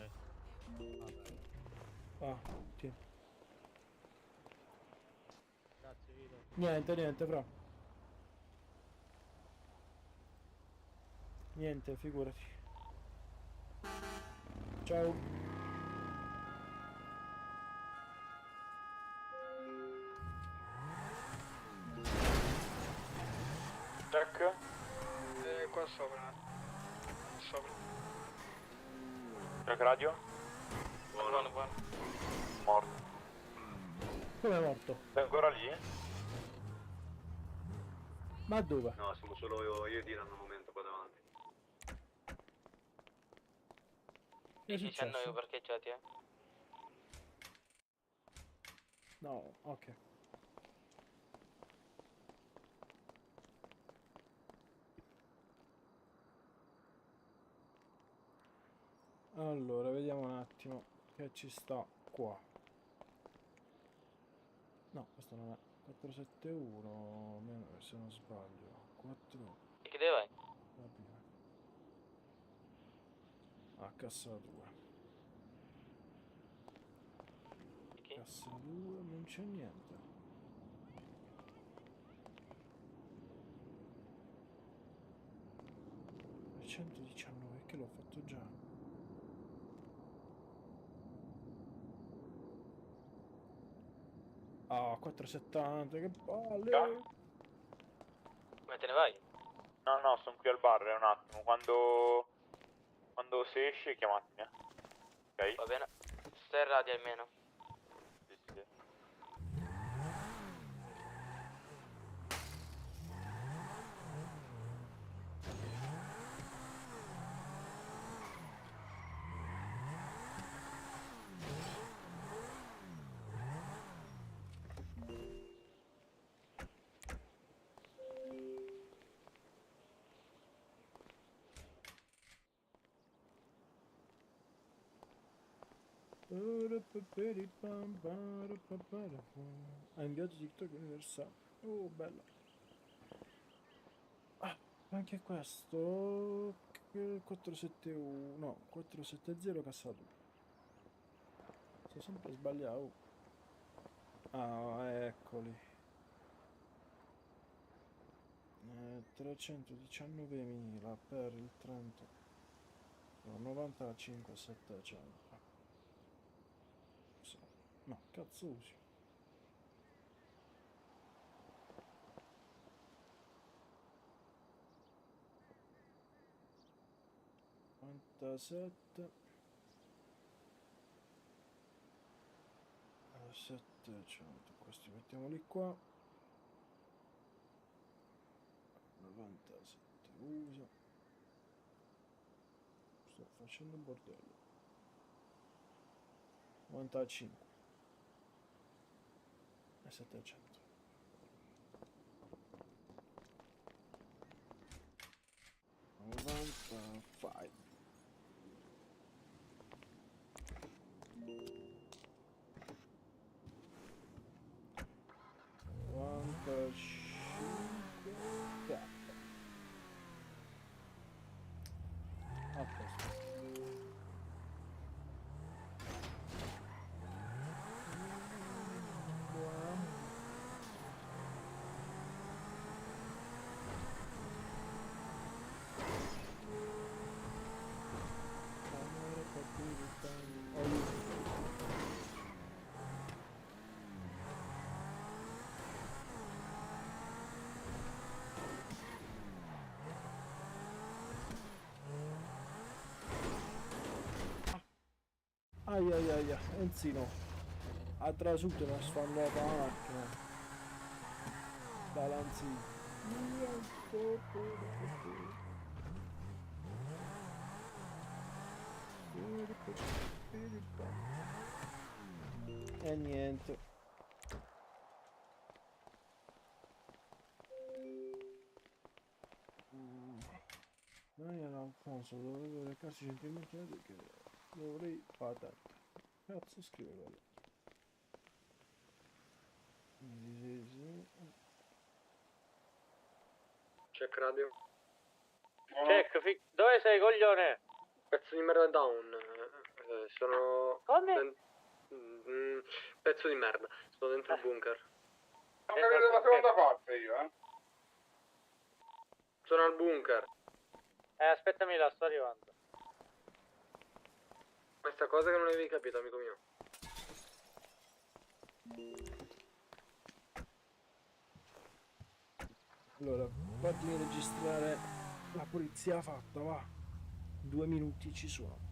Ah, sì. Niente, fra. Niente, figurati. Ciao. Jack? Qua sopra. Sopra. Jack radio? Buono. Morto. Come è morto? Sei ancora lì? Ma dove? No, siamo solo io e Dylan al momento qua davanti. Che è Ci hanno successo? parcheggiati, No, ok. Allora, vediamo un attimo che ci sta qua. No, questo non è 471, se non sbaglio. 4. Che dove vai? Va bene. Ah, cassa 2. Cassa 2, non c'è niente. E 119, che l'ho fatto già. Ah, 470, che palle! Come te ne vai? No, sono qui al bar, è un attimo. Quando si esce chiamatemi. Ok? Va bene. Stai radio almeno. Sì. Ha inviato TikTok universale. Oh, bella. Ah, anche questo 471, no, 470 cassato. Sto sempre sbagliato. Ah, eccoli. 319.000 per il 30. 95.700. No, cazzo usi. Sette 700, questi mettiamoli qua. 97 usa. Sto facendo un bordello. 95 e 700. Ai, Enzino ha trasuto una sfannata la macchina. Balanzi. E niente. Daniel Alfonso dovrebbe recarsi gentilmente perché dovrei patata. Cazzo scrive quello. Check radio. Check, dove sei, coglione? Pezzo di merda down. Sono... Come? Pezzo di merda. Sono dentro il bunker. Non capito la seconda parte io, eh. Sono al bunker. Aspettami là, sto arrivando. Questa cosa che non avevi capito, amico mio. Allora, fatemi registrare la pulizia fatta, va. 2 minuti ci sono.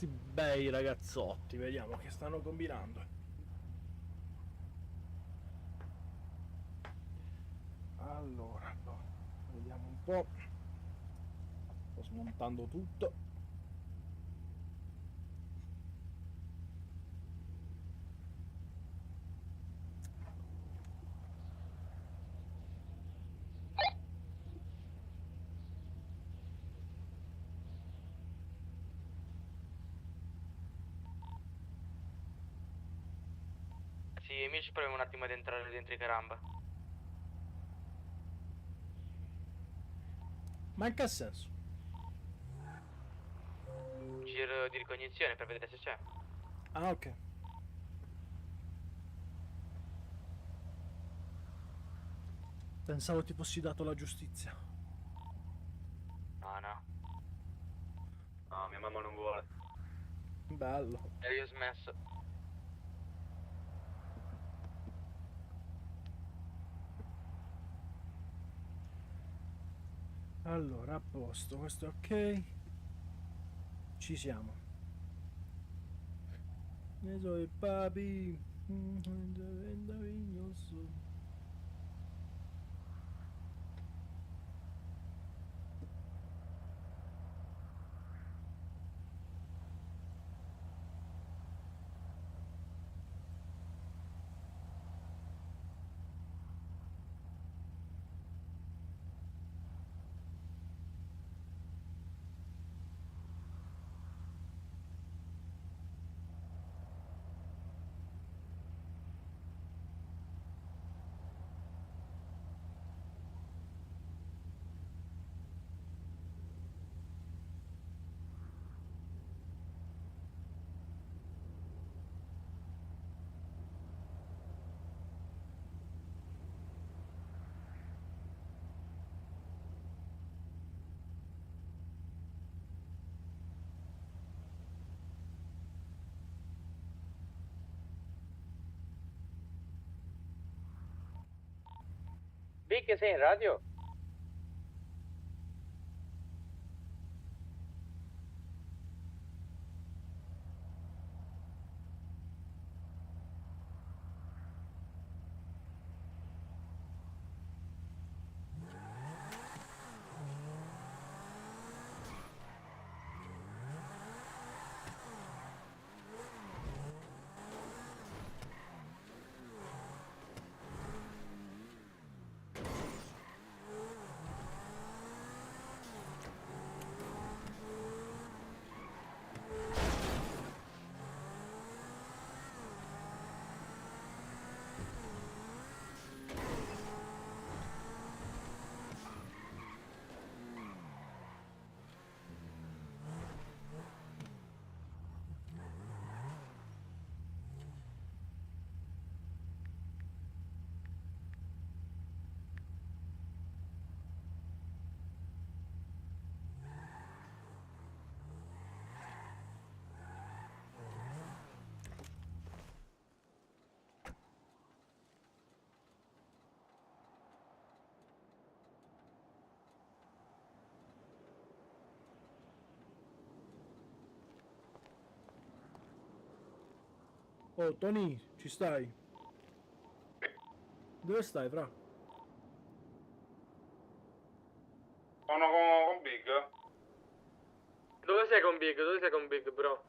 sti bei ragazzotti, vediamo che stanno combinando. Allora, no, vediamo un po'. Sto smontando tutto. Sì, io ci proviamo un attimo ad entrare dentro i caramba. Ma in che senso? Giro di ricognizione per vedere se c'è. Ah, ok. Pensavo ti fossi dato la giustizia. No, no. No, mia mamma non vuole. Bello. E io ho smesso. Allora, a posto, questo è ok. Ci siamo. Ne so i papi. Big, sei in radio? Oh, Tony, ci stai? Dove stai, fra? Sono con Big. Dove sei con Big? Dove sei con Big, bro?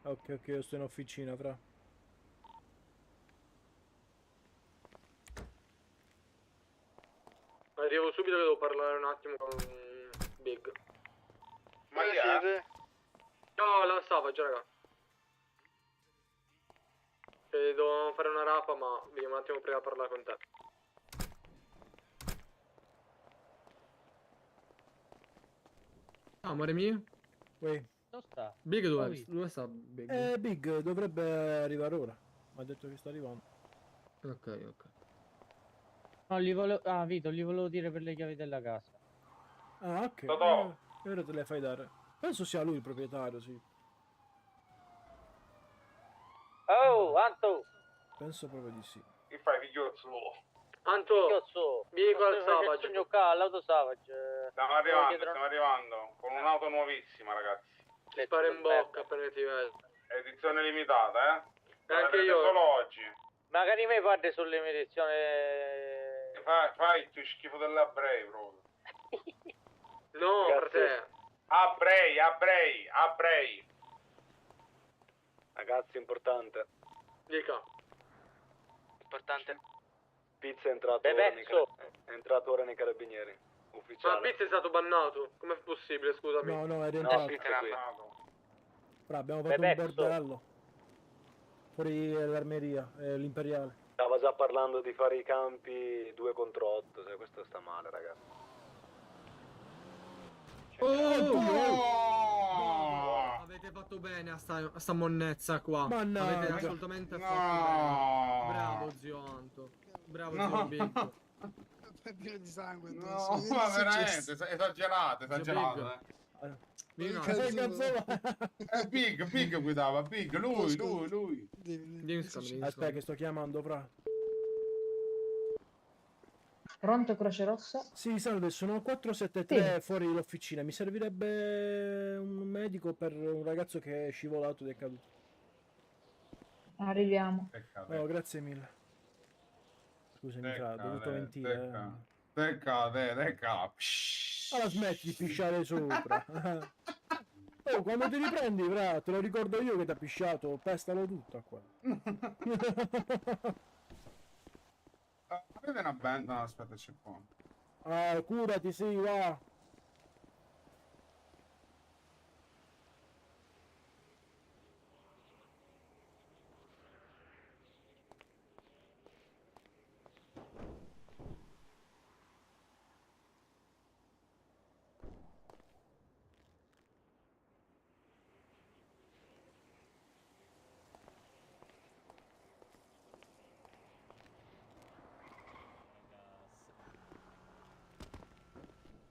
Ok, ok, io sto in officina, fra. Arrivo subito che devo parlare un attimo con Big. Ma chi siete? No, la stava già, raga. Devo fare una rapa, ma vediamo un attimo prima di parlare con te. Amore mio? Uè. Dove sta? Big dove? Poi. Dove sta Big? Big dovrebbe arrivare ora. Mi ha detto che sta arrivando. Ok, ok. No, gli volevo... Ah, Vito, gli volevo dire per le chiavi della casa. Ah, ok. Totò. E ora te le fai dare. Penso sia lui il proprietario, sì. Oh, Anto! Penso proprio di sì. Che fai, figliozzo? Anto, vieni qua al Savage. All'auto Savage. Stiamo arrivando, con un'auto nuovissima, ragazzi. Ti spara in bocca appena ti vedo. Edizione limitata, E anche io. Solo oggi. Magari mi parli sull'imitazione. Fai il tuo schifo dell'Abrei, proprio. No, per te. Abrei. Ragazzi, importante. Dica. Importante. Pizza è entrato, è entrato ora nei carabinieri. Ma Ufficiale. Pizza è stato bannato. Com'è possibile, scusami? No, è No, rientrato. Pizza è qui. Fra, abbiamo fatto un bordello. Fuori l'armeria, l'imperiale. Stava già parlando di fare i campi 2 contro 8, cioè questo sta male, ragazzi. Avete fatto bene a sta monnezza qua. Mannaggia. Avete assolutamente fatto bene. Bravo zio Anto. Bravo zio Big. Pieno di sangue. No, ma veramente, esagerato. È Big guidava, Big, lui. Aspetta che sto chiamando, fra. Pronto, Croce Rossa? Sì, salve, sono 473 fuori l'officina. Mi servirebbe un medico per un ragazzo che è scivolato ed è caduto. Arriviamo. Oh, grazie mille. Scusami, fra, ho dovuto mentire. Tecca. Allora smetti di pisciare sopra. Oh, quando ti riprendi, fra, te lo ricordo io che ti ha pisciato. Pestalo tutta qua. Avete una band? No, aspetta, c'è qua. Ah, curati, sì, va.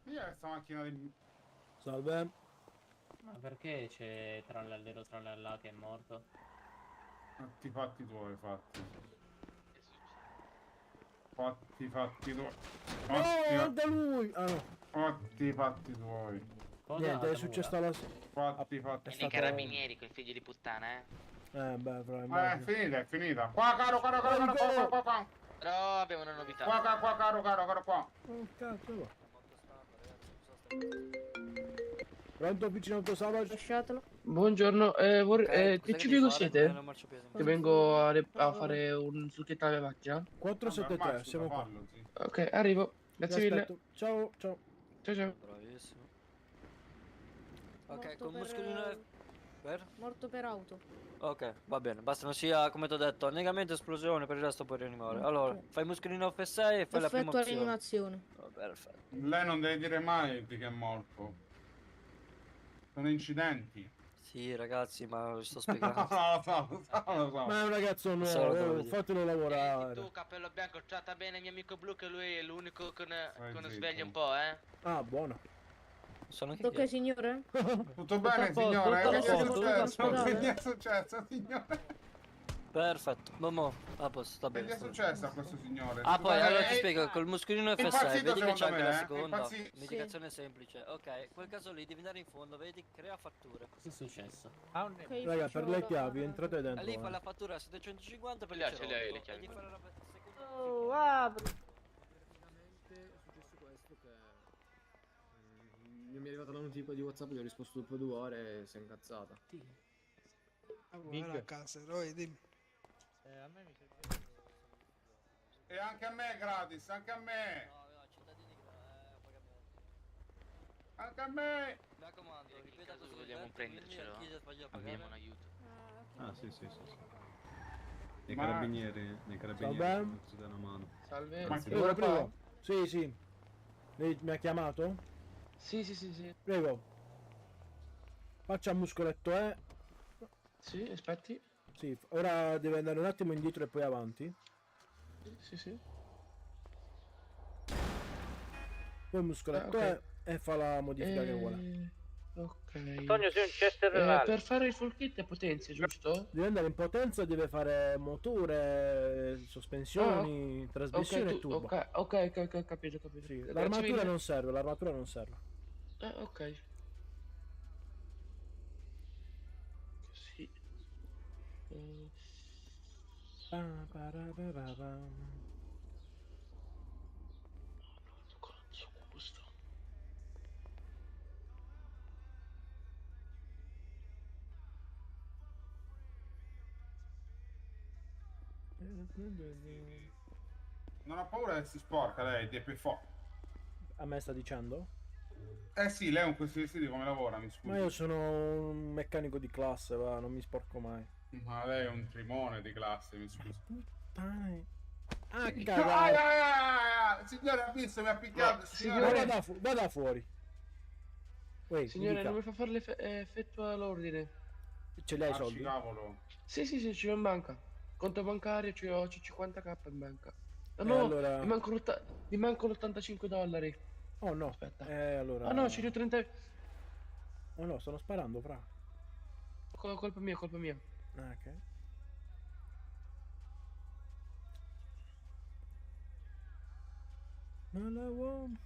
Questa macchina di... Salve. Ma perché c'è trallallero che è morto? Fatti tuoi. Fatti tuoi. Oh, da lui! Ah, no. Fatti tuoi. Niente, è successo alla... Fatti. E i carabinieri, quei figli di puttana, Beh, fra, è finita. Qua, caro, qua. Però abbiamo una novità. Qua, caro, qua. Oh, cazzo, va. Pronto, vicino autosavage? Lasciatelo. Buongiorno, che CPQ siete? fare? Che vengo a fare un succhetto alla macchina? 473, siamo qua. Ok, arrivo. Grazie mille. Aspetto. Ciao. Ciao. Bravissimo. Ok, Morto con per- muscolino per? Morto per auto. Ok, va bene, basta non sia, come ti ho detto, annegamento, esplosione, per il resto puoi rianimare. Allora, fai muscolino F6 e fai la prima Effettua opzione. rianimazione. Oh, perfetto. Lei non deve dire mai di che è morto. Sono incidenti. Sì, ragazzi, ma vi sto spiegando. Lo so. Ma è un ragazzo Solo nuovo, devo dire. fatelo lavorare. Tu, cappello bianco, tratta bene il mio amico blu, che lui è l'unico con zitto. sveglia un po', eh. Ah, buono. Sono Tutto ok, signore? Tutto bene, Tutto a posto, signore? tutto a Che è posto, tutto a successo? posto. Che gli è successo, signore? Perfetto, mo, a posto, sta Che gli bene. è sta bene. successo a questo signore? Ah, poi Scusate, allora ti spiego, col muscolino F6, impazzito vedi che c'è secondo anche me, la seconda impazzito. medicazione semplice. Ok, in quel caso lì devi andare in fondo, vedi, crea fatture. Cosa è successo? Raga, per le chiavi, entrate dentro. Lì fa la fattura a 750 per Ce il le ha, le cerotto, chiavi. e di fare la seconda. Oh, apri. Praticamente è successo questo che mi è arrivata la notifica di WhatsApp, gli ho risposto dopo 2 ore e si è incazzata. A casa, Roy, dimmi. A me mi serve. E anche a me gratis, anche a me. Anche a me. Mi raccomando, ripeta così. Vogliamo prendercelo. Abbiamo un aiuto. Ah, sì. Nei Ma- carabinieri Salve. ci dà una mano. Salve. Ma Grazie. Prego. Sì. Lei mi ha chiamato? Sì. Prego. Faccia un muscoletto, Sì, aspetti. Sì, ora deve andare un attimo indietro e poi avanti. Sì. Poi un muscoletto Ok. e fa la modifica che vuole. Ok. Antonio, sei un Chester Rally. Per fare il full kit è potenza, giusto? Deve andare in potenza, deve fare motore, sospensioni, trasmissione e turbo. Ok, ho capito. Sì, Grazie l'armatura mille. non serve, l'armatura non serve. Ok. Così. Non ha paura che si sporca lei, DPFO. A me sta dicendo? Eh sì, lei con questi vestiti come lavora, mi scusi? Ma io sono un meccanico di classe, va, non mi sporco mai. Ma lei è un trimone di classe, mi scusi. Puttane. Ah, Sì. cagare. Signore, ha visto, mi ha picchiato. Signore, vada fuori. Wait, signore, non mi fa fare effettua l'ordine. Ce li hai i soldi? Cavolo. Sì, ce l'ho in banca. Conto bancario, c'ho 50k in banca. allora... mi mancano $85. Oh no. Aspetta. Allora... Ah no, ci ho 30. Oh no, stanno sparando, fra. Colpa mia. Ah, ok. Non la uomo.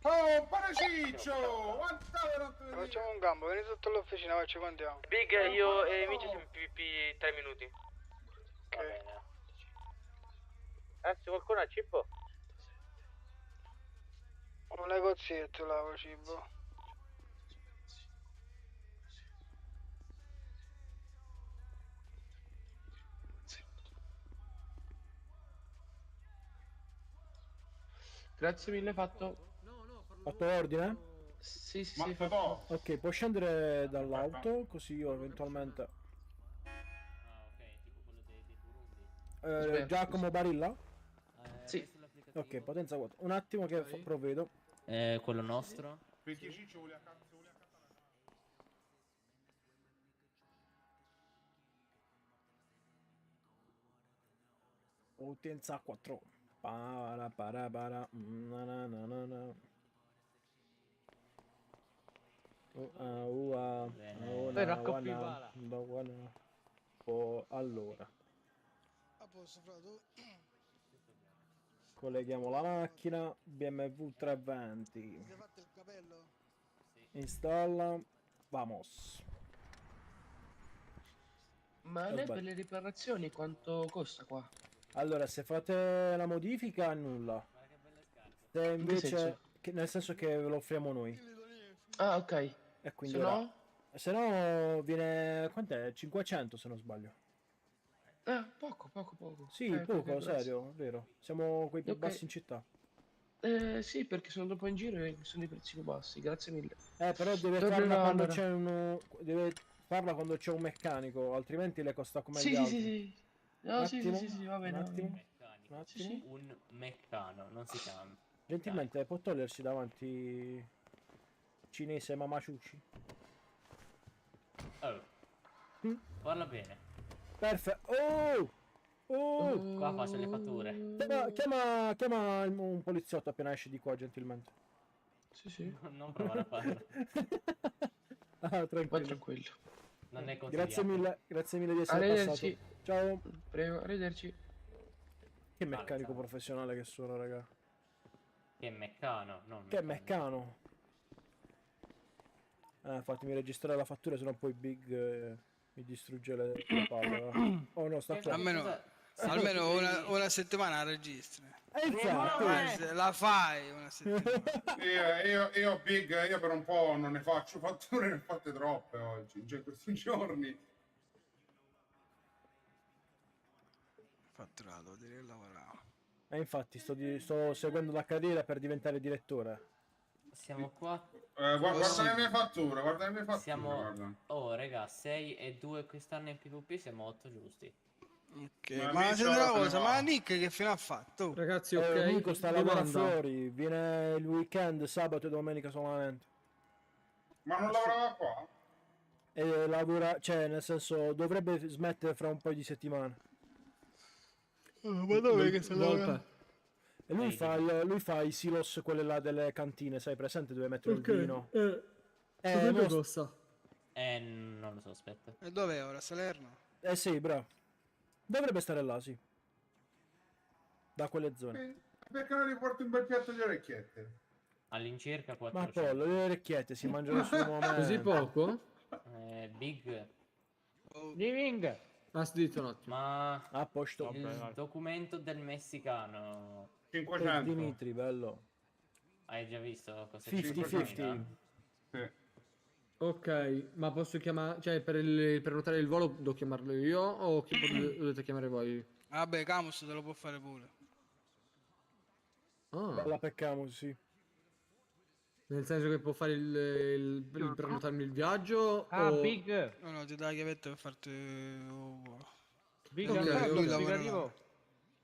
Oh, Paraciccio! Facciamo un gambo, vieni sotto l'officina, poi ci contiamo. Big, io e Micio siamo in PvP 3 minuti. Ok. Va bene. Se qualcuno ha cibo? Un negozietto, lavo cibo. Grazie mille, fatto. Fatto ordine? Sì, fatto. Ok, può scendere dall'auto, così io eventualmente... Giacomo Barilla? Sì. Ok, potenza 4. Un attimo che provvedo. Quello nostro? Perché Ciccio vuole a cazzo. Potenza 4. Para. Allora. A posto, Frato. Colleghiamo la macchina. BMW 320. Ti hai fatto il capello? Installa. Vamos. Ma lei per le riparazioni quanto costa qua? Allora, se fate la modifica, nulla. Se invece, nel senso che ve lo offriamo noi. Ah, ok. E quindi Se ora- no? Se no viene... Quant'è? 500 se non sbaglio. Poco. Sì, Ok, poco, grazie. serio, vero. Siamo quei più Ok. bassi in città. Sì, perché sono andato un po' in giro e sono i prezzi più bassi, grazie mille. Però deve Tornerò farla quando allora. c'è deve farla quando c'è un meccanico, altrimenti le costa come Sì, gli sì, altri. sì. No, Un sì, attimo, va bene. un va attimo. bene. Un attimo. Un meccano, non si chiama. Gentilmente può togliersi davanti cinese Mamaciucci. Oh. Parla bene. Perfetto. Oh! Qua faccio le fatture. Chiama un poliziotto appena esce di qua, gentilmente. Sì. Non provare a farlo. Ah, tranquillo. Tranquillo. Non è consigliato. Grazie mille di essere Arrivederci. passato. Ciao. Prego, arrivederci. Che meccanico professionale che sono, raga. Che meccano, non Che meccano. Fatemi registrare la fattura, sennò poi Big mi distrugge le palle. Va. Oh no, sta qua. Almeno una settimana la registri. Infatti. La fai una settimana. Io Big, io per un po' non ne faccio fatture, ne ho fatte troppe oggi, cioè questi giorni. Fatturato, direi che lavoravo. Infatti sto seguendo la carriera per diventare direttore. Siamo qua. Guarda le mie fatture, Siamo... guarda. Oh, raga, 6 e 2 quest'anno in PvP, siamo 8 giusti. Ok, ma senti una cosa, ma Nick che fine ha fatto? Ragazzi, Nico sta lavorando fuori, viene il weekend, sabato e domenica solamente. Ma non lavorava qua? E lavora, cioè nel senso dovrebbe smettere fra un paio di settimane. Ma dove che sta lavorando? E lui fa i silos, quelle là delle cantine, sai, presente dove mettere il vino. Quanto costa? Non lo so, aspetta. E dov'è ora? Salerno? Sì, bravo. Dovrebbe stare là, sì. Da quelle zone. Perché non riporti un bel piatto di orecchiette? All'incirca Ma 400. Pollo, le orecchiette si mangiano sul momento. Così poco? Big. Living. Aspetta un attimo. Ma a posto. il documento del messicano 500. Dimitri, bello. hai già visto cosa 50-50. Sì. Ok, ma posso chiamare, cioè per prenotare il volo devo chiamarlo io o dovete chiamare voi? Vabbè, Camus te lo può fare pure. Ah, La peccamo, sì. nel senso che può fare il prenotarmi il viaggio o... Big. No, ti dà la chiavetta per farti... Big, Ok, lui ok. lavora là.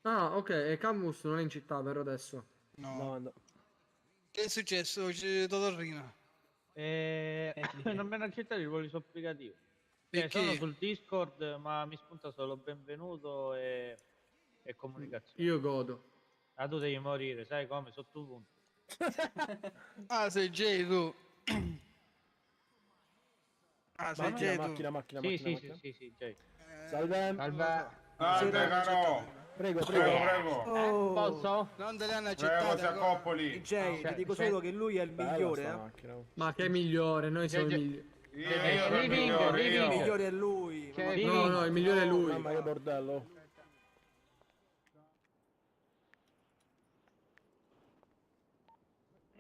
Ah, ok, e Camus non è in città per adesso. No. Che è successo? C'è Totorrina. Non mi hanno accettato i voli supplicativi. Perché? Sono sul Discord, ma mi spunta solo benvenuto e comunicazione. Io godo. Ah, tu devi morire, sai come? Sotto punto. Ah, sei Jay tu. Ah, sei Jay tu. Macchina. Sì, Jay. Salve. Salve, caro. Prego. Posso? Non te le hanno Prego, accettate. si accoppoli. Jay, ti dico solo che lui è il migliore, eh. Ma che migliore, noi siamo i migliori. Io sono il migliore, Il io. migliore è lui. No, il migliore è lui. Mamma che bordello.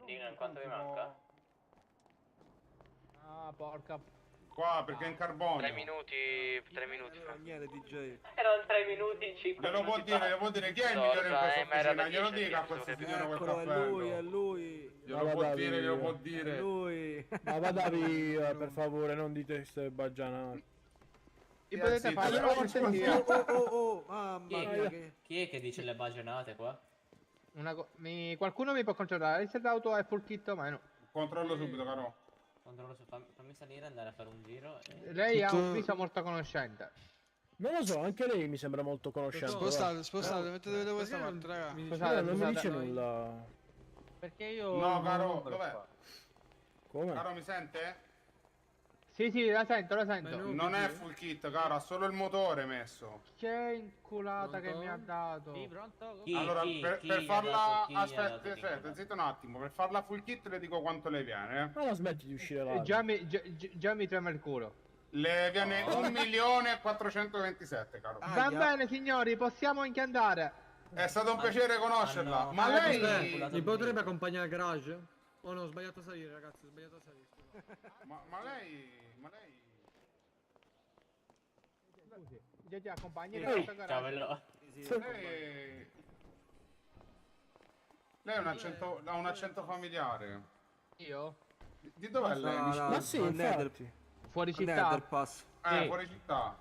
Dylan, quanto mi manca? Ah, porca. Qua, perché è in carbonio. 3 minuti. Niente, DJ. Erano 3 minuti, 5 Glielo può dire chi è il migliore in questa officina? Glielo dica a questo signore quel Eccolo, cappello. è lui. Glielo può dire. È lui. Ma vada via, per favore, non dite queste baggianate. Ti potete fare una cortesia? Oh, mamma mia. Chi è che dice le bagionate qua? Qualcuno mi può controllare se l'auto è full kit o meno? Controllo subito, caro. Controllo su, fammi salire, andare a fare un giro. Lei ha un viso molto conoscente. Non lo so, anche lei mi sembra molto conoscente. Spostate, mettete da questa parte, raga. Scusate, non mi dice nulla. Perché io... No, caro, dov'è? Come? Caro, mi sente? Sì, la sento. Non è full kit, caro, ha solo il motore messo. Che inculata che mi ha dato. Sì, pronto? Allora, per farla... Aspetta, zitto un attimo. Per farla full kit le dico quanto le viene. Ma la smetti di uscire là. Già mi trema il culo. Le viene 1.427.000, caro. Va bene, signori, possiamo anche andare. È stato un piacere conoscerla. no. Ma lei... Mi potrebbe accompagnare al garage? Oh no, ho sbagliato a salire, ragazzi, ho sbagliato a salire. Ma lei... Ti accompagni Ciao, bello. Lei ha un accento familiare. Io? Di dov'è lei? Ma sì, infatti. Fuori città? Sì. Fuori città.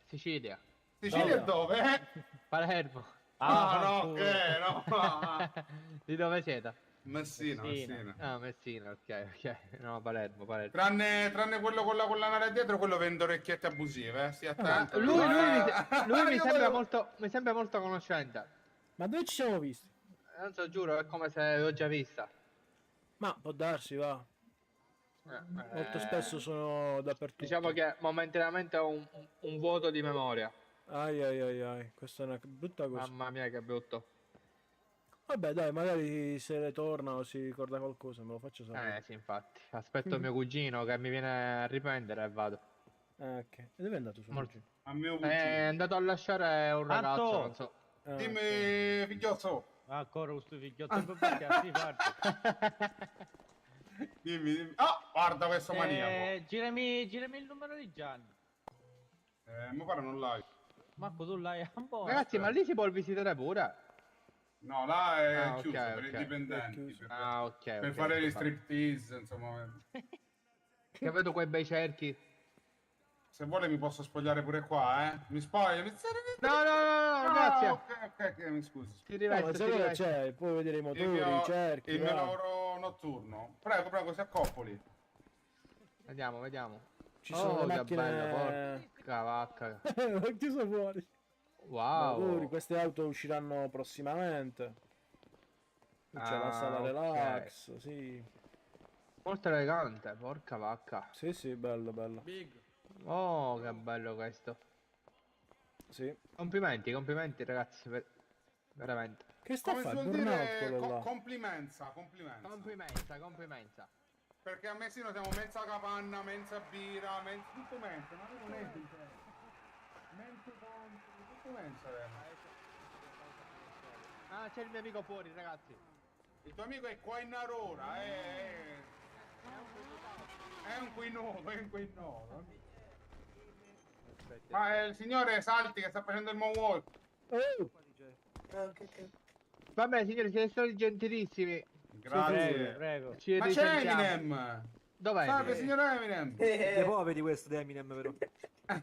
Sicilia. Sicilia dove? Palermo. No. Di dove siete? Messina. Ah, Messina, ok. No, Palermo. Tranne quello con la nave dietro, quello vende orecchiette abusive, stia attento. Lui mi sembra molto conoscente. Ma dove ci siamo visti? Non so, giuro, è come se l'ho già vista. Ma può darsi, va. Molto spesso sono dappertutto. Diciamo che momentaneamente ho un vuoto di memoria. Ai, questa è una brutta cosa. Mamma mia, che brutto. Vabbè, dai, magari se ne torna o si ricorda qualcosa, me lo faccio sapere. Sì, infatti. Aspetto mio cugino che mi viene a riprendere e vado. Ok. E dove è andato suo cugino? A mio cugino. È andato a lasciare un ragazzo, non so. Dimmi, figliozzo. Ancora questo figliotto, perché si parte. Dimmi. Ah, guarda questo maniaco. Girami il numero di Gianni. Mi pare non l'hai. Marco, tu l'hai un po'. Ragazzi, ma lì si può visitare pure? No, là è chiuso ok, per i dipendenti. Ok. Per fare gli striptease, insomma. Che vedo quei bei cerchi. Se vuole mi posso spogliare pure qua, Mi spoglia? No, grazie. Ok, mi scusi. Ti rivesto, se vuole c'è, puoi vedere i motori, i cerchi. Il mio lavoro notturno. Prego, si accoppoli. Vediamo. Ci sono le macchine... bella, porca vacca. Ho chiuso fuori. Wow. Queste auto usciranno prossimamente. C'è la sala ok. relax, sì. Molto elegante, porca vacca. Sì, sì, bello, bello. Oh, che bello questo. Sì. Complimenti, complimenti ragazzi, veramente. Che sta a Come si fare? vuol Burnout dire quello là. complimenza. Complimenta. Perché a Messina siamo mezza capanna, mezza birra, tutto mensa, ma non è mensa contro, tutto mensa. Ah, c'è il mio amico fuori, ragazzi. Il tuo amico è qua in Arora, è un quinoto. Ma è il signore Salti che sta facendo il moonwalk. Vabbè, signori, siete stati gentilissimi. Grazie. Prego. Ma c'è Eminem! Dov'è? Salve, signor Eminem! Dei poveri questo di Eminem, vero?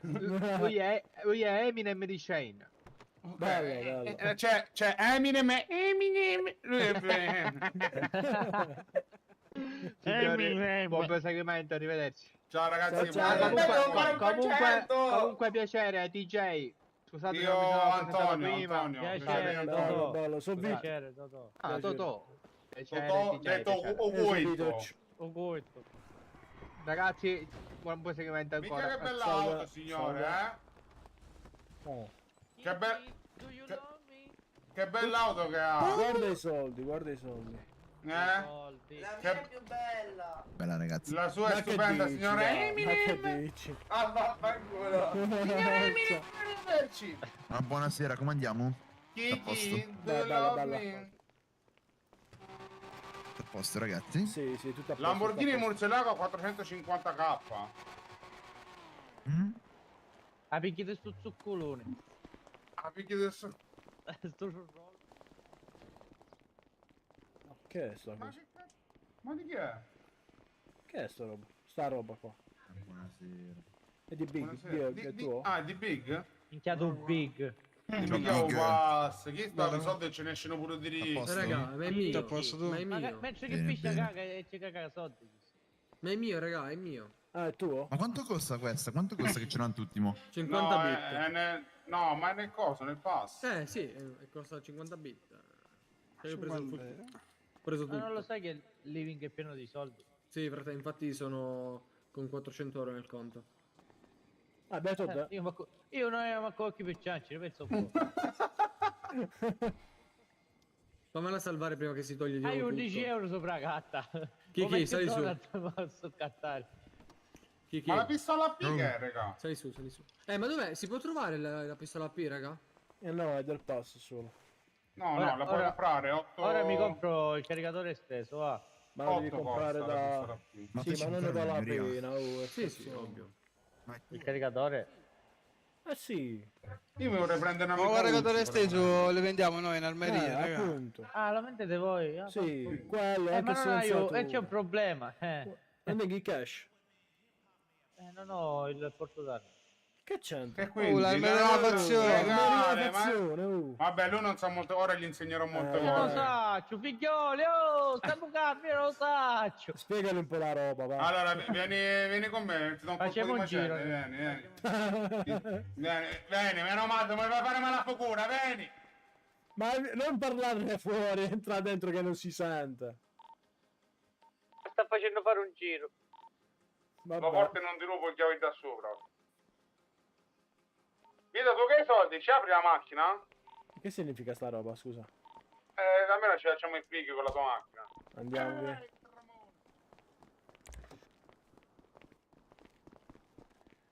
Lui è Eminem di Shane. Bello. C'è Eminem e Eminem. Lui è Signori, buon proseguimento, arrivederci. Ciao ragazzi, comunque piacere, DJ. Scusate, io non mi sono presentato Antonio, prima. Piacere, Bello, bello, so Piacere, Totò. Ah, Totò. Piacere, Totò, DJ, detto piacere. Uguito. Ragazzi, buon proseguimento ancora. Mica che bella auto, signore, Oh. Che bella auto che ha. Guarda i soldi, guarda i soldi. La mia è più bella. Bella ragazzi. La sua è stupenda, signore Ma che Eminem. dici? Ah, vaffanculo. Signore Eminem, arrivederci. Ma buonasera, come andiamo? A posto. Kiki, do you love me? A posto ragazzi? Sì, sì, tutto a posto. Lamborghini Murcielago 450k. A picchiate sto zuccolone. A picchi del su... Che è sta Ma cosa? che cazzo? Ma di chi è? Che è sta roba? Sta roba qua. Buonasera. È di Big, Buonasera. è tuo? Ah, di Big? Minchiato big. Mica un pass. Chi sta di soldi e ce ne escono pure di lì. Raga, ma è mio. Ma è Ma mio. mentre che piscia caga e ci caga soldi. Ma è mio, raga, è mio. Ah, è tuo? Ma quanto costa questa? Quanto costa che ce l'hanno tutti mo? 50 no, bit. No, ma è nel coso, nel pass. Sì, costa 50 bit. Cioè, io ho preso tutto. Ho preso tutto. Ma non lo sai che il living è pieno di soldi? Sì, frate, infatti sono con 400 euro nel conto. Ah, beh, Todd. Io non ero manco occhi per cianci, ne penso un po'. Fammela salvare prima che si toglie di Hai nuovo 11 tutto. euro sopra la gatta. Chi, sali su. Posso cattare. Chi? Ma la pistola a P che è, raga? Sali su. Ma dov'è? Si può trovare la pistola a P, raga? No, è del pass solo. No, no, la puoi comprare 8. Ora mi compro il caricatore esteso, va. Ma lo devi comprare da... Ma Sì, ma non ne vale la pena. Sì, ovvio. Il caricatore? Sì. Io mi vorrei prendere una Ma guarda che le steso le vendiamo noi in Almeria, raga. appunto. Ah, lo vendete voi? Ah, Sì, quello ma anche non ho io, senza c'è un problema. Neghi cash. Non ho il porto d'armi. Che c'entra? E quindi la fazione. Vabbè, lui non sa molto, ora gli insegnerò molte Io lo cose. saccio, figlioli, stiamo capendo, lo saccio. Spiegami un po' la roba, va. Allora, vieni con me, ti do un colpo Facciamo di un giro. macete, vieni, meno male, mi fai fare male a cura, vieni. Ma non parlarne fuori, entra dentro che non si sente. Sta facendo fare un giro. Ma forte non ti rubo il chiave da sopra. Vito, tu che hai soldi? Ci apri la macchina? Che significa sta roba, scusa? Almeno ci facciamo i fighi con la tua macchina. Andiamo via.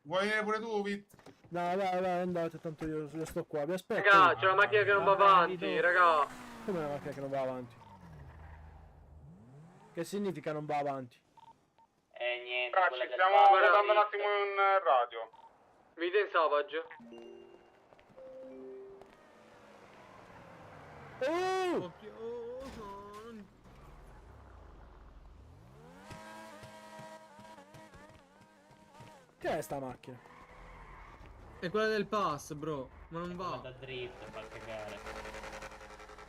Vuoi venire pure tu, Vit? No, vai, andate, tanto io sto qua, vi aspetto. Raga, c'è una macchina che non va avanti, raga. Come una macchina che non va avanti? Che significa non va avanti? Niente, Ci stiamo guardando un attimo in radio. Vite in Savage. Che è sta macchina? È quella del pass, bro. Ma non va. Da drift, qualche gara.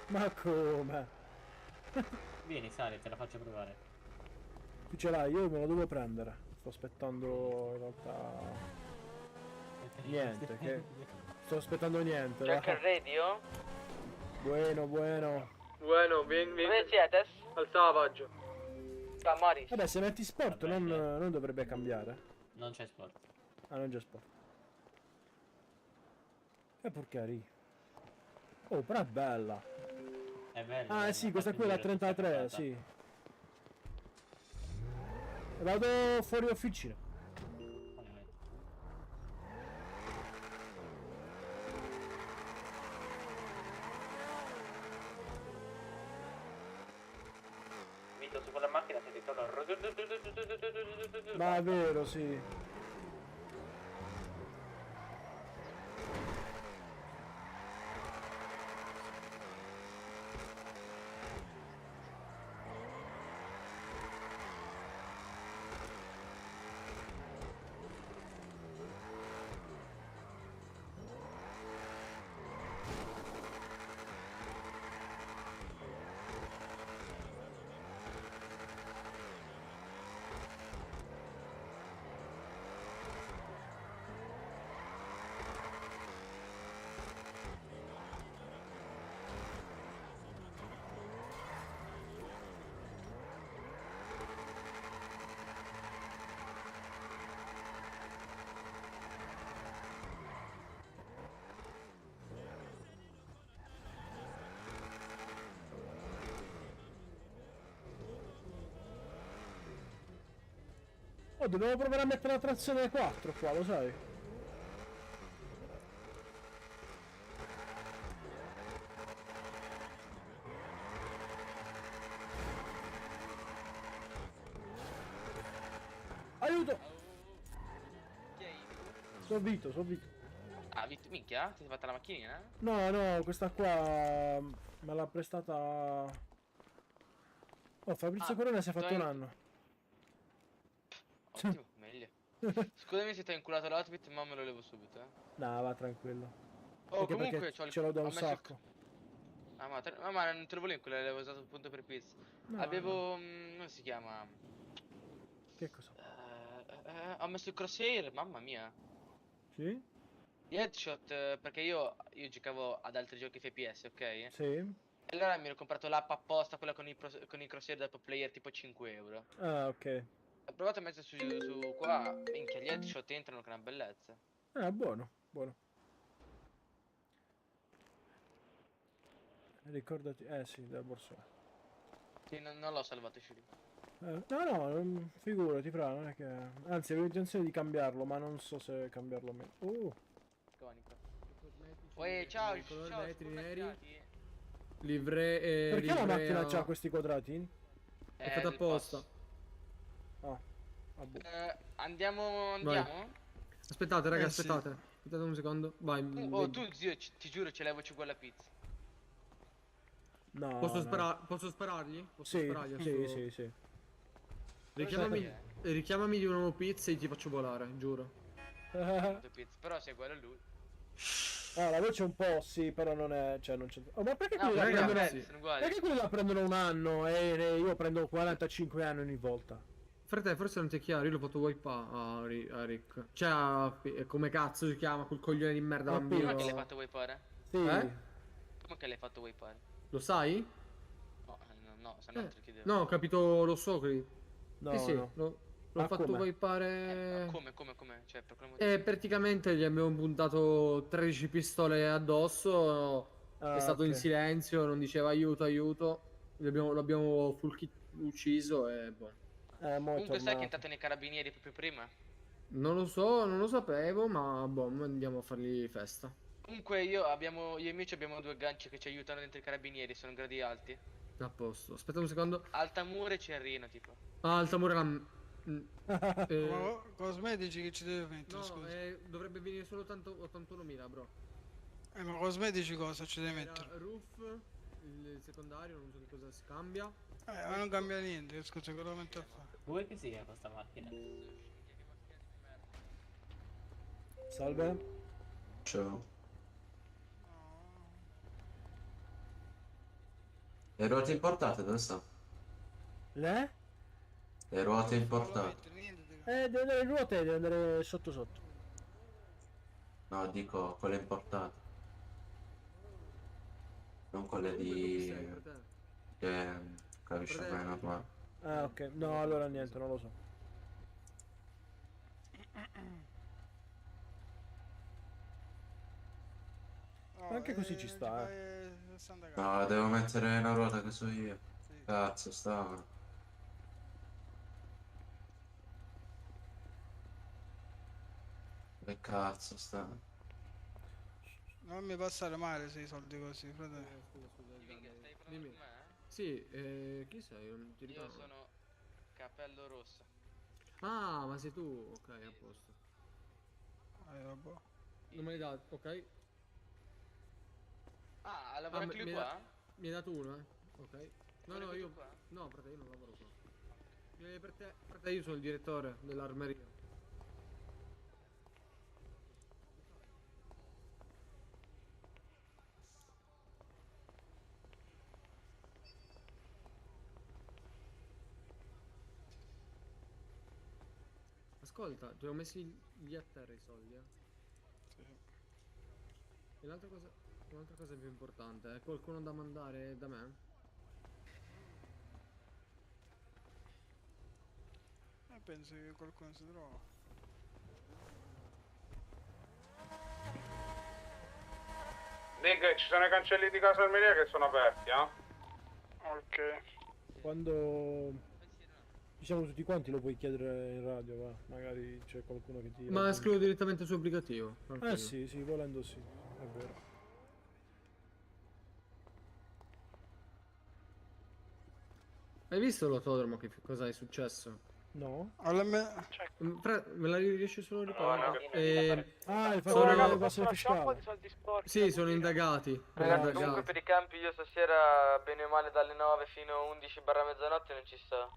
Ma come? Vieni, sali, te la faccio provare. Tu ce l'hai, io me lo devo prendere. Sto aspettando in realtà... Niente, sto aspettando niente. Jack Radio? Bueno. Bueno, vieni. Dove siete? Al Savage. Da Mari. Vabbè, se metti sport non dovrebbe cambiare. Non c'è sport. Ah, non c'è sport. Che porcheria. Oh, però è bella. È bello. Ah, sì, questa qui è la 33, sì. Vado fuori officina. Vito, su quella macchina si ritorna. Ma è vero, sì. Oh, dobbiamo provare a mettere la trazione 4 qua, lo sai? Aiuto! So Vito. Ah, Vito, minchia, ti sei fatta la macchinina? No, questa qua me l'ha prestata... Oh, Fabrizio Corona si è fatto un anno. Ottimo, meglio. Scusami se ti ho inculato l'outfit, ma me lo levo subito, No, va tranquillo. Oh, Anche comunque perché c'ho il... ce l'ho da ho un messo sacco. ma non te lo volevo inculare, l'avevo usato appunto per quiz. No, Avevo... come si chiama? Che cosa? Ho messo il crosshair, mamma mia. Sì? Gli headshot, perché io giocavo ad altri giochi FPS, ok? Sì. E allora mi ero comprato l'app apposta, quella con i crosshair da top player tipo 5 euro. Ah, ok. Ho provato a mettere su qua, minchia, gli headshot entrano che è una bellezza. Buono. Ricordati, sì, dal borsone. Sì, non l'ho salvato, Shuri. No, figurati, fra, non è che... Anzi, avevo intenzione di cambiarlo, ma non so se cambiarlo o meno. Iconico. Ciao, vetri neri. supermercati. Perché la macchina c'ha questi quadrati? È fatta apposta. Ah, vabbè. Andiamo? Aspettate, raga, sì. aspettate un secondo. Vai. Oh, tu zio, ti giuro, ce l'avevo quella pizza. No. Posso sparargli? Posso sparargli? Sì. Richiamami di un nuovo pizza e ti faccio volare, giuro. Però se è uguale a lui. La voce un po' sì, però non è... Cioè, non c'è... Oh, ma perché No, quelli raga, prendono... Perché quelli la prendono un anno e io prendo 45 anni ogni volta? Frate, forse non ti è chiaro, io l'ho fatto wipe a Rick. Cioè, come cazzo si chiama quel coglione di merda bambino? Come che l'hai fatto wipeare? Sì. Come che l'hai fatto wipeare? Lo sai? No, se no te lo chiedevo. No, ho capito, lo so che... No, sì, no. l'ho fatto come? wipeare... Come? Cioè, per quale motivo? Praticamente gli abbiamo puntato 13 pistole addosso, è stato in silenzio, non diceva aiuto, l'abbiamo full kit ucciso e boh. Comunque sai che è entrato nei carabinieri proprio prima? Non lo so, non lo sapevo, ma boh, andiamo a fargli festa. Comunque io e miei abbiamo due ganci che ci aiutano dentro i carabinieri, sono gradi alti. A posto, aspetta un secondo. Altamura e Cerrino, tipo. Ah, Altamura la... Ma cosmetici che ci deve mettere? No, scusa. dovrebbe venire solo 81.000, bro. Ma cosmetici cosa ci deve mettere? Roof, il secondario, non so che cosa si cambia. Ma non cambia niente, scusa, che lo metto a fare. Vuoi che sia questa macchina? Salve. Ciao. Le ruote importate dove sta? Le ruote importate. Deve andare in ruote, deve andare sotto. No, dico quelle importate. Non quelle di... Capisci bene qua. Ah, ok. No, allora niente, non lo so. Anche così ci sta, No, devo mettere una ruota che so io. Cazzo, stava. Che cazzo sta? Non mi passare male se i soldi così, fratello. Dimmi. Sì, chi sei? Non ti Io ricordo. sono Cappello Rosso. Ah, ma sei tu? Ok, a posto. Vabbè. Non me l'hai dato, ok? Ah, lavora anche lui mi qua? mi hai dato uno, ok? No, Lavori no, anche io... tu qua? No, frate, io non lavoro qua. Per te io sono il direttore dell'armeria. Ascolta, ti ho messi lì a terra i soldi, eh? Sì. E un'altra cosa più importante, è qualcuno da mandare da me? Penso che qualcuno si trova. Nick, ci sono i cancelli di casa Armeria che sono aperti, eh? Ok. Quando ci siamo tutti quanti lo puoi chiedere in radio, va. Magari c'è qualcuno che ti... Ma scrivo direttamente su applicativo. Sì, sì, volendo sì, è vero. Hai visto l'autodromo che cosa è successo? No. Me la riesci solo a ricordare? Il fatto sono... che devo essere fiscale. Sì, sono indagati. Ragazzi, comunque per i campi io stasera bene o male dalle 9 fino a 11 barra mezzanotte non ci sto.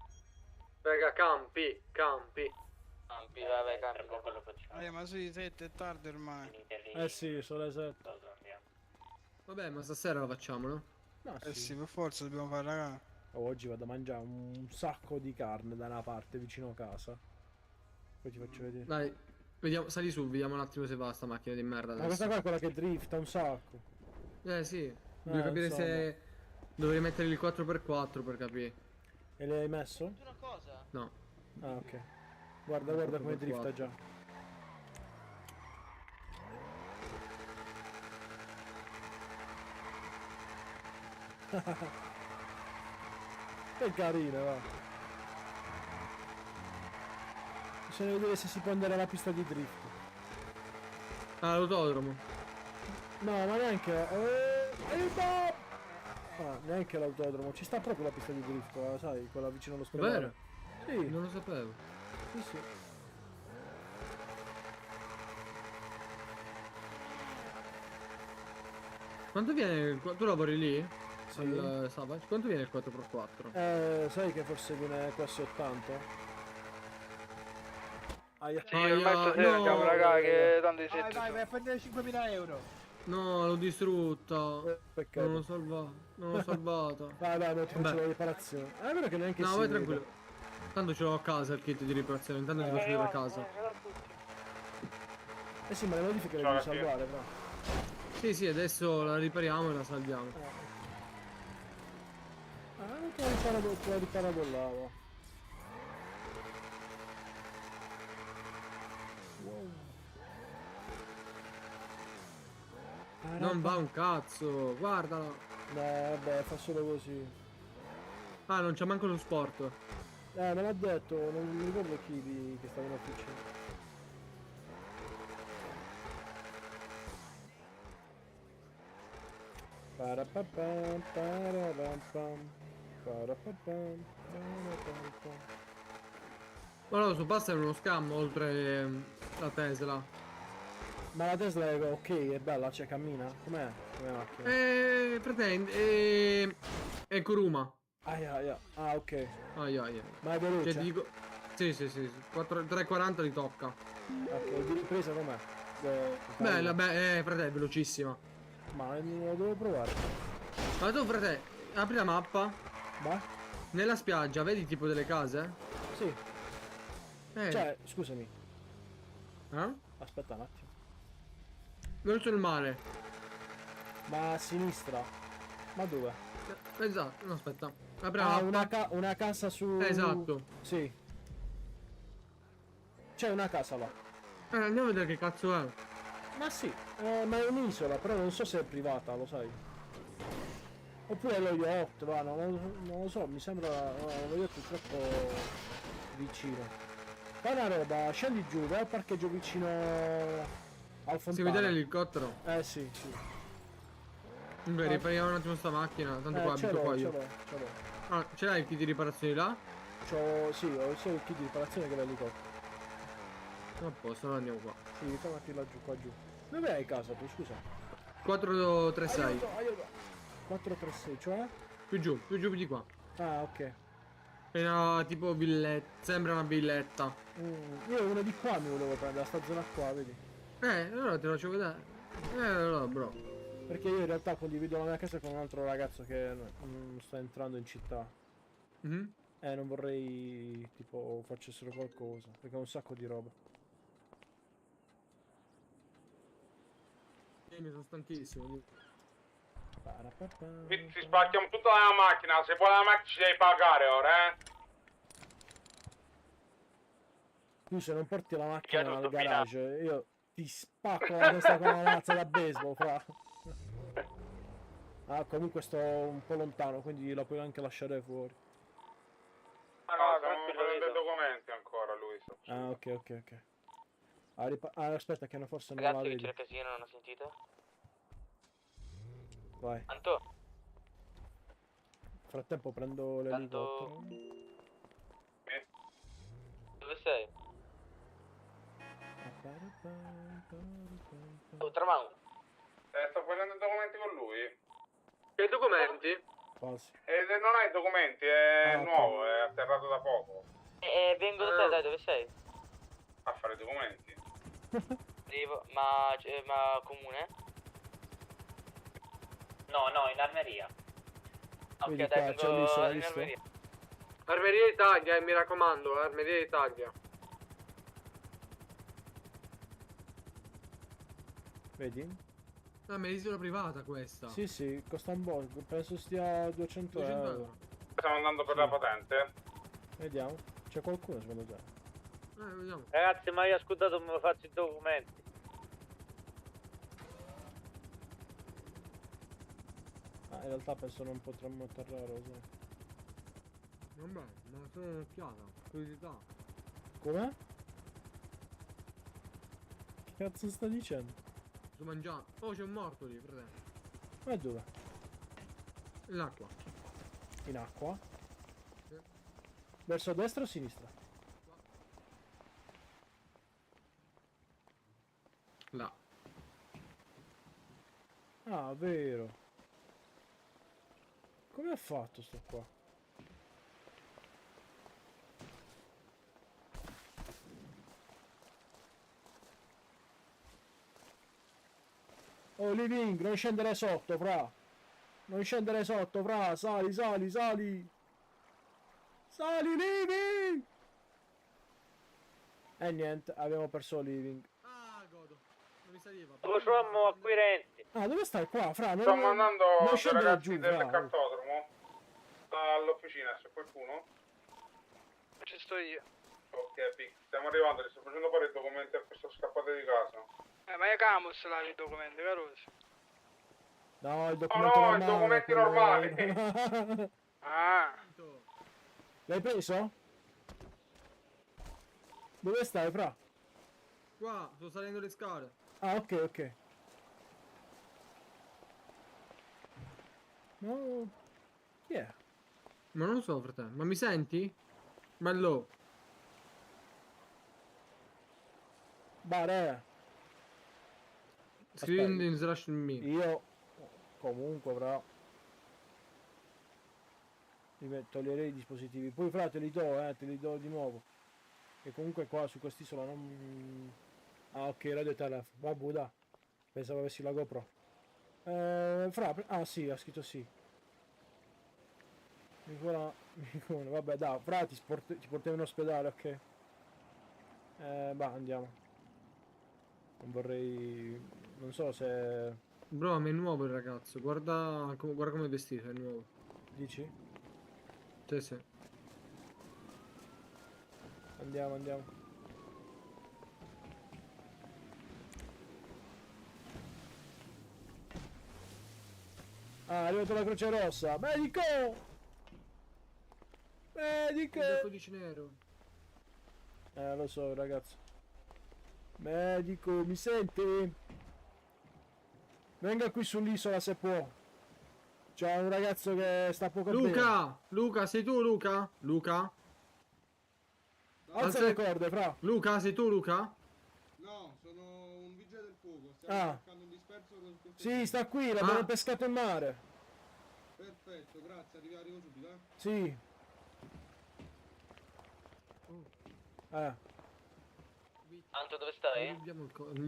Raga, campi. Campi, vabbè, campi. Ma sì, 7 è tardi ormai. Sì, sono le 7. Vabbè, ma stasera la facciamo, no? No, Sì, per forza dobbiamo fare la gara. Oggi vado a mangiare un sacco di carne da una parte vicino a casa. Poi ti faccio vedere. Dai, vediamo, sali su, vediamo un attimo se va sta macchina di merda. Ma questa qua è quella che drifta un sacco. Sì, devi capire insomma. se dovrei mettere il 4x4 per capire. E l'hai messo? Una cosa? No. Ah, ok. Guarda come drifta già. Che carina, va. Bisogna vedere se si può andare alla pista di drift. Ah, l'autodromo. No, ma neanche. Neanche l'autodromo. Ci sta proprio la pista di drift, sai, quella vicino allo Vero? spedale. Sì. Non lo sapevo. Sì, sì. Quanto viene tu lavori lì? Sì. Al Savage? Quanto viene il 4x4? Sai che forse viene quasi 80? Aia. Sì, ormai stasera andiamo, raga, che tanto di Vai a prendere 5.000 euro. No, l'ho distrutta. Peccato. Non l'ho salvata. Non l'ho salvata. Dai, non ti faccio la riparazione. È vero che neanche No, si vai vede. tranquillo. Tanto ce l'ho a casa il kit di riparazione. Intanto ti faccio vedere a casa. Sì, ma le modifiche le devi salvare, però. Sì, adesso la ripariamo e la salviamo. Te l'ho riparato là, va. Non va un cazzo, guardala. No, vabbè, fa solo così. Ah, non c'è manco lo sport. Me l'ha detto, non mi ricordo chi che stava in officina. Parapapam, parapam, parapapam, parapam. Guarda, su passa è uno scam oltre la Tesla. Ma la Tesla è ok, è bella, cioè cammina? Com'è? Come macchina? Fratello, è Kuruma. Ah, ok. Aia. Ma è veloce? Cioè, dico... Sì. 340 li tocca. Ok, di ripresa com'è? Bella, fratello, è velocissima. Ma lo devo provare. Ma tu, fratello, apri la mappa. Ma? Nella spiaggia, vedi tipo delle case? Sì. Cioè, scusami. Aspetta un attimo. Verso il mare. Ma a sinistra? Ma dove? Esatto, no, aspetta. Una casa su... Esatto. Sì. C'è una casa là. Andiamo a vedere che cazzo è. Ma sì, ma è un'isola, però non so se è privata, lo sai. Oppure lo yacht, va, non lo so, mi sembra lo yacht è troppo vicino. Fai una roba, scendi giù, vai al parcheggio vicino al fontana. Si vede l'elicottero? Sì, sì. Beh, ripariamo un attimo sta macchina, tanto qua abito qua io. Ce l'ho. Ah, ce l'hai il kit di riparazioni là? Sì, ho sia il kit di riparazione che l'elicottero. A posto, allora andiamo qua. Sì, fermati laggiù, qua giù. Dove hai casa tu, scusa? 436. Aiuto. 436, cioè? Più giù di qua. Ah, ok. È una tipo villetta, sembra una villetta. Io uno di qua mi volevo prendere, sta zona qua, vedi? Allora te lo faccio vedere. Allora, bro. Perché io in realtà condivido la mia casa con un altro ragazzo che sta entrando in città. Non vorrei tipo facessero qualcosa, perché ho un sacco di roba. Mi sono stanchissimo. Si spacchiamo tutta la macchina, se vuoi la macchina ci devi pagare ora, Tu se non porti la macchina al garage, io ti spacco la testa con una mazza da baseball, fra. Ah, comunque sto un po' lontano, quindi la puoi anche lasciare fuori. No, stiamo prendendo i documenti ancora, Luis. Ah, ok. Aspetta che forse non Ragazzi, la che vedi. c'è il casino, non ho sentito? Vai. Anto? Nel frattempo prendo l'elicottero. Dove sei? Oh, Tramau. Sto facendo i documenti con lui. Che documenti? Quasi. Non hai i documenti, è nuovo, è atterrato da poco. Vengo da te, dai, dove sei? A fare i documenti. Arrivo, ma comune? No, in armeria. Ok, Vedi dai, qua, c'è vengo l'isola, in visto? armeria. Armeria d'Italia, mi raccomando, Armeria d'Italia. Vedi? Ah, ma è l'isola privata questa. Sì, costa un po', penso stia a 200 euro. Stiamo andando per la patente. Vediamo, c'è qualcuno secondo te? Vediamo. Ragazzi, ma io ho ascoltato come faccio i documenti. In realtà penso non potremmo atterrare, lo sai. Vabbè, ma sono un'occhiata, curiosità. Come? Che cazzo sta dicendo? Sto mangiando. Oh, c'è un morto lì, fratello. Ma dove? In acqua. In acqua? Sì. Verso destra o sinistra? Là. Ah, vero. Come ha fatto sto qua? Oh, Living, non scendere sotto, fra. Non scendere sotto, fra. Sali. Sali, Living! E niente, abbiamo perso Living. Ah, godo. Non mi saliva. Dove siamo acquirenti? Ah, dove stai qua, fra? Sto mandando non dei scendere ragazzi giù, del fra. cartodromo all'officina, c'è qualcuno? Ci sto io. Ok, Pic, stiamo arrivando, li sto facendo fare i documenti a questo scappato di casa. Ma io Camus lavi i documenti, Caruso. No, il Oh documento no, normale. i documenti quello- normali. Ah. L'hai preso? Dove stai, fra? Qua, sto salendo le scale. Ah, ok. No. Chi è? Ma non lo so, fratello. Ma mi senti? Bello. Bare. Scrivi in slash me. Io comunque, fra. Toglierei i dispositivi. Poi, fra, te li do di nuovo. E comunque qua su quest'isola non... Ah, ok, radio e telefono. Vabbè, dai. Pensavo avessi la GoPro. Sì, ha scritto sì. Vabbè, dai, fra, ti portiamo in ospedale, ok. Andiamo. Non vorrei... Non so se... Bro, ma è nuovo il ragazzo. Guarda come è vestito, è nuovo. Dici? Sì, sì. Andiamo, andiamo. Ah, è arrivata la Croce Rossa. Medico! Medico! Il codice nero. Lo so, ragazzo. Medico, mi senti? Venga qui sull'isola se può. C'è un ragazzo che sta poco bene. Luca! Luca, sei tu, Luca? Luca? Alza le corde, fra. Luca, sei tu, Luca? No, sono un vigile del fuoco. Stiamo cercando un disperso con Sì, sta qui, l'abbiamo pescato in mare. Perfetto, grazie, arrivo subito, Sì. Anto, dove stai? Gli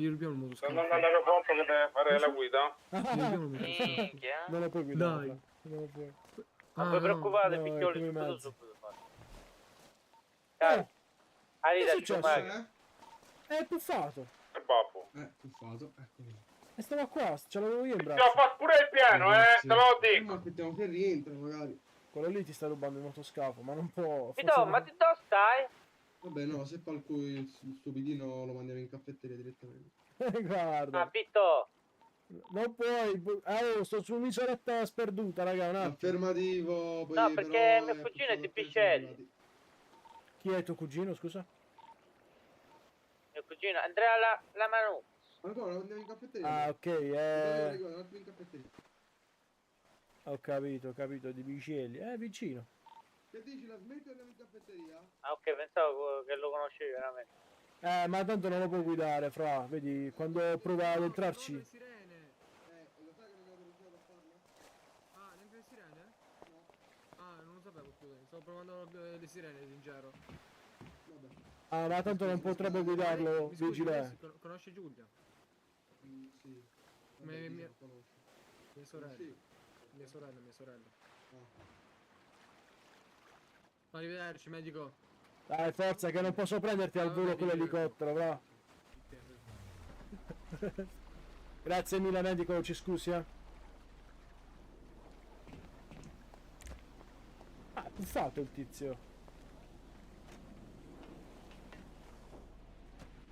rubiamo il motoscafo. Sto andando all'aeroporto che deve fare la guida. Minchia. Non lo puoi guidare. Dai. Non lo puoi. Non vi preoccupate, no, picchioli, è come tutto mezzo. subito. Dai. Che è Arriva, successo? È puffato. È babbo. Puffato, eccomi. E stava qua, ce l'avevo io in Ti braccio. ho fatto pure il piano, te lo dico. Ma aspettiamo che rientra, magari. Quello lì ti sta rubando il motoscafo, ma non può. Vito, ma di dove stai? Vabbè, no, se fa il stupidino lo mandiamo in caffetteria direttamente. Guarda. Ah, Vito! Non puoi. Sto su un'isoletta sperduta, raga. Un attimo. Affermativo. Poi No, perché mio cugino è di Piscelli. Chi è tuo cugino, scusa? Mio cugino, Andrea la Manu. Ancora, lo andiamo in caffetteria. Ah, ok, Un attimo in caffetteria. Ho capito, di Vicelli. Vicino. Che dici, la smetti o andiamo in caffetteria? Ah, ok, pensavo che lo conoscevi veramente. Ma tanto non lo può guidare, fra. Vedi, quando prova ad entrarci. Lo sai che non abbiamo riuscito a farlo? Ah, neanche le sirene? No. Ah, non lo sapevo, scusami. Stavo provando le sirene in giro. Vabbè. Ah, ma tanto non potrebbe guidarlo, Mi scusi, vigile. conosce Giulia? Sì. Mia Sì. sorella. Arrivederci, medico. Dai, forza, che non posso prenderti al volo con l'elicottero, va. Grazie mille, medico, ci scusi, Ah, è puffato il tizio.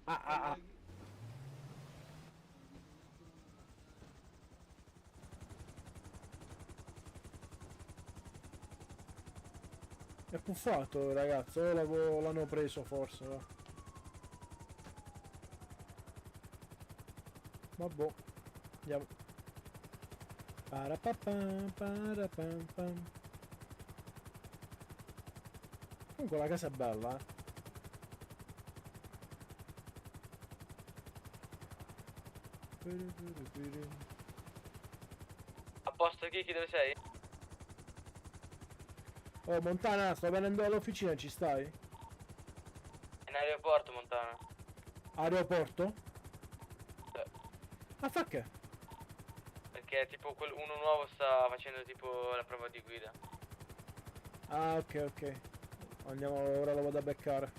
Ah. È puffato, ragazzo, l'hanno preso forse, va. Vabbè, andiamo. Parapapam, parapam, pam. Comunque la casa è bella, A posto, Kiki, dove sei? Oh, Montana, sto venendo all'officina, ci stai? In aeroporto, Montana. Aeroporto? Ma fa che? Perché tipo uno nuovo sta facendo tipo la prova di guida. Ah, ok. Andiamo, ora lo vado a beccare.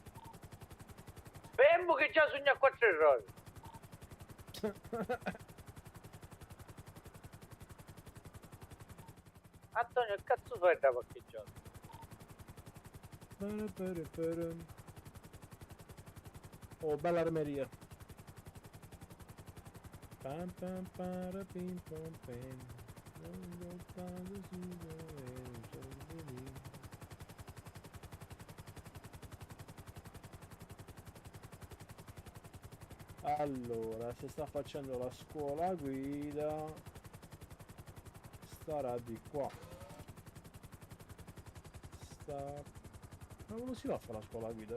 Bembo che già sogna a 4 errori. Antonio, che cazzo fai da parcheggiato? Oh, bella armeria. Pam pam para pim pam pam. Allora, se sta facendo la scuola guida, starà di qua. Ma non si va a fare la scuola guida?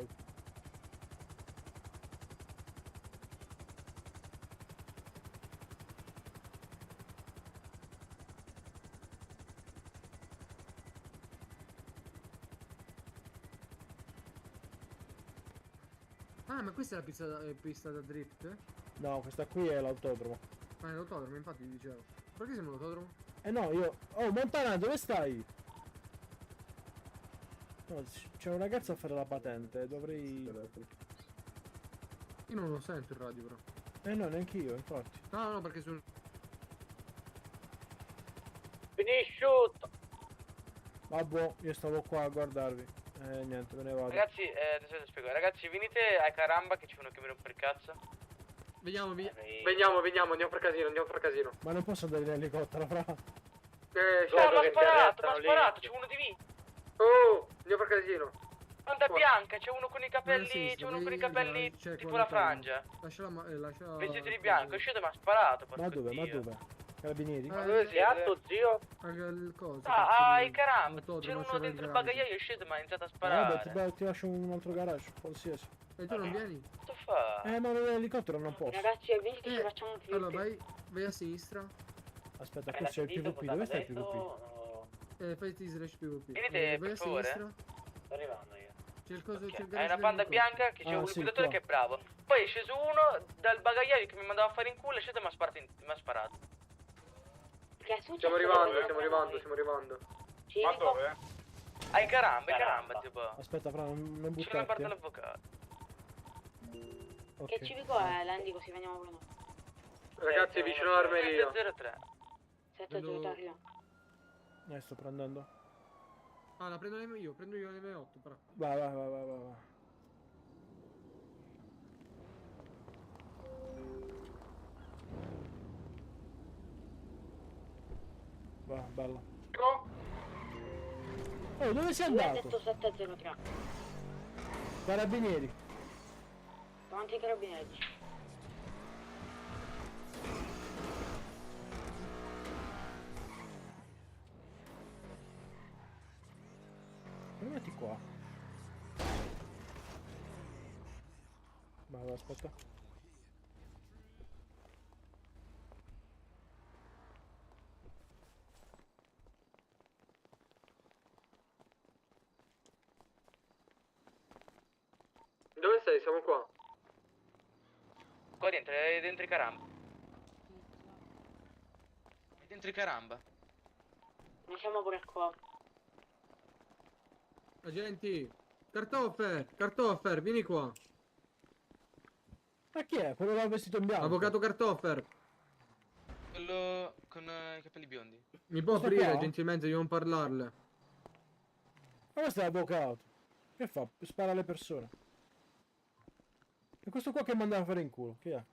Ah, ma questa è la pista da drift? No, questa qui è l'autodromo. Ah, è l'autodromo, infatti dicevo. Perché siamo all'autodromo? No, io... Oh, Montana, dove stai? No, c'è un ragazzo a fare la patente, dovrei... Io non lo sento il radio, però. No, neanche io, infatti. No, perché sul... Finisciutto! Vabbè, io stavo qua a guardarvi. Niente, me ne vado. Ragazzi, adesso ti spiego. Ragazzi, venite a Caramba che ci fanno che mi rompe il cazzo. Veniamo, Veniamo, andiamo a far casino, Ma non posso andare in elicottero, fra. No, m'ha sparato, c'è uno di lì. Oh, andiamo a far casino. Banda bianca, c'è uno con i capelli, tipo la frangia. Lascia. Vestito di bianco, è uscito e mi ha sparato. Ma dove? Carabinieri? Ma dove sei? Zio? Il coso. Ah, caramba, c'era uno dentro il bagagliaio, è uscito e mi ha iniziato a sparare. Vabbè, ti lascio un altro garage, qualsiasi. E tu non vieni? Cosa fa? Ma l'elicottero non posso. Ragazzi, vieni che ci facciamo un PvP. Allora, vai a sinistra. Aspetta, qui c'è il PvP, dove sta il PvP? Fai slash PvP. Venite, Vai per a favore. sinistra. Sto arrivando io. C'è il coso, c'è il È garage una banda dell'elicottero. bianca che c'è un sì, liquidatore qua. che è bravo. Poi è sceso uno dal bagagliaio che mi mandava a fare in culo, è sceso e mi ha sparato. Che è successo? Stiamo arrivando. Ma dove? Ai caramba, tipo. Aspetta, fra, non C'è una buttarti. parte dell'avvocato. Ok. Che civico è, Landy, così veniamo pure noi. Ragazzi, vicino all'armeria. 703. Sto prendendo. Ah, la prendo io, prendo io le M8, però. Vai. Va, bello. Oh, dove sei andato? 703. Carabinieri. Davanti ai carabinieri. Metti qua. Va, aspetta. Dove sei? Siamo qua. Qua dentro, è dentro i caramba. È dentro i caramba. Noi siamo pure qua. Agenti, Kartoffer, vieni qua. Ma chi è? Quello là vestito in bianco? Avvocato Kartoffer. Quello con i capelli biondi. Mi può Questo aprire qua? gentilmente, devo parlarle. Ma questo è l'avvocato. Che fa? Spara alle persone. E questo qua che mandava a fare in culo? Chi è?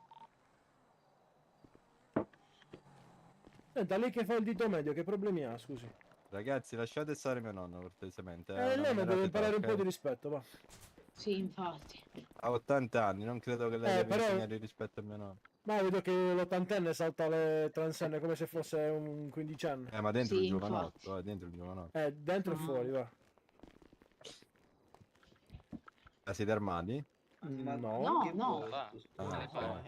Senta, lei che fa il dito medio, che problemi ha, scusi? Ragazzi, lasciate stare mio nonno, cortesemente. Lei ne deve imparare un po' di rispetto, va. Sì, infatti. Ha 80 anni, non credo che lei debba però- insegnare il rispetto a mio nonno. Ma vedo che l'80enne salta le transenne come se fosse un quindicenne. Ma dentro Sì, il giovanotto, dentro il giovanotto. Dentro e fuori, va. Siete armati? No. No. Ah,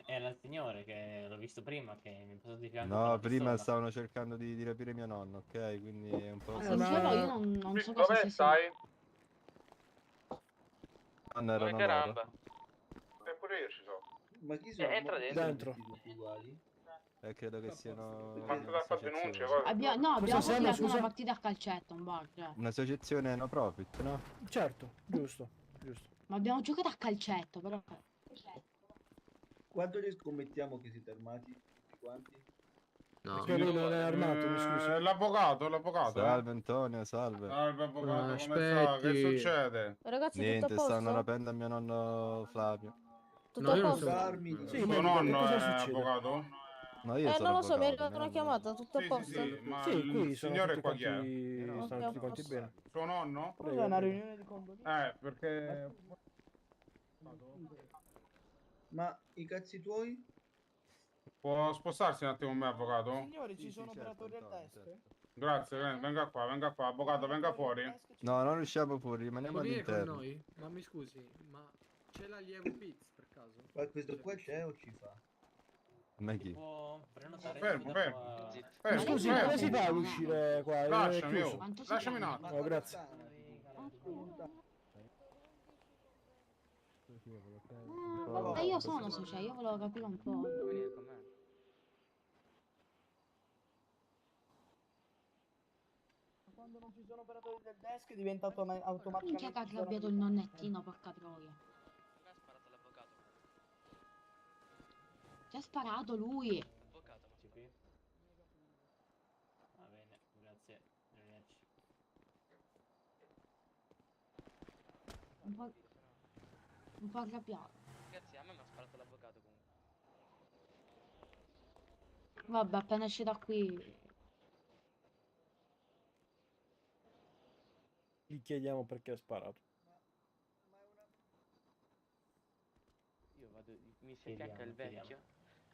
È la signora che l'ho visto prima che mi è passato di fianco. no, con la prima pistola. stavano cercando di rapire mio nonno, ok? Quindi è un po'... Sincero, io non so cosa sia. stai? Nonno erano loro. Caramba. Pure io ci sono. Ma chi sono? Entra Dentro. Credo che siano... Fatto da fare denunce, un'associazione. poi. Abbiamo Cosa fatto siamo, la prima scusa? partita a calcetto, un bar, cioè. Un'associazione no profit, no? Certo, giusto. Ma abbiamo giocato a calcetto, però. Quanto li scommettiamo che siete armati? Tutti quanti? Perché lui non è armato, mi scusi. L'avvocato. Salve Antonio, salve. Salve avvocato, come sta? Che Aspetti. succede? Ragazzi, Niente, tutto a stanno posto? rapendo a mio nonno Flavio. Tutto No, a io non posto? so. Armi, Sì, Tuo ma nonno cosa è succede? avvocato? No, io sono Non lo so, mi è avvocato, arrivata una mio chiamata, tutto a Sì, posto? ma Sì, il qui sono signore tutti qua chi è? quanti, Ok, stanno a tutti quanti posto. bene. Suo nonno? Cos'è una riunione di condominio? Perché... Ma i cazzi tuoi? Può spostarsi un attimo con me, avvocato? Signori, ci sono certo, operatori al Antonio, desk? certo. Grazie, venga qua, avvocato, venga fuori. No, non usciamo fuori, rimaniamo Vuoi venire con all'interno. noi? Ma mi scusi, ma c'è l'allievo Piz per caso? Ma questo qua c'è o ci fa? Ma chi? Può prenotare Fermo, da fermo. qua- Fermo, Scusi, fermo. come si fa ad uscire qua? È Lasciami, chiuso. oh. Lasciami un attimo. Oh, grazie. Vabbè, io sono sociale, io volevo capire un po'. Quando non ci sono operatori del desk diventa automaticamente... Minchia che ha arrabbiato il nonnettino, porca troia. Ci ha sparato lui. Ci qui? Va bene, grazie. Arrivederci. un po' arrabbiato. Ragazzi, a me mi ha sparato l'avvocato comunque. Vabbè, appena esce da qui. Gli chiediamo perché ha sparato. Io vado, mi si affianca il vecchio.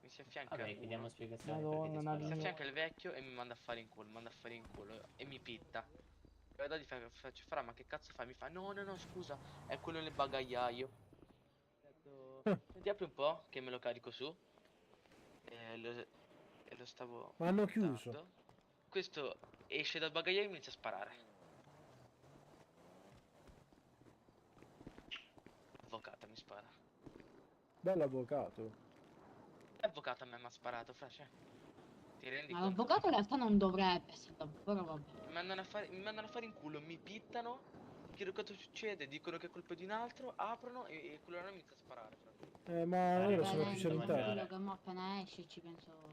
Mi si affianca Vabbè, chiediamo uno. spiegazioni Madonna, perché ti una spara. Si affianca il vecchio e mi manda a fare in culo, e mi pitta. Vado di faccio Fra, ma che cazzo fai? Mi fa no, scusa, è quello nel bagagliaio. Ho detto, senti, apri un po' che me lo carico su. E lo stavo Ma hanno dando. chiuso. Questo esce dal bagagliaio e mi inizia a sparare. Avvocato mi spara. Bell'avvocato. L'avvocato a me mi ha sparato, Fra, cioè. Ti rendi Ma conto? l'avvocato in realtà non dovrebbe essere, però vabbè. Mi mandano a fare in culo, mi pittano, chiedo cosa succede, dicono che è colpa di un altro, aprono e quello là mi inizia a sparare. Ma loro sono Bene, chiusi all'interno. tranquillo che mo appena esce ci penso.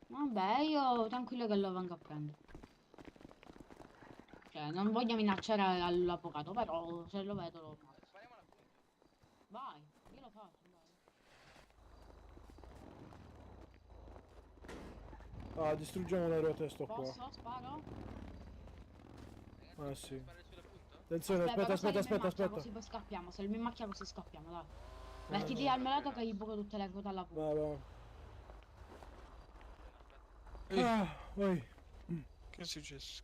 Vabbè, io tranquillo che lo vengo a prendere. Cioè, non voglio minacciare l'avvocato, però se lo vedo lo ammazzo. Vai, io lo faccio, vai. Ah, distruggiamo le ruote sto qua. Posso? Sparo? Ah sì. Attenzione, però aspetta. salimi in macchia, così poi scappiamo. Salimi in macchia così scappiamo, dai. Mettiti al melato che gli buco tutte le ruote alla punta. Va. Vai. Che è successo?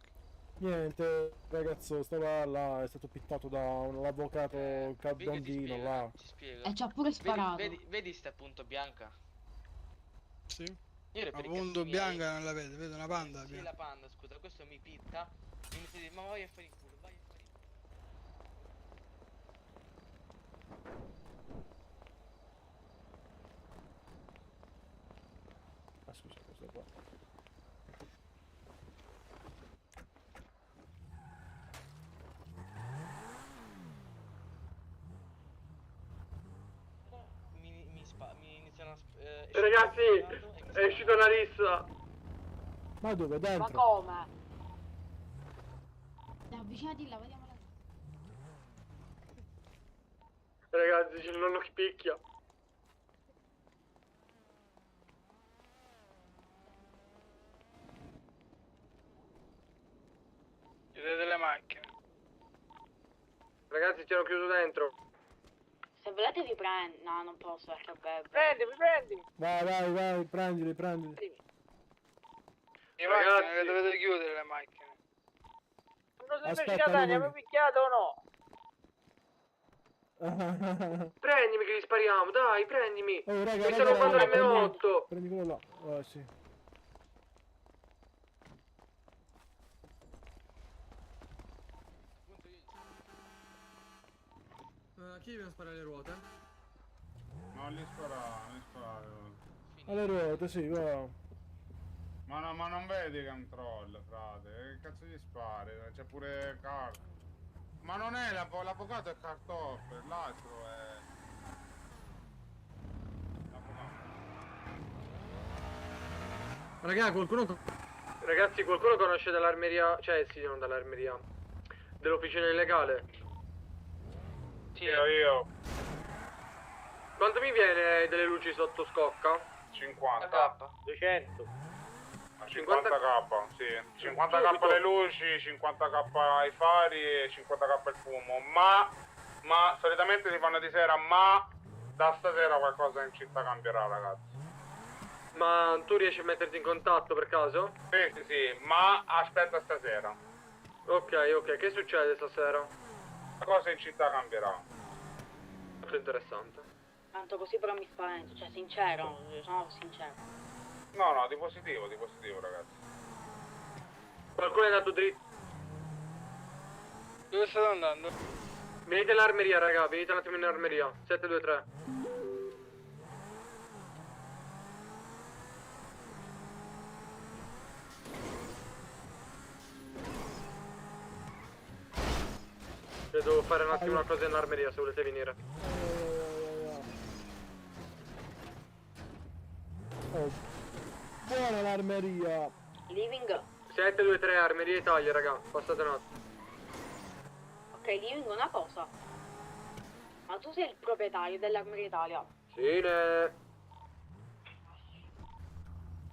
Niente, ragazzo, stava là, è stato pittato da l'avvocato Cadondino là. Ti spiego. E ci ha pure sparato. Vedi sta punto bianca? Sì. Io La punto bianca non la vedo una panda. Sì, bianca. la panda, scusa, questo mi pitta. Mi inizia a dire, ma vai a fare in culo, vai a fare in culo. Ah scusa, questo qua. Mi iniziano a Ragazzi, è uscita una lista. Ma dove? Dentro? Ma come? Dai, avvicinati là, vediamo là. Ragazzi, c'è il nonno che picchia. Chiudete le macchine. Ragazzi, ci hanno chiuso dentro. Se volete vi prendo. No, non posso perché bebe. Prendimi. Vai, prendili. Le macchine le dovete chiudere le macchine. Non sei Aspetta, pescata, lui- ne avevo picchiato o no? Prendimi che gli spariamo, dai, prendimi. Oh, raga, Mi stanno rubando l'M8. Prendi quello là. Sì. Chi deve sparare le ruote? Non gli sparare. Alle ruote, sì, va. Ma non vedi che è un troll, frate. Che cazzo gli spari? C'è pure Carl. Ma non è l'avvocato, è Kartoff, l'altro è... Raga, qualcuno... Ragazzi, qualcuno conosce dall'armeria, cioè sì, non dall'armeria, dell'officina illegale? Sì, io. Quanto mi viene delle luci sotto scocca? 50. 200. 50k, sì. 50k le luci, 50k ai fari e 50k il fumo. Ma solitamente si fanno di sera, ma da stasera qualcosa in città cambierà, ragazzi. Ma tu riesci a metterti in contatto per caso? Sì, ma aspetta stasera. Ok, che succede stasera? Qualcosa in città cambierà. Molto interessante. Tanto così però mi spavento, cioè sincero, sono sincero. No, di positivo, ragazzi. Qualcuno è andato dritto. Dove state andando? Venite all'armeria, raga, venite un attimo in armeria. 723. Devo fare un attimo una cosa in armeria se volete venire. Oh, buona l'armeria. Living. 723 armeria Italia, raga, passate un attimo. Ok, Living, una cosa. Ma tu sei il proprietario dell'Armeria Italia? Cine.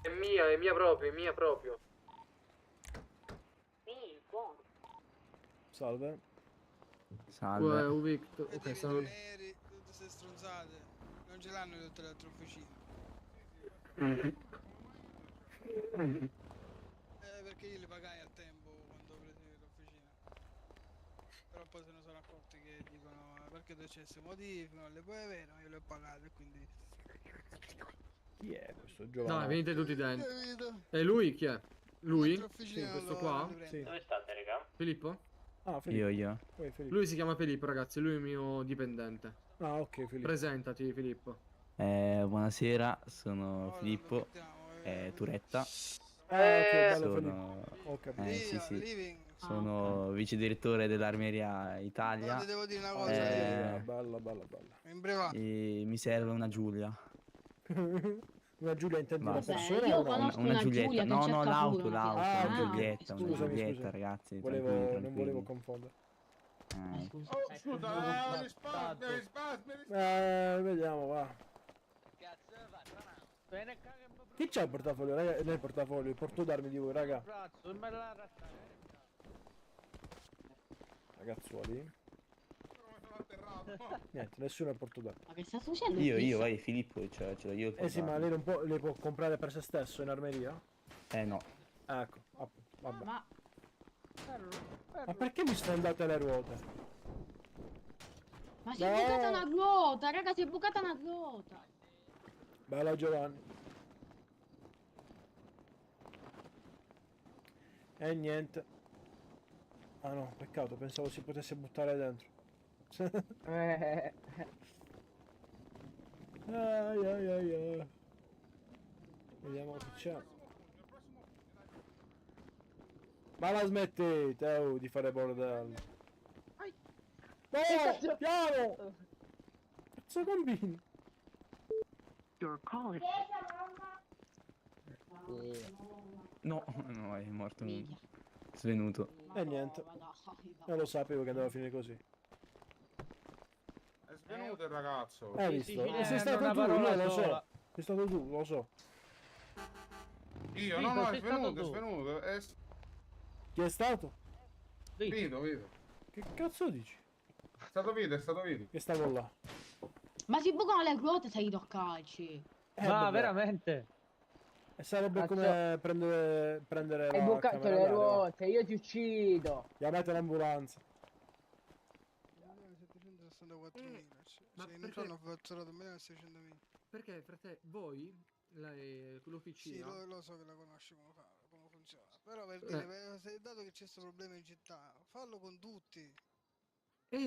È mia proprio, è mia proprio. Sì, buono. Salve. Victor. Ok, sono... Neri, tutte queste stronzate. Non ce l'hanno in tutte le altre officine. Perché io li pagai al tempo quando ho preso l'officina. Però poi se ne sono accorti che dicono perché tu c'è queste modifiche, non le puoi avere, ma io le ho pagate e quindi... Chi è questo Dai, giovane? venite tutti dentro. Capito? E lui chi è? Lui? L'altra officina Sì, questo lo- qua? lo riprendo. Sì. Dove state, raga? Filippo? Ah, Filippo. Io. Poi Filippo. Lui si chiama Filippo, ragazzi, lui è il mio dipendente. Ah, ok, Filippo. Presentati, Filippo. Buonasera, sono Filippo Turetta. Ah, ok, bello Sono... Filippo. Ho capito. sì. Sono vice direttore dell'Armeria Italia. Ti devo dire una cosa. Bella. In breve. E mi serve una Giulia. Una Giulia intendi una Basta. persona io o no? conosco Una una Giulietta. Giulia che No, cerca l'auto, pure una l'auto. Ah, Una ok. Giulietta, una Scusami, Giulietta, ragazzi. Volevo, tranquilli, non volevo tranquilli. confondere. Oh, scusa, mi risparmi. Vediamo, va. Chi c'ha il portafoglio? Raga, nel portafoglio, il portodarmi di voi, raga. Ragazzuoli. Niente, nessuno ha il portodarmi. Ma che sta succedendo? Io, vai, Filippo, ce l'ho io il Eh sì, ma lei non può, le può comprare per se stesso in armeria? no. Ecco, vabbè. Ma Ma perché mi sfondate le ruote? Ma si è bucata una ruota, raga, si è bucata una ruota. Bella Giovanni. E niente. Ah no, peccato, pensavo si potesse buttare dentro. Ai. Vediamo che c'è. Ma la smettete di fare bordello. No, piano! Cazzo combini? No, è morto. Svenuto. E niente. Non lo sapevo che andava a finire così. È svenuto il ragazzo. Hai visto? Sei stato tu, io lo so. Sei stato tu, lo so. Io? Sì, No, sei è stato svenuto. Chi è stato? Vito. Che cazzo dici? È stato Vito. Che stavo là. Ma si bucano le ruote se gli toccacci. Ma vabbè. veramente? E sarebbe Cazzo. come prendere Hai la bucato camera le d'aria, va. ruote, io ti uccido. Chiamate l'ambulanza. 764.000. Ma Cioè, non perché- hanno fatturato 1.600.000. Perché, frate, voi, Sì, l'officina... lo so che la conosci come funziona. Però per dire, dato che c'è questo problema in città, fallo con tutti.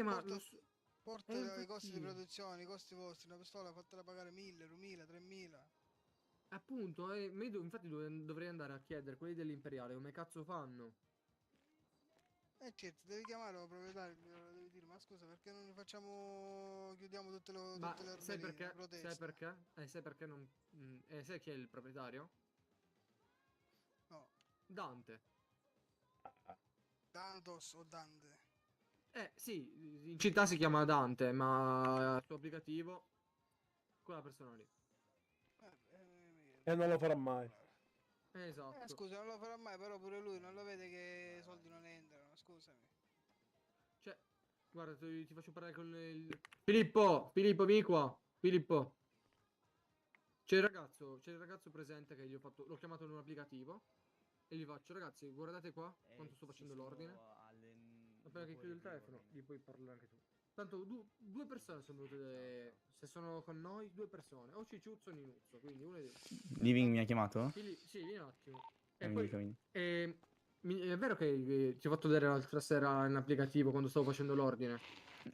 ma... Porta i costi di infatti- produzione, i costi vostri, una pistola fatela pagare 1.000, 2.000, 3.000. Appunto, infatti dovrei andare a chiedere quelli dell'Imperiale come cazzo fanno. Certo, devi chiamare il proprietario, glielo devi dire, ma scusa, perché non facciamo, chiudiamo tutte le Ma armerie, sai perché? proteste. Sai perché? Sai perché non... sai chi è il proprietario? No. Dante. Dantos o Dante? Sì, in città si chiama Dante, ma il suo applicativo... quella persona lì. E non lo farà mai. Esatto. Scusa, non lo farà mai, però pure lui non lo vede che i soldi non entrano, scusami. Cioè, guarda, ti faccio parlare con il... Filippo, vieni qua. Filippo. C'è il ragazzo presente che gli ho fatto... L'ho chiamato in un applicativo. E gli faccio, ragazzi, guardate qua quanto sto facendo l'ordine. Appena che chiudo il telefono, gli puoi parlare anche tu. Tanto due persone sono venute... Se sono con noi, 2 persone. O Cicciuzzo o Ninuzzo, quindi uno dei... Living mi ha chiamato? Sì, vieni un attimo. E Mi poi... dica, vieni. È vero che ti ho fatto vedere l'altra sera in applicativo quando stavo facendo l'ordine?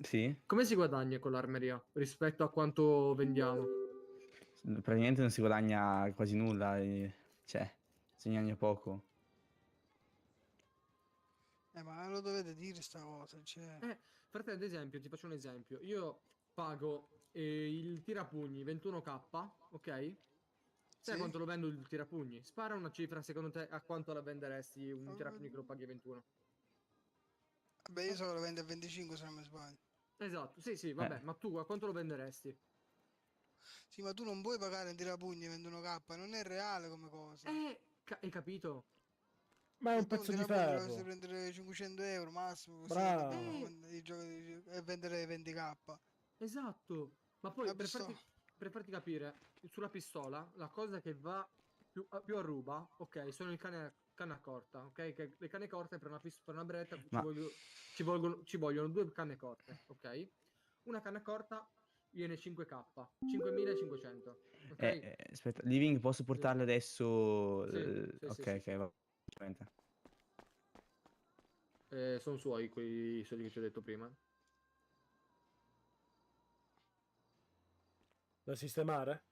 Sì? Come si guadagna con l'armeria rispetto a quanto vendiamo? Praticamente non si guadagna quasi nulla, cioè, si guadagna poco. Ma lo dovete dire sta cosa, cioè... Fratello, ad esempio, ti faccio un esempio. Io pago il tirapugni 21k, ok? Sai quanto lo vendo il tirapugni? Spara una cifra, secondo te, a quanto la venderesti un tirapugni che lo paghi a 21? Vabbè, io so che lo vende a 25 se non mi sbaglio. Esatto, sì, vabbè, ma tu a quanto lo venderesti? Sì, ma tu non puoi pagare in tirapugni e vendono K, non è reale come cosa. Hai capito? Ma è un Tu pezzo di tirapugni dovresti ferro. prendere 500 euro massimo così, Bravo. e vendere 20k. Esatto, ma poi Vabbè, per farti capire, sulla pistola, la cosa che va più a ruba, ok, sono canna corta, ok? Che le canne corte per una beretta Ma- ci vogliono 2 canne corte, ok? Una canna corta viene 5k, 5500, ok? Aspetta, Living, posso portarle adesso? Sì, sì, Ok, sì, sì. ok, va. Veramente. Sono suoi quei soldi che ti ho detto prima. Da sistemare?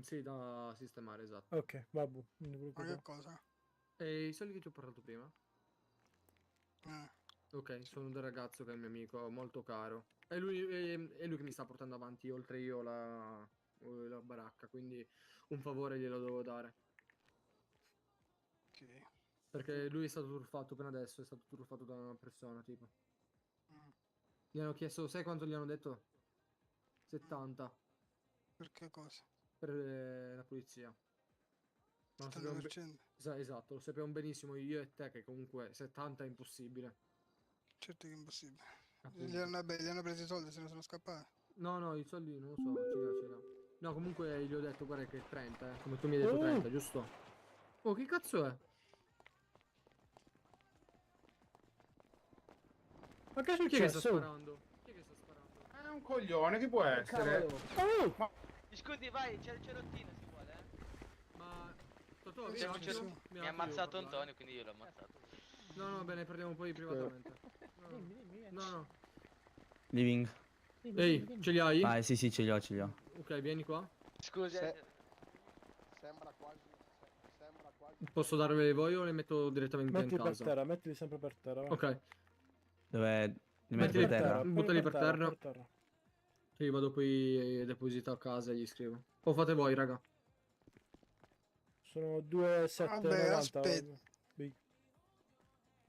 Sì, da sistemare, esatto. Ok, vabbè. non ti Ma preoccupare. che cosa? E i soldi che ti ho parlato prima? Eh. Ok, sono del ragazzo che è il mio amico, molto caro. È lui che mi sta portando avanti, oltre io, la baracca, quindi un favore glielo devo dare. Ok. Perché lui è stato truffato appena adesso, è stato truffato da una persona, tipo. Gli hanno chiesto, sai quanto gli hanno detto? 70 Per che cosa? per la polizia. Ma lo sappiamo 70%? esatto, lo sappiamo benissimo io e te che comunque 70 è impossibile. Certo che è impossibile. Appunto. Gli hanno preso i soldi, se ne sono scappati. No, i soldi non lo so, ce li ha. No, comunque gli ho detto, guarda che è 30, come tu mi hai detto 30, giusto? Oh, che cazzo è? Ma che è Chi è che sta successo? sparando? Chi è che sta sparando? È un coglione, chi può essere? Oh! Ma Scusi, vai, c'è il cerottino se vuole, Ma Totò, C'è vieni un un cero- attimo. Mi ha ammazzato Antonio, quindi io l'ho ammazzato. No, bene, parliamo poi privatamente. No. Living. Ehi, ce li hai? Vai, sì, ce li ho, ce li ho. Ok, vieni qua. Scusi, Sembra quasi. Posso darveli voi o le metto direttamente Mettili in per casa? terra, mettili sempre per terra. va. Ok, Dove li metto Mettili per terra? buttali per terra. per terra. Io vado poi a depositare a casa e gli scrivo. O fate voi, raga. Sono 2,790. Vabbè, aspetta. Big.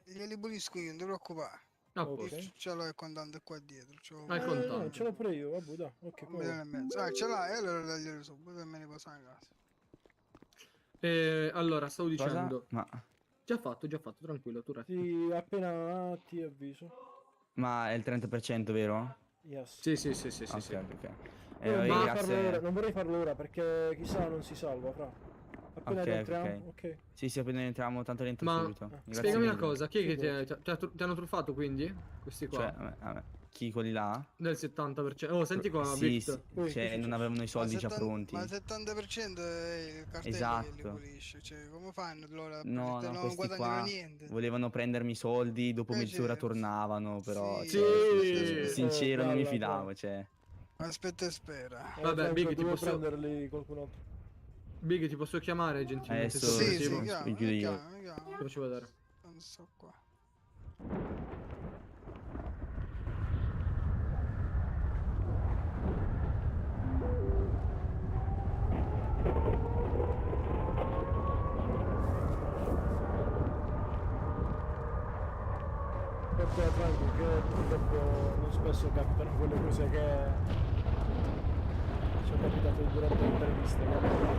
Glieli pulisco io, non ti preoccupare. Ah, Ok. Io ce l'ho il contante qua dietro. Ah, il No, contante. ce l'ho pure io, vabbè, dai. Ok, 1,5 come milioni. Ah, ce l'hai? Allora daglielo su, poi me ne posso a casa. Allora, stavo Cosa? dicendo. Ma, Già fatto, tranquillo, tu resta. Sì, appena ti avviso. ma è il 30%, vero? Yes. Sì. Ok, sì. ok. Io non, Io vorrei grazie. farlo ora, non vorrei farlo ora perché chissà non si salva, fra. Appena Ok, rientriamo, ok. Sì, appena entriamo, tanto rientro Ma subito. Grazie spiegami una mille. cosa, chi è che Figurati. ti hanno truffato quindi? Questi qua? Cioè, chi, quelli là? Del 70%. Oh, senti qua, Sì, Victor. cioè, non avevano i soldi già pronti. Ma il 70% è il cartello che li Esatto. pulisce. Cioè, come fanno loro a No, pulire? no, Non questi guadagnano qua niente. volevano prendermi i soldi, dopo mezz'ora certo. tornavano, però, Sì, cioè, sì. sincero, non mi Balla, fidavo, cioè. Aspetta e spera. Vabbè, Franco, Big, ti devo posso... prenderli qualcun altro. Big, ti posso chiamare gentilmente? Adesso se Sì, positivo? sì, chiama, chiudo io. chiama. Ti faccio vedere. Non so qua. Perché Franco, che purtroppo non spesso capitano quelle cose che sono capitate durante le interviste. capito?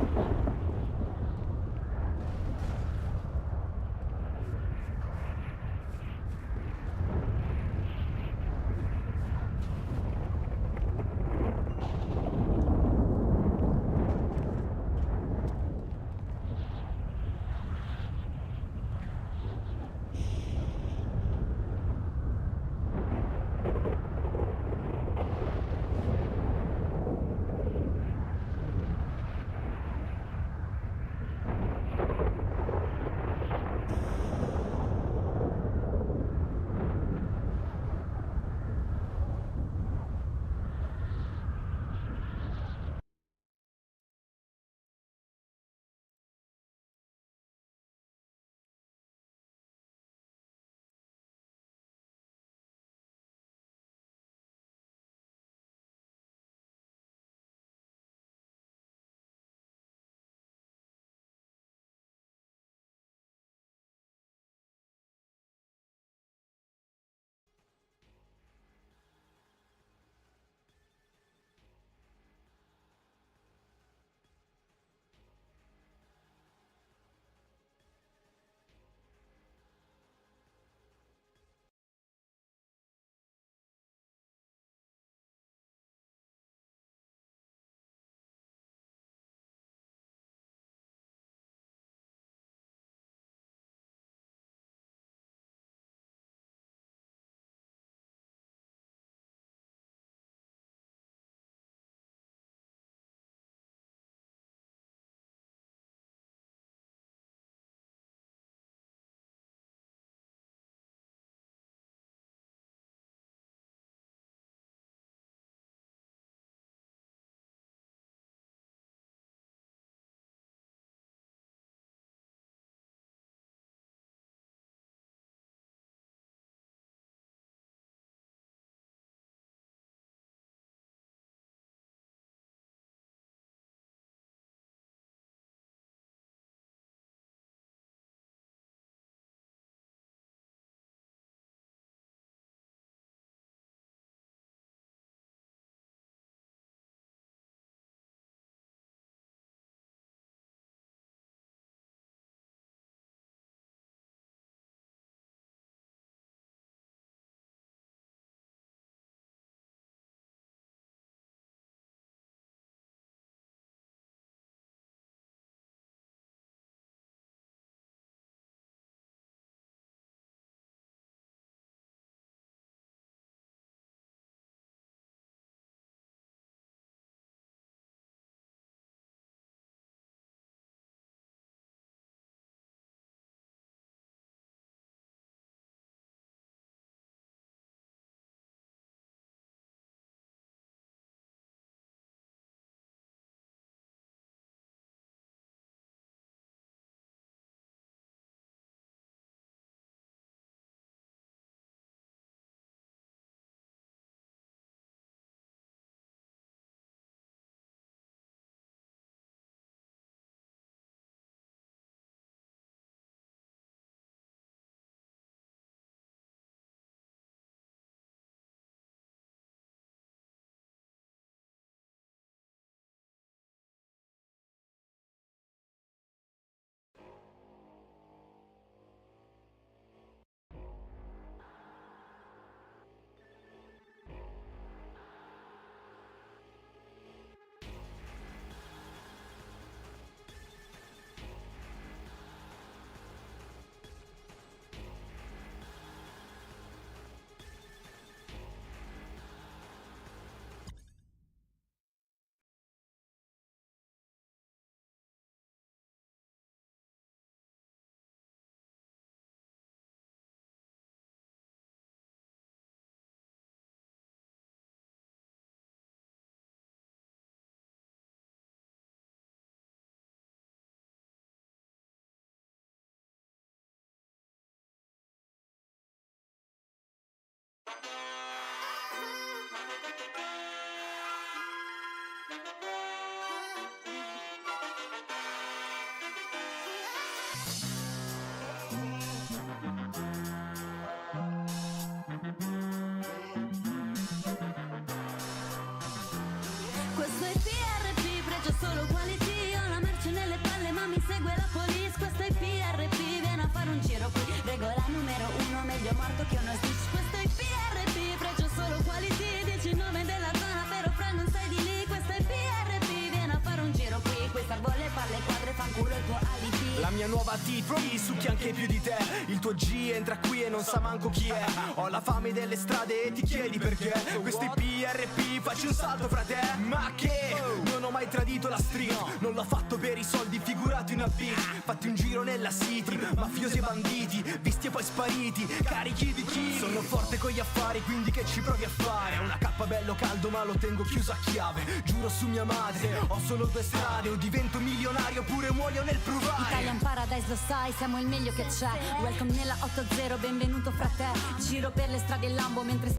Questo è PRP, pregio solo quality. Ho la merce nelle palle ma mi segue la police. Questo è PRP, vieni a fare un giro qui. Regola numero 1, meglio morto che uno snitch. Questo è PRP, pregio solo quality. Dici il nome della zona però fra non sei di lì. Questo è PRP, vieni a fare un giro qui. Questa bolle, palle, quadre, fanculo il tuo alibi. La mia nuova TT succhia anche più di te. Il tuo G entra qui e non sa manco chi è. Ho la fame delle strade e ti chiedi perché. Questi PRP faccio un salto fra te. Ma che? Non ho mai tradito la street. Non l'ho fatto per i soldi, figurato in a beat. Fatti un giro nella city, mafiosi e banditi, visti e poi spariti, carichi di chili. Sono forte con gli affari, quindi che ci provi a fare? Una cappa bello caldo ma lo tengo chiuso a chiave. Giuro su mia madre, ho solo due strade. O divento milionario oppure muoio nel provare. Italian Paradise lo sai, siamo il meglio che c'è. Welcome nella 80, benvenuto fra te. Giro per le strade in Lambo mentre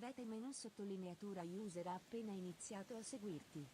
Scrivete menu sottolineatura user ha appena iniziato a seguirti.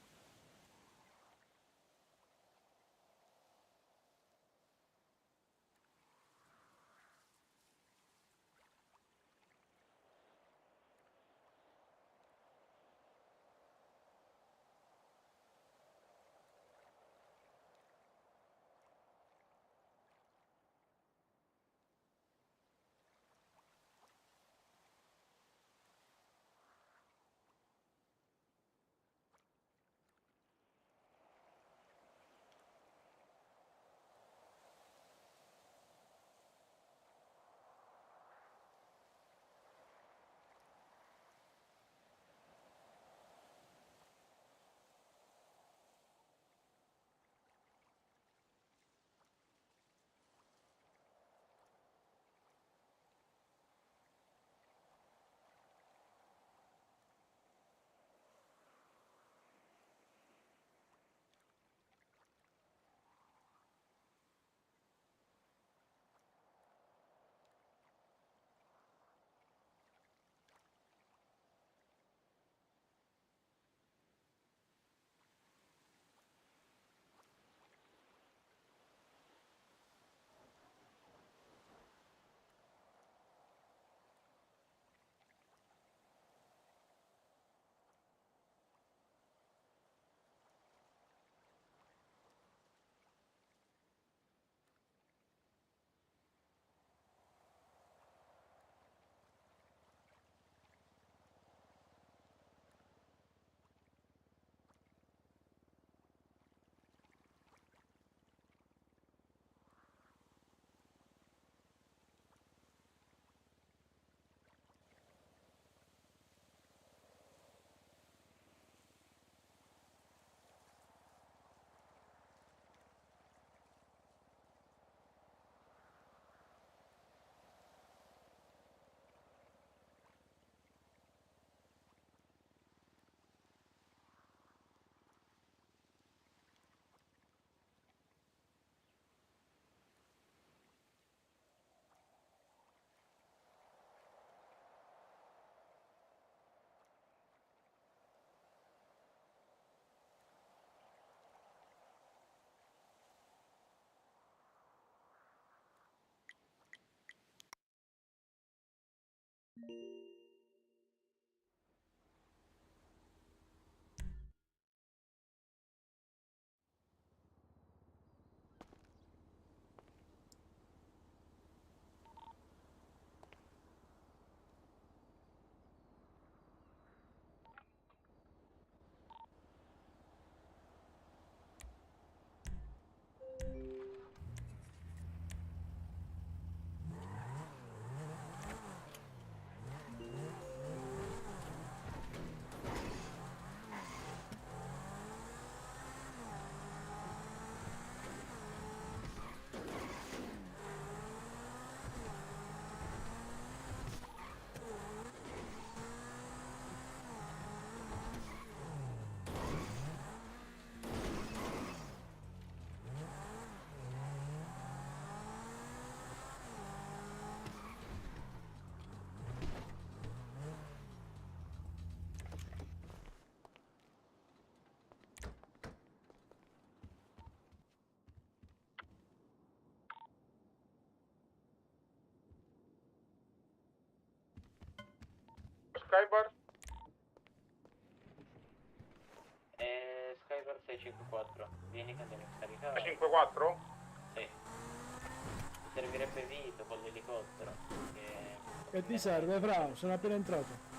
Skybar? Skybar 654, vieni che andiamo a scaricare. 654? Sì. Mi servirebbe Vito con l'elicottero. Che ti serve, bravo? Sono appena entrato.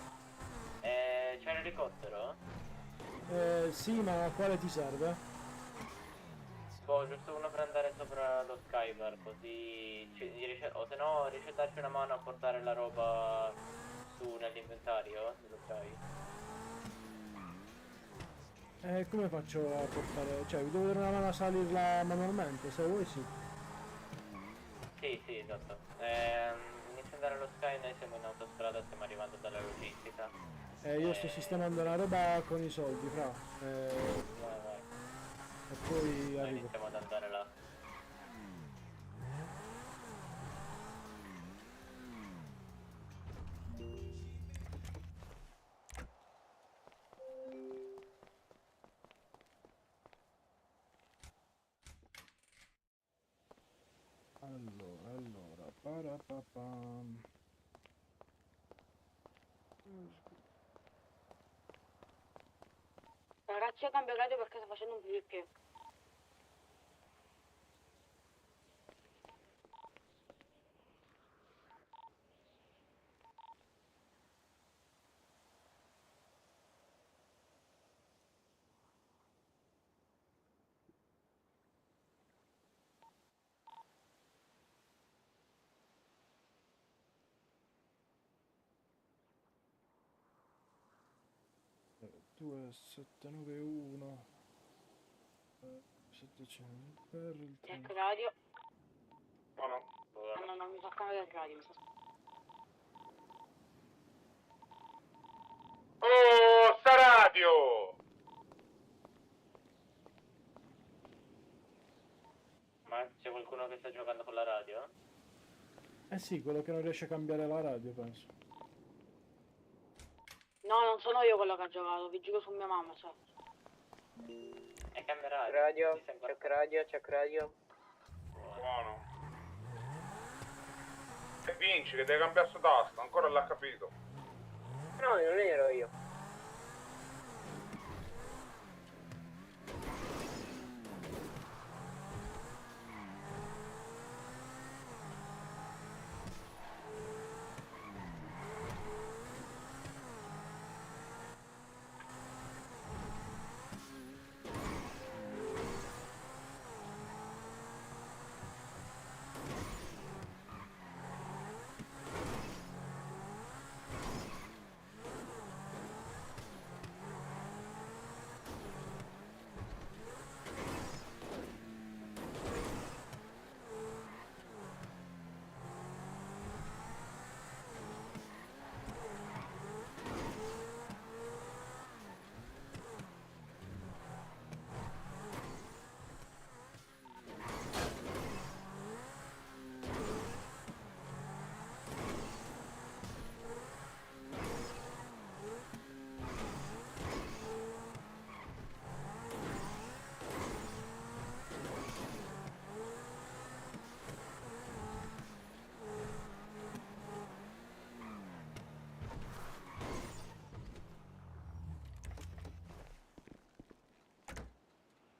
C'è l'elicottero? Sì, ma quale ti serve? Boh, giusto uno per andare sopra lo Skybar, così o se no riesci a darci una mano a portare la roba su nell'inventario, se lo fai. Come faccio a portare? Cioè, vi devo dare una mano a salirla manualmente, se vuoi sì. Sì, esatto. Inizia ad andare allo Sky, noi siamo in autostrada, stiamo arrivando dalla logistica. Io sto sistemando la roba con i soldi, fra. Vai. E poi Noi arrivo. iniziamo ad andare là. Allora, parapapam. Ragazzi, io cambio radio perché sto facendo un PvP. Eh, 2791 700 per il Check radio. No, no. Ah, no, mi fa cambiare il radio, mi sta... Oh, sta radio! Ma c'è qualcuno che sta giocando con la radio? Eh sì, quello che non riesce a cambiare la radio, penso. No, non sono io quello che ha giocato, vi giuro su mia mamma, cioè. E cambia radio. Radio, Mi sembra- check radio, check radio. Buono. E vinci, che devi cambiare sto tasto, ancora l'ha capito. No, non ero io.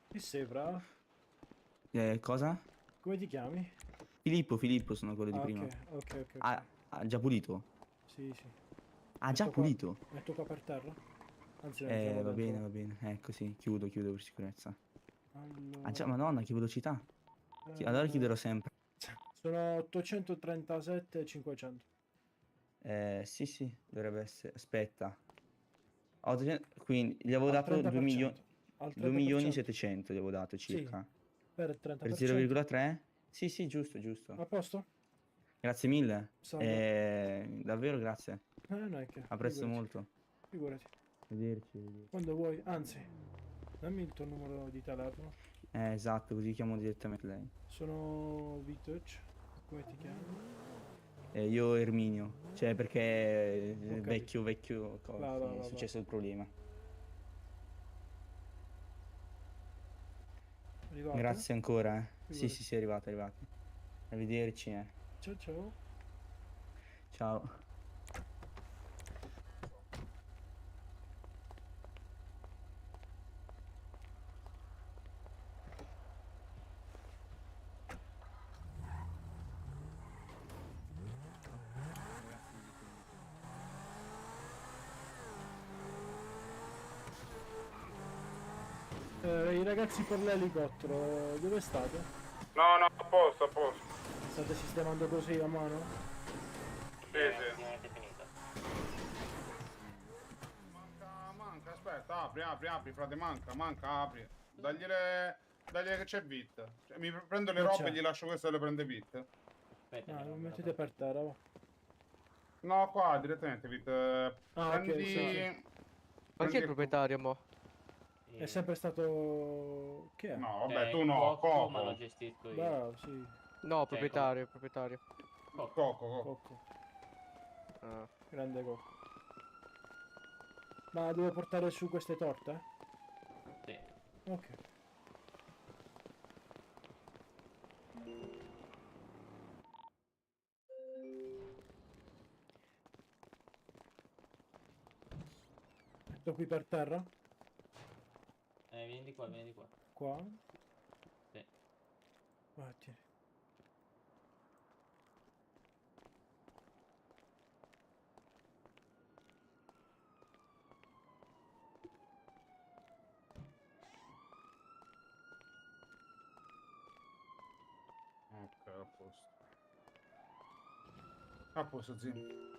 Chi sei, bravo? Cosa? Come ti chiami? Filippo sono quello di Ah, prima. ok. Ha già pulito? Sì. Ha già pulito? Metto qua per terra? Anzi, Va mettiamo bene, dentro. va bene. Ecco, sì, chiudo per sicurezza. Allora, Ah già, madonna, che velocità. Allora chiuderò sempre. sono 837.500. Sì, dovrebbe essere. Aspetta. Quindi gli avevo Al dato 2 30%. milioni. Al 2 milioni 30%. 700 gli avevo dato circa. Per il 30%. Per 0,3? Sì, giusto. A posto? Grazie mille. Salve. Davvero grazie. No, è che. Apprezzo figurati. molto. Figurati. Vederci. Quando vuoi, anzi, dammi il tuo numero di telefono. Esatto, così chiamo direttamente lei. Sono Vitoc. Come ti chiami? Io Erminio. Cioè perché capito. vecchio Va. è successo il problema. Arrivato? Grazie ancora, eh. Figurati. Sì, è arrivato. Arrivederci, Ciao. Ciao. I ragazzi per l'elicottero, dove state? No, a posto. State sistemando così a mano? Sì. Praticamente finito. Manca, aspetta, apri, frate, manca, apri. Dagliele che c'è Vit. Cioè, mi prendo le Non robe c'è. e gli lascio questo e le prende Vit. Aspetta, Ah, lo mettete per terra, va. No, qua direttamente Vit. Ok, Prendi... sì. Ma chi è il proprietario, mo? È sempre stato... Che è? No, vabbè, tu no, Coco, ma lo Coco. gestisco io. Bravo, sì. No, proprietario. Coco. Ah. Grande Coco. Ma devo portare su queste torte? Sì. Ok. Metto qui per terra? Vieni di qua, vieni di qua. Qua? Sì. Vai, tieni. Ok, a posto. A posto, zio.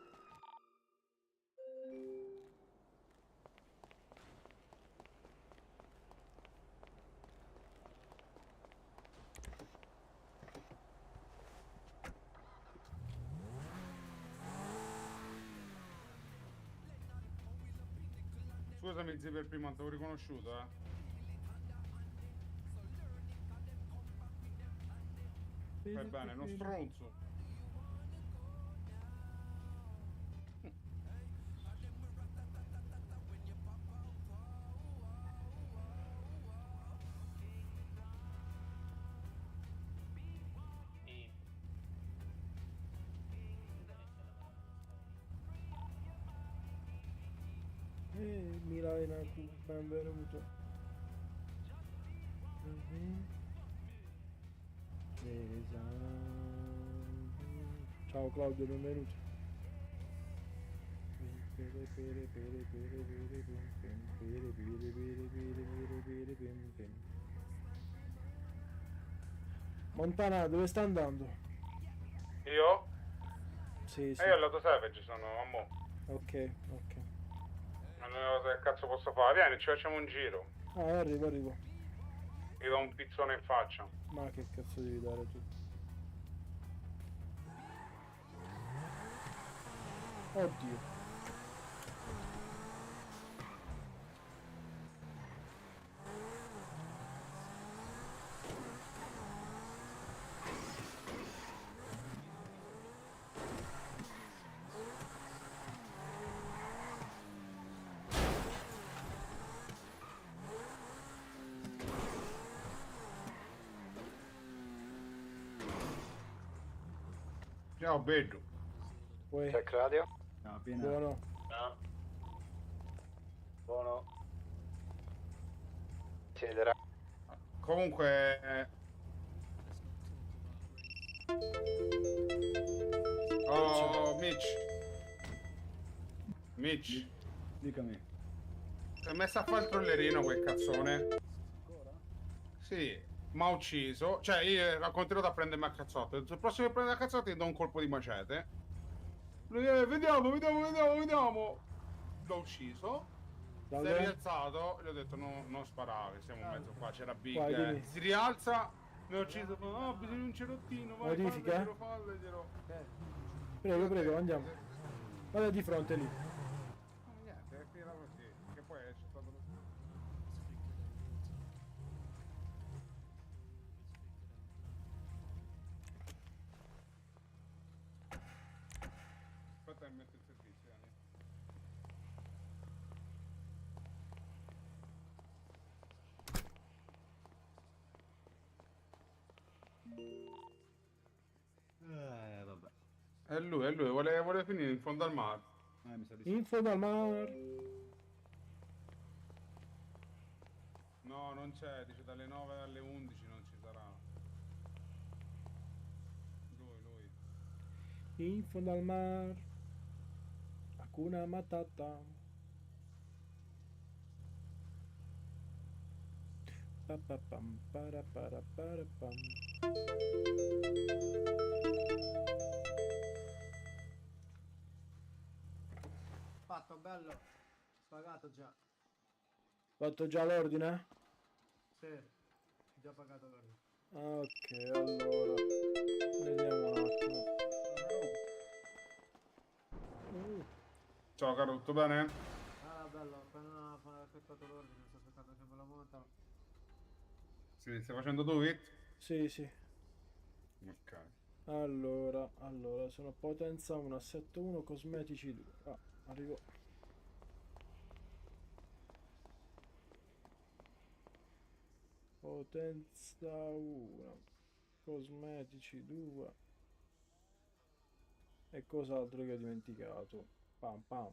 Scusami zio per prima, non ti ho riconosciuto, Fai bene, uno stronzo. Milena, benvenuto. Ciao Claudio, benvenuto. Montana, dove sta andando? Io? Sì, sì. Io al lato savage sono, ammo. Ok, ok. Non so che cazzo posso fare. Vieni, ci facciamo un giro. Ah, arrivo, arrivo. Gli do un pizzone in faccia. Ma che cazzo devi dare tu? Oddio. Ciao, bello. Poi. C'è Claudio? No, Buono. No. Buono. Accelera. Comunque... Oh, Mitch. Mitch. Dicami. Si è messo a fare il trollerino quel cazzone. Sì, ma ucciso. Cioè, io ho continuato a prendermi a cazzotte. Sul prossimo che prende a cazzotte gli do un colpo di macete. Lui, vediamo. L'ho ucciso. Si è rialzato. Gli ho detto, no, non sparare, siamo in mezzo qua, c'era Big. Vai, dimmi. Si rialza. Mi ha ucciso. No, bisogna un cerottino. Vai, Modifica? falleglielo. Prego, andiamo. Guarda di fronte lì. Niente, è finita così. Che poi c'è stato lo... Aspetta che metto il servizio, Dani. Vabbè. È lui, vuole finire in fondo al mare. Mi sa di In fondo al mar. No, non c'è, dice dalle 9 alle 11 non ci sarà. Lui. In fondo al mar. Hakuna Matata. Pa pa pam para pam. Fatto, bello. Pagato già. Fatto già l'ordine? Sì, già pagato l'ordine. Ok, allora. Vediamo un attimo. Ciao caro, tutto bene? Ah, bello, appena effettuato l'ordine, sto aspettando che me lo montano. Sì, stai facendo tu, Vit? Sì, sì. Ok. Allora, sono potenza 1, assetto 1, cosmetici 2. Ah, arrivo. Potenza 1, cosmetici 2. E cos'altro che ho dimenticato? Pam pam.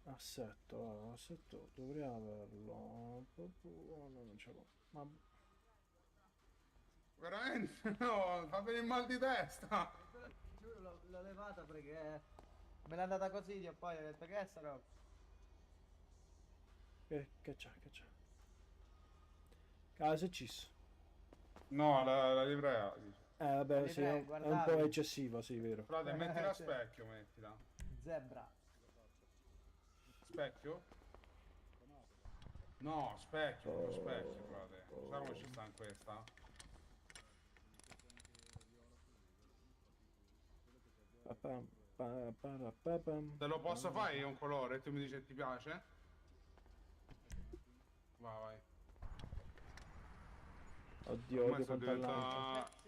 Assetto, dovrei averlo. Non ce l'ho. Ma Veramente? No, fa venire il mal di testa. L'ho levata perché me l'è andata così e poi ho detto che è sta roba. che c'è? Casa cis. No, la livrea. Vabbè, sì, è un po' guardate. eccessiva, sì, vero. Frate, mettila a Sì. specchio, mettila. Zebra. Specchio? No, specchio, proprio specchio, frate. Sai come ci sta in questa? Te lo posso fare io un colore e tu mi dici che ti piace? Vai. Oddio, Ormai odio sono quanto all'altro.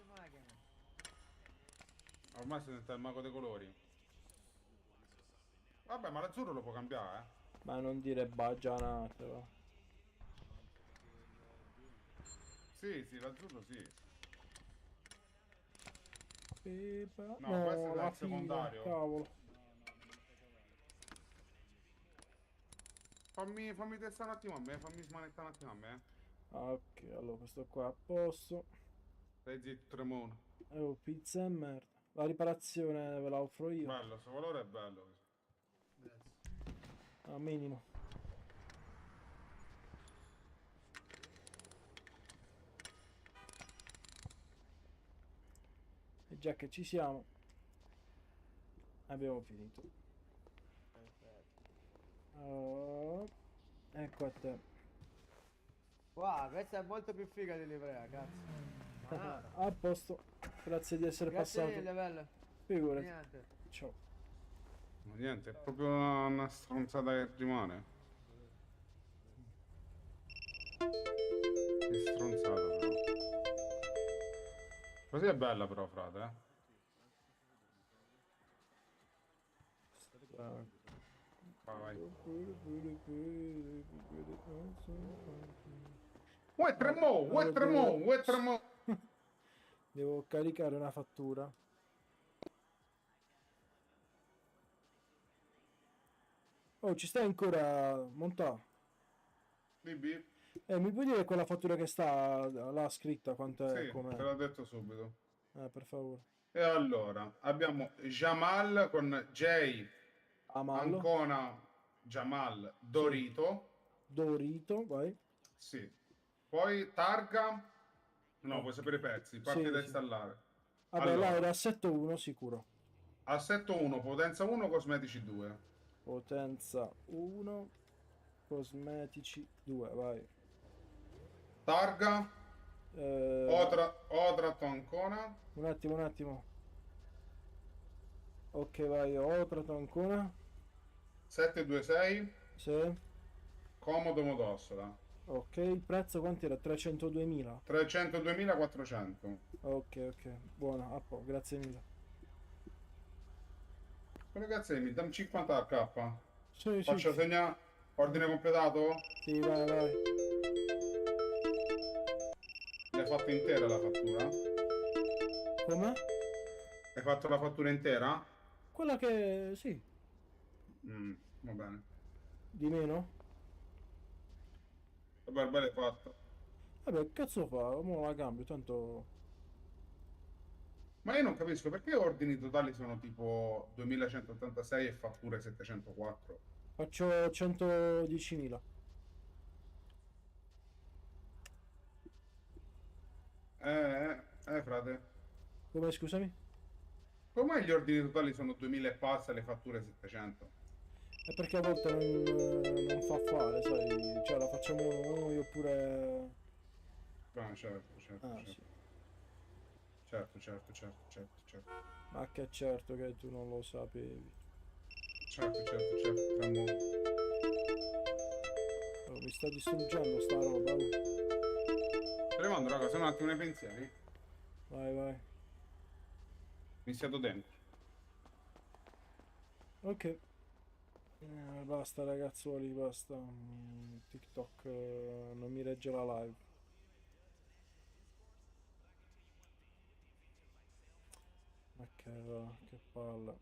Ormai sei diventato il mago dei colori. Vabbè, ma l'azzurro lo può cambiare, Ma non dire baggianate, va. Sì, l'azzurro sì. No, questo è la il secondario. cavolo. Fammi testare un attimo a me, fammi smanettare un attimo a me. Ok, allora questo qua è a posto. Stai zitto, Tremone. Oh, pizza e merda. La riparazione ve la offro io. Bello, sto colore è bello. A minimo. E già che ci siamo, abbiamo finito. Ecco a te. Wow, questa è molto più figa di livrea, cazzo. A posto. Grazie di essere Grazie passato. mille, bello. Figurati. Niente. Ciao. Ma niente, è proprio una stronzata che rimane. Che stronzata però. Così è bella però, frate, Vai. Uè tremò. Devo caricare una fattura. Oh, ci stai ancora montato? Bibi? Mi puoi dire quella fattura che sta là scritta quanto è? Sì, Com'è? te l'ho detto subito. Per favore. E allora, abbiamo Jamal con J, Amallo. Ancona, Jamal, Dorito. Dorito, vai. Sì. Poi Targa. No, vuoi sapere i pezzi? Parti Sì, da sì. installare. Vabbè, Allora, là era assetto 1 sicuro. assetto 1, potenza 1, cosmetici 2. Potenza 1, cosmetici 2, vai. Targa. Odrato Ancona. Un attimo. Ok, vai, Otrato ancora. 726. Sì. Comodo Modossola. Ok, il prezzo quant'era? 302.000. 302.400. Ok, buono, grazie mille. Ragazzi, mi dammi 50 K. Sì, Faccio segnare. Ordine completato? Sì, vai. L'hai fatta intera la fattura? Come? Hai fatto la fattura intera? Quella che... sì. Va bene. Di meno? La barba l'hai fatta. Vabbè, cazzo fa? Mo la cambio, tanto... Ma io non capisco perché ordini totali sono tipo 2186 e fatture 704. Faccio 110.000. Frate. Come, scusami? Come gli ordini totali sono 2000 e passa e le fatture 700? È perché a volte non fa fare, sai? Cioè, la facciamo noi oppure... Ah, certo. Sì. Certo. Ma che certo che tu non lo sapevi. Certo, Tremone. Oh, mi sta distruggendo sta roba. Tremando, raga, sono un attimo nei pensieri. Vai. Iniziato dentro. Ok. Basta ragazzuoli, basta. TikTok non mi regge la live. Ma che palla.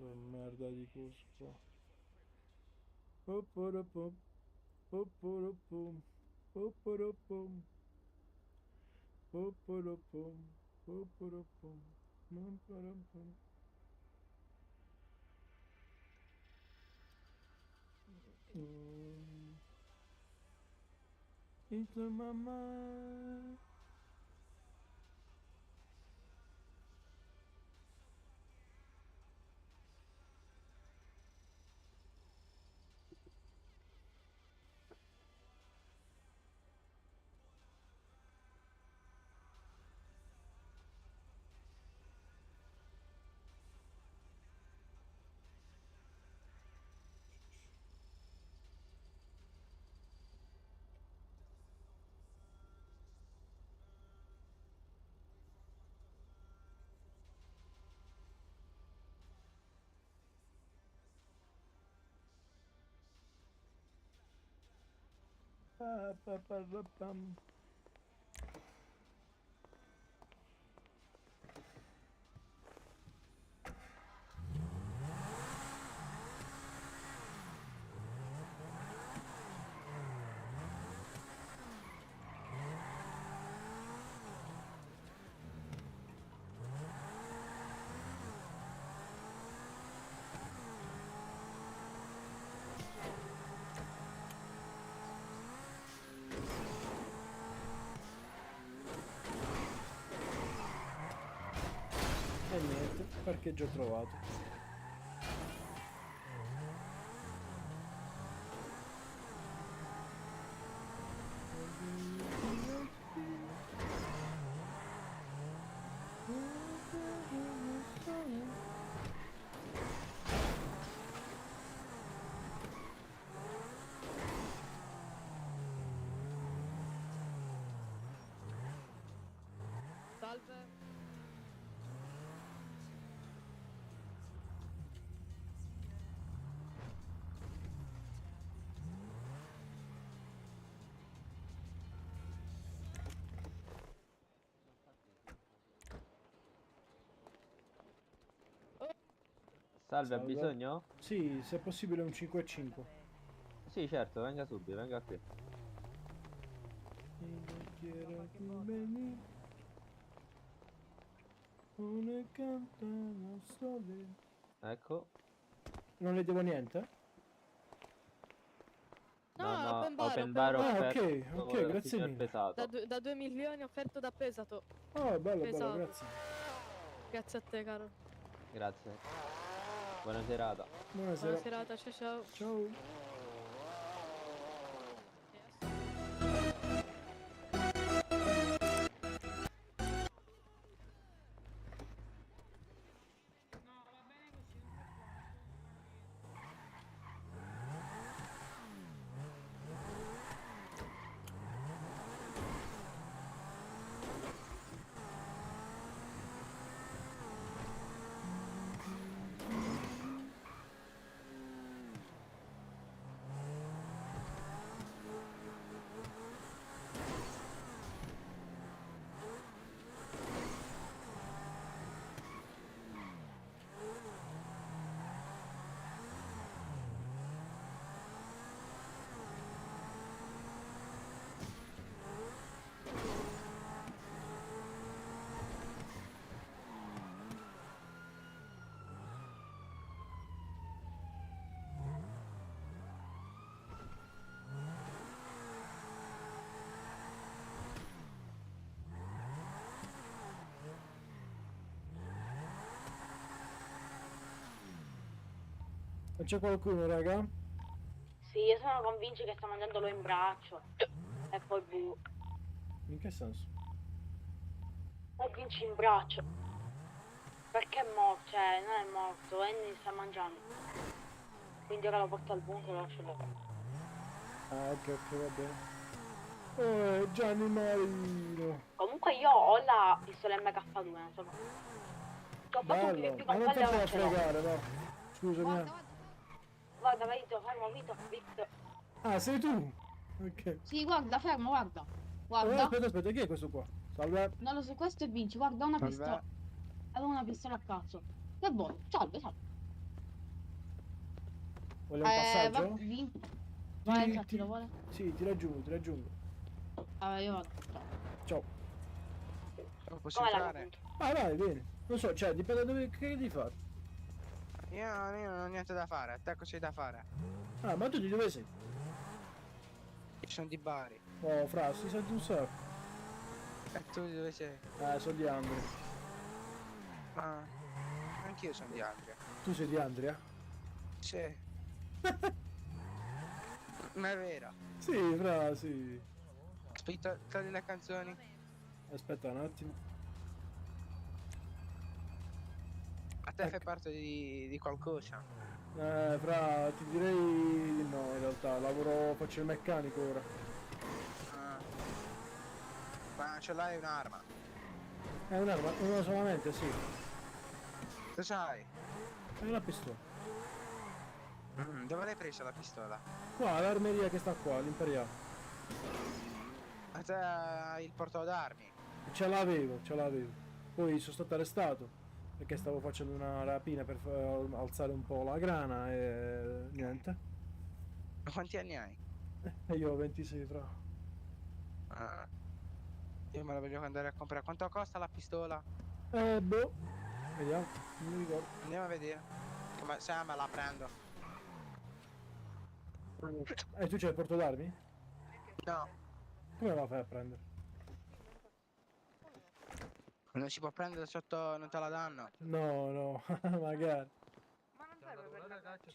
Sto merda di Cusco. Poporopom. Poporopom. Poporopom. Poporopom. Poporopom. Poporopom. Into my mind. Pa-pa-pa-ra-pam. E niente, parcheggio trovato. Salve. Salve, ha bisogno? Sì, se è possibile un 5-5. Sì, certo, venga subito, venga qui. Ecco. Non le devo niente? No, open bar Ah, offerto ok, dal grazie signor mille. Pesato. Da 2 milioni offerto da Pesato. Oh, bello, bello, Pesato. grazie. Grazie a te, caro. Grazie. Buona serata. Buonasera. Buona serata, ciao ciao. Ciao. Ma c'è qualcuno, raga? Sì, io sono convinto che sta mangiando lo in braccio. E poi bu. In che senso? Lo vinci in braccio. Perché è morto, cioè non è morto, Andy sta mangiando. Quindi ora lo porto al bunker e lo lascio là. Ah, ok, va bene. Oh, Gianni Marino. Comunque io ho la pistola MK2, non so. Ti ho fatto un Bello, PvP ma con non quella fatela non ce l'ho. fregare, va. Scusami. Guarda, Vito, fermo, Vito. Ah, sei tu? Ok. Sì, guarda, fermo, guarda. Oh, Guarda. aspetta, chi è questo qua? Salve. Non lo so, questo è Vinci, guarda, una Salve. pistola. Avevo una pistola a cazzo. Che vuoi? Salve, salve. Vuole un passaggio? Vai, Sì, infatti, lo vuole? Sì, ti raggiungo. Ah, io vado. Ciao. Posso entrare? Vai, vieni. Non so, cioè, dipende da dove che devi fare. Io non ho niente da fare, a te cosa c'hai da fare? Ah, ma tu di dove sei? Io sono di Bari. Oh, fra, si sente un sacco. E tu di dove sei? Sono di Andria. Ah, anch'io sono di Andria. Tu sei di Andria? Sì. Ma è vero. Sì, fra, sì. Aspetta, togli le canzoni. Aspetta un attimo. A te fai parte di qualcosa? Fra, ti direi di no, in realtà. Faccio il meccanico ora. Ah. Ma ce l'hai un'arma? È un'arma, una solamente, sì. Lo sai? È una pistola. Dove l'hai presa la pistola? Qua, l'armeria che sta qua, l'imperiale. A te hai il porto d'armi? Ce l'avevo. Poi sono stato arrestato perché stavo facendo una rapina per alzare un po' la grana e niente. Ma quanti anni hai? E io ho 26, fra. Ah. Io me la voglio andare a comprare. Quanto costa la pistola? Boh. Vediamo, non mi ricordo. Andiamo a vedere. Come se me la prendo. E tu c'hai il porto d'armi? No. Come la fai a prendere? Non si può prendere sotto, non te la danno. No, magari.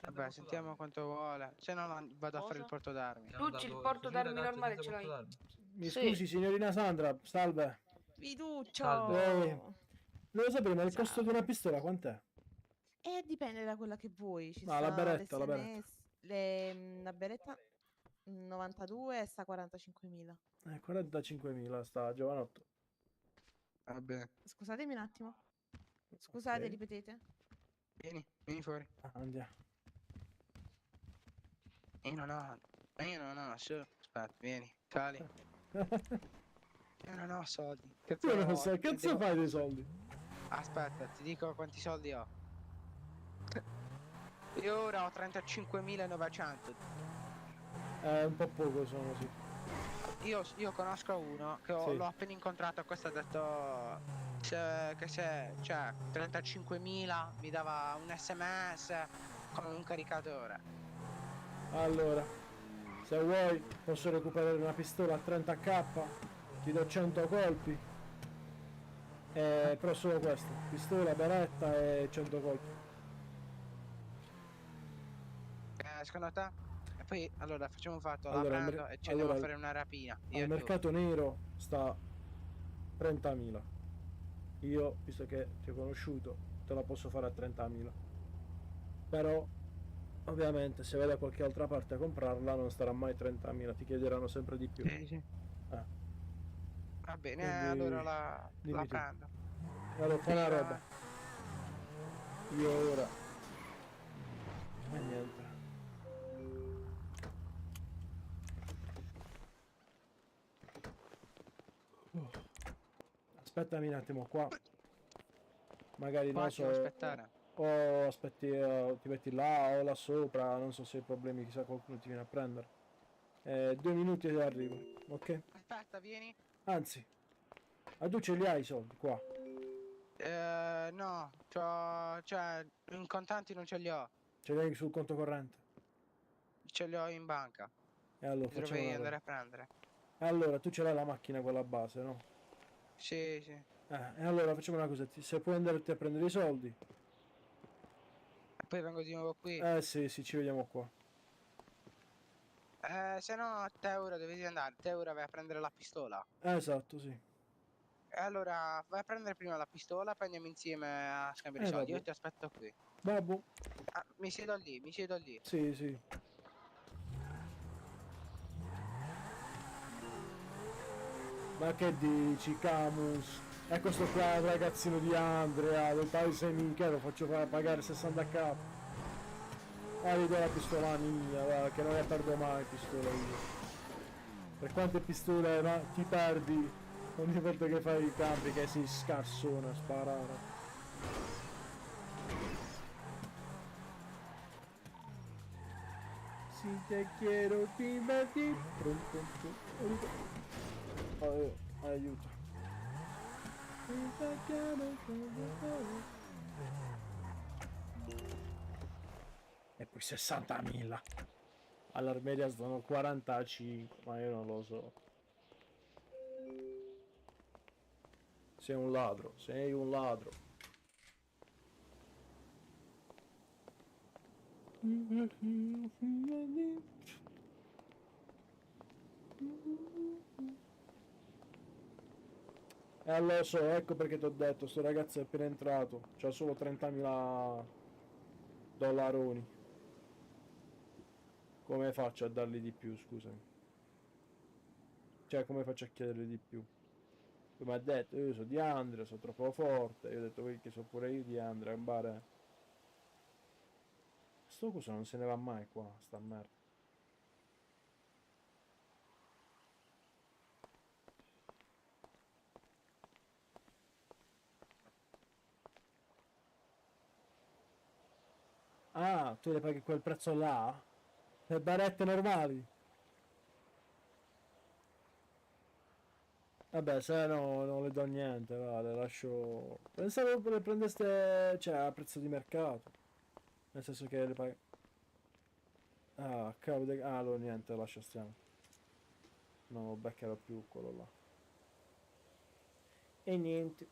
Vabbè, sentiamo quanto vuole. Se no vado a fare il porto d'armi. Luci, il porto d'armi normale ce l'hai? Mi scusi, signorina Sandra, salve. Fiducia. Volevo sapere, ma il costo di una pistola quant'è? Dipende da quella che vuoi. Ci la sta beretta, l'SMS, la beretta 92 e sta 45.000. 45.000 sta giovanotto. Vabbè. Scusatemi un attimo. Scusate, Ok. ripetete. Vieni fuori. Andiamo. Io non ho, su. Aspetta, vieni, sali. Io non ho soldi. Tu non sai, cazzo fai dei soldi? Aspetta, ti dico quanti soldi ho. Io ora ho 35.900. Un po' poco sono, sì. Io conosco uno che Sì. l'ho appena incontrato, questo ha detto che se, cioè 35.000 mi dava un SMS con un caricatore. Allora, se vuoi posso recuperare una pistola a 30k, ti do 100 colpi. Però solo questo, pistola, beretta e 100 colpi. Secondo te? E poi allora facciamo un fatto, Allora, la al prendo mer- e ci andiamo a allora, fare una rapina. Io Al e tu. mercato nero sta 30.000. Io, visto che ti ho conosciuto, te la posso fare a 30.000. Però, ovviamente, se vai da qualche altra parte a comprarla non starà mai 30.000, ti chiederanno sempre di più. Sì. Va bene, Quindi, allora la dimmi tu. prendo. Allora, fai una roba. Io ora... E niente. Aspettami un attimo qua. Magari non so. Devo aspettare. O aspetti, ti metti là o là sopra, non so se hai problemi, chissà qualcuno ti viene a prendere. 2 minuti e arrivo, ok? Aspetta, vieni. Anzi, tu ce li hai i soldi qua? No, cioè in contanti non ce li ho. Ce li hai sul conto corrente? Ce li ho in banca. E allora facciamo Dovrei una andare roba. a prendere. Allora, tu ce l'hai la macchina quella base, no? Sì. E allora facciamo una cosa, se puoi andarti a prendere i soldi. E poi vengo di nuovo qui. Sì, ci vediamo qua. Se no a te ora devi andare. Te ora vai a prendere la pistola. Esatto, sì. E allora vai a prendere prima la pistola, poi andiamo insieme a scambiare i soldi. vabbè. Io ti aspetto qui. Babbo. Mi siedo lì. Sì. Ma che dici, Camus? E questo qua è il ragazzino di Andrea, del paese mica, lo faccio pagare 60k. Gli do la pistola mia, guarda, che non ne perdo mai pistola io. Per quante pistole ti perdi ogni volta che fai i campi, che sei scarsone a sparare. si te quiero divertir. Aiuto. E poi 60.000. All'Armeria sono 45, ma io non lo so. Sei un ladro, sei un ladro. Lo so, ecco perché ti ho detto, sto ragazzo è appena entrato, c'ha solo 30.000 dollaroni. Come faccio a dargli di più, scusami? Cioè, come faccio a chiedergli di più? Come ha detto, io sono di Andrea, sono troppo forte, io ho detto che sono pure io di Andrea, bare. Sto coso non se ne va mai qua, sta merda. Ah, tu le paghi quel prezzo là? Le barette normali? Vabbè, se no non le do niente, va, le lascio... Pensavo che le prendeste, cioè, a prezzo di mercato. Nel senso che le paghi... Ah, cavolo, ah, allora niente, lascia stiamo. Non lo beccherò più quello là. E niente.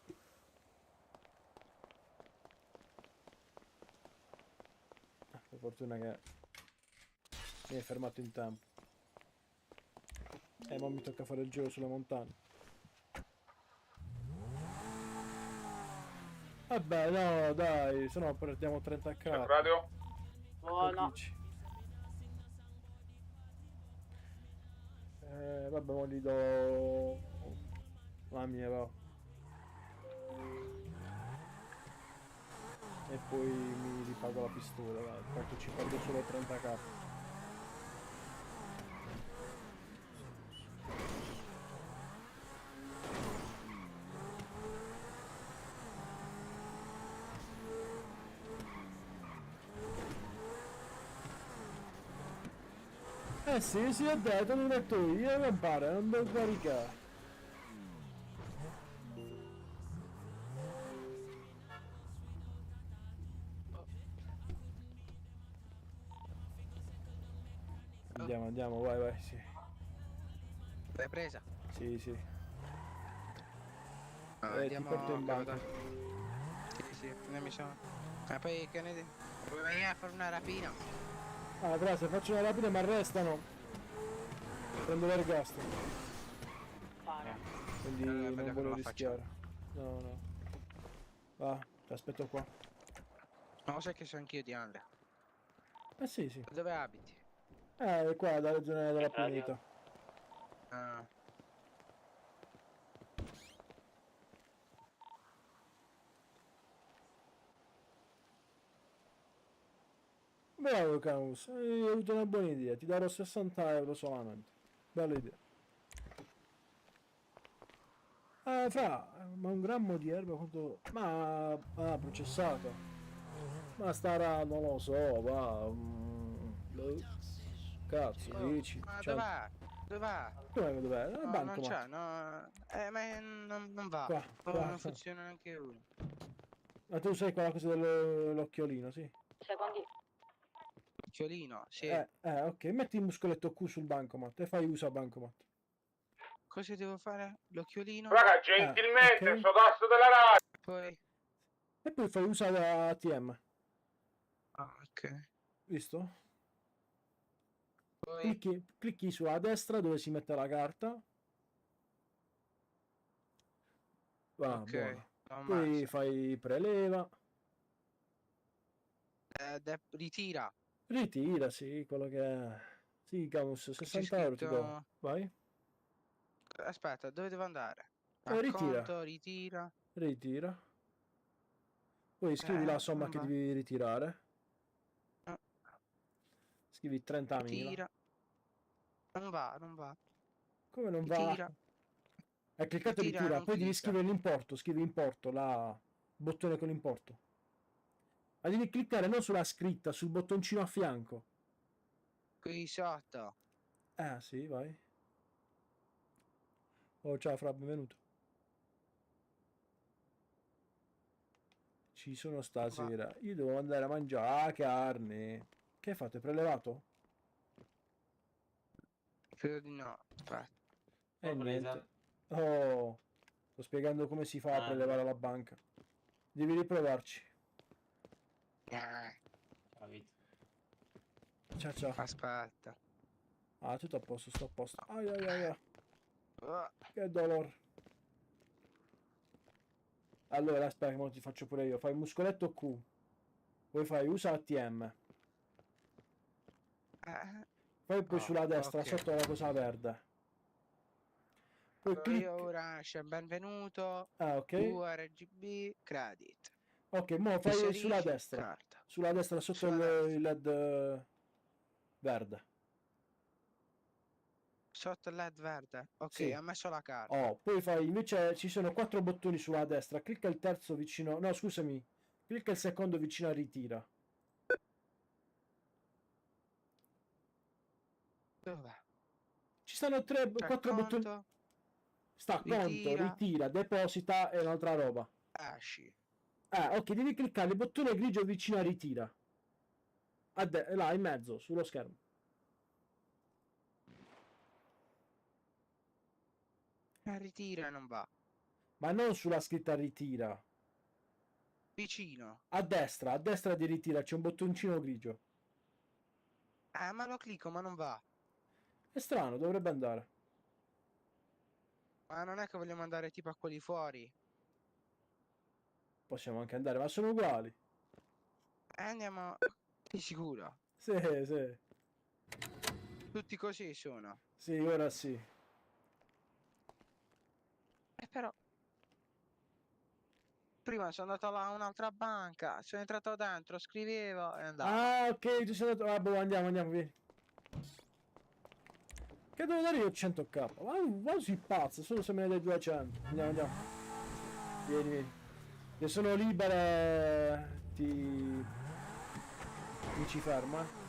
Per fortuna che mi hai fermato in tempo. E ora mi tocca fare il giro sulle montagne. Vabbè, no, dai, se no perdiamo 30k. Radio? Buono. Vabbè, ma gli do la mia, va. E poi mi ripago la pistola, dai, tanto ci perdo solo 30k. Sì, ho detto, mi metto io, non pare, non devo caricare. Andiamo, vai, sì. L'hai presa? Sì. Ti Ti porto in banca. Sì, ne mi sono. Ma poi che ne vuoi venire a fare una rapina? Ah, grazie, faccio una rapina ma arrestano. Prendo l'ergastolo. Quindi non voglio rischiare. No. Va, ti aspetto qua. Ma lo sai che sono anch'io di Andrea? Sì. Dove abiti? Qua, dalla zona della Pineta. Ah. Bravo Camus, hai avuto una buona idea, ti darò 60 euro solamente. Bella idea. Ma un grammo di erba quanto... Ma... processata. Ma starà, non lo so, va... Cazzo, dici. Ma Cioè... dov'è? Dov'è? No, non c'è, no. Ma non va. Qua. Non funziona neanche uno. Ma tu sai quella cosa dell'occhiolino, sì? Secondi. Occhiolino, sì. Ok, metti il muscoletto Q sul bancomat e fai uso a bancomat. Cosa devo fare? L'occhiolino? Raga, gentilmente, ok. sto tasto della radio. Poi... E poi fai uso da ATM. Ah, ok. Visto? Poi... Clicchi sulla destra dove si mette la carta. Va, ok. buono. Poi fai preleva. Ritira. Ritira, sì, quello che è. Sì, Camus, 60 euro ti do. Vai. Aspetta, dove devo andare? Ritira. Acconto, ritira. Ritira. Poi scrivi la somma che devi ritirare. Scrivi 30.000. Ritira. Non va. Come non ritira. va? Hai cliccato ritira, poi devi scrivere l'importo, scrivi importo, la bottone con l'importo. Ma devi cliccare non sulla scritta, sul bottoncino a fianco. Qui sotto. Sì, vai. Oh, ciao Fra, benvenuto. Ci sono stasera. Io devo andare a mangiare carne. Che fate? Prelevato? Credo di no. Aspetta. Niente. Oh, sto spiegando come si fa a Ah. prelevare alla banca. Devi riprovarci. Ciao ciao. Aspetta. Ah, tutto a posto, sto a posto. Ai ai ai ai. Ah. Che dolore. Allora, aspetta, mo ti faccio pure io. Fai muscoletto Q. Poi fai usa ATM. Poi sulla destra, ok. sotto la cosa verde. Poi Io clic. ora c'è benvenuto. Ah, ok. URGB credit. Ok, mo fai Inserisci sulla destra. carta. Sulla destra, sotto Sulla il LED verde. Sotto il LED verde. Ok, Sì. ha messo la carta. Oh, poi fai, invece ci sono 4 bottoni sulla destra. Clicca il terzo vicino. No, scusami. Clicca il secondo vicino a ritira. Dov'è? Ci stanno 4 bottoni. Conto. Sta conto, Ritira. ritira, deposita e un'altra roba. Esci. Ok, devi cliccare il bottone grigio vicino a ritira. Là, in mezzo, sullo schermo. Ritira e non va. Ma non sulla scritta ritira. Vicino. A destra di ritira c'è un bottoncino grigio. Ma lo clicco, ma non va. È strano, dovrebbe andare. Ma non è che vogliamo andare tipo a quelli fuori. Possiamo anche andare, ma sono uguali. Andiamo. Di sicuro. Sì, sì. Tutti così sono. Sì, ora sì. Però. Prima sono andato là a un'altra banca. Sono entrato dentro, scrivevo e andavo. Ah, ok, tu sei andato. Boh, andiamo, vieni. Che devo dare io 100k? Ma sei pazzo, solo se me ne dai 200. Andiamo. Vieni. Se sono libere mi ci fermo,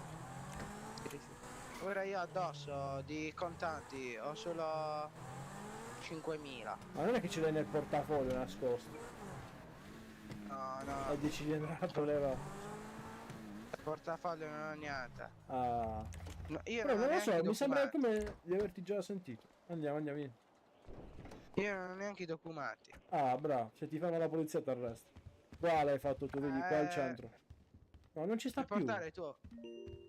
Ora io addosso di contanti ho solo 5.000. Ma non è che ce l'hai nel portafoglio nascosto. No. E dici di andare a prelevare. Il portafoglio non ho niente. Ah. No, io Però non non ho lo so, neanche i mi sembra documenti. come di averti già sentito. Andiamo, vieni. Io non ho neanche i documenti. Ah, bravo, se ti ferma la polizia ti arresta. Qua l'hai fatto tu, vedi, qua al centro. No, non ci sta Puoi più. portare tu.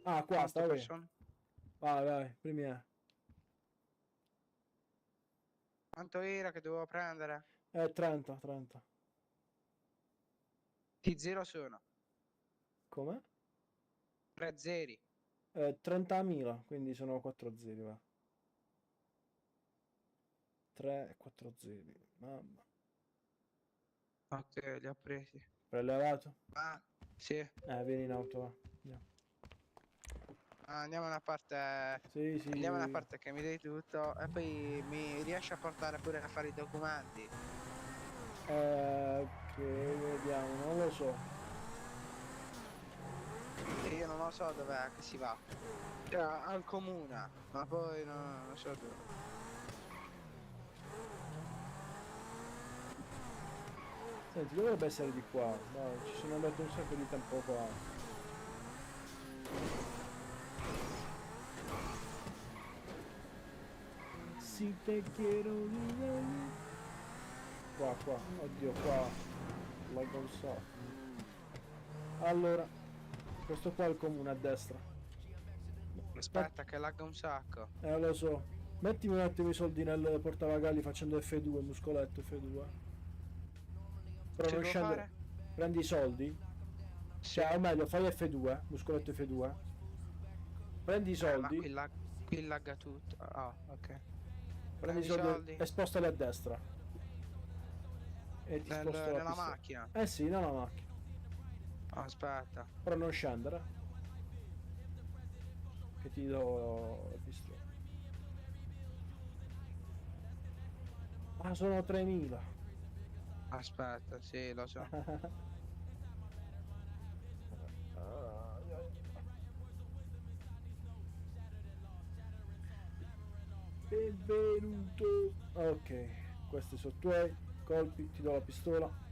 Ah, qua Quante sta, persone? vai, primi è. Quanto era che dovevo prendere? 30. Di zero sono. Come? 3 zeri. 30.000, quindi sono 4 zeri, va. 3 e 4 zeri, mamma. Ok, li ho presi. Prelevato? Ah, sì. Vieni in auto, va. Andiamo. Andiamo a una parte. Sì. Andiamo a una parte che mi dai tutto. E poi mi riesci a portare pure a fare i documenti. Ok, vediamo, non lo so. Io non lo so dov'è che si va. Cioè, al comune. Ma poi non so dove. Senti, dovrebbe essere di qua. No, ci sono andato un sacco di tempo fa. Si te quiero dire. Qua, oddio, qua. La so. Allora, questo qua è il comune a destra. Aspetta che lagga un sacco. Lo so. Mettimi un attimo i soldi nel portavagalli facendo F2, muscoletto F2. Però Che non devo scendere. fare? Prendi i soldi. Cioè, o meglio, fai F2, muscoletto F2. Prendi i soldi. Ma qui lagga tutto. Ah, ok. Prendi i soldi e spostali a destra. E ti sposta la Nella pista. macchina. Sì, nella macchina. Aspetta. Però non scendere. Che ti do la pistola. Ah, sono 3.000. Aspetta, sì, lo so. Benvenuto. Ok, questi sono tuoi colpi, ti do la pistola.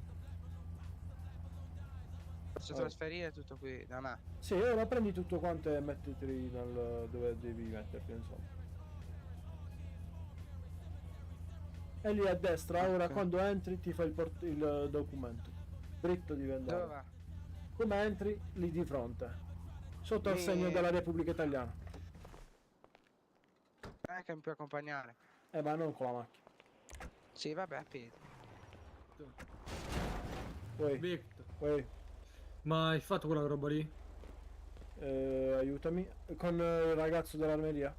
Posso trasferire tutto qui da me? Sì, ora prendi tutto quanto e mettiti dove devi metterti, insomma. E lì a destra, ora quando entri ti fa il documento. Dritto devi andare. Dove? Come entri? Lì di fronte. Sotto il Lì- segno della Repubblica Italiana. Non è che mi puoi accompagnare? Ma non con la macchina. Sì, vabbè, Pietro. Poi. Ma hai fatto quella roba lì? Aiutami. Con il ragazzo dell'armeria?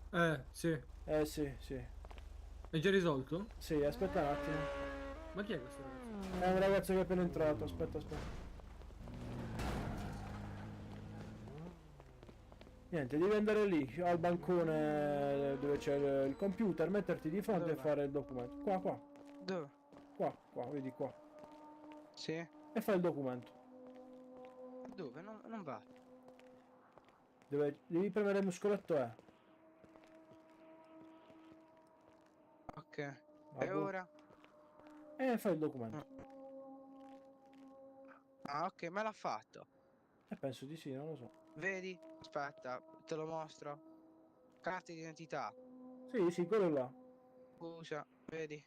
Sì. Sì. Hai già risolto? Sì, aspetta un attimo. Ma chi è questo ragazzo? È un ragazzo che è appena entrato, aspetta. Niente, devi andare lì, al bancone dove c'è il computer, metterti di fronte e fare il documento. Qua. Dove? Qua, vedi qua. Sì. E fai il documento. Dove? Non va. Devi premere il muscoletto E. Ok. E Vabbè. ora? E fai il documento. Ah, ok, me l'ha fatto. Penso di sì, non lo so. Vedi? Aspetta, te lo mostro. Carta di identità. Sì, quello là. Scusa, vedi?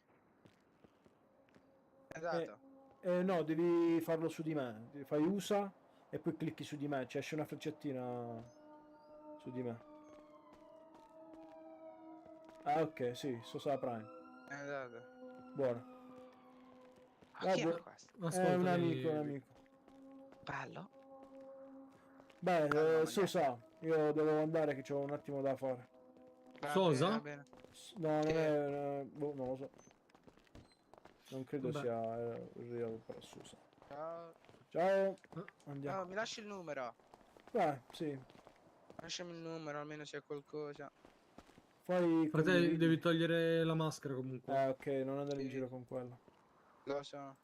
È dato. No, devi farlo su di me. Fai usa e poi clicchi su di me, ci esce una freccettina su di me. Ah, ok, sì, Sosa Prime. È dato. Buono. Ma chi è questo? È un amico. Bello? Beh, Sosa, io devo andare che c'ho un attimo da fare. Sosa? Va bene. No, non è... boh, non lo so. Non credo Vabbè. sia il real per Sosa. Ciao. Ciao. Andiamo. No, mi lasci il numero. Sì. Lasciami il numero, almeno se c'è qualcosa. Fai... Fratello, devi togliere la maschera comunque. Ok, non andare in giro con quello. Lo so.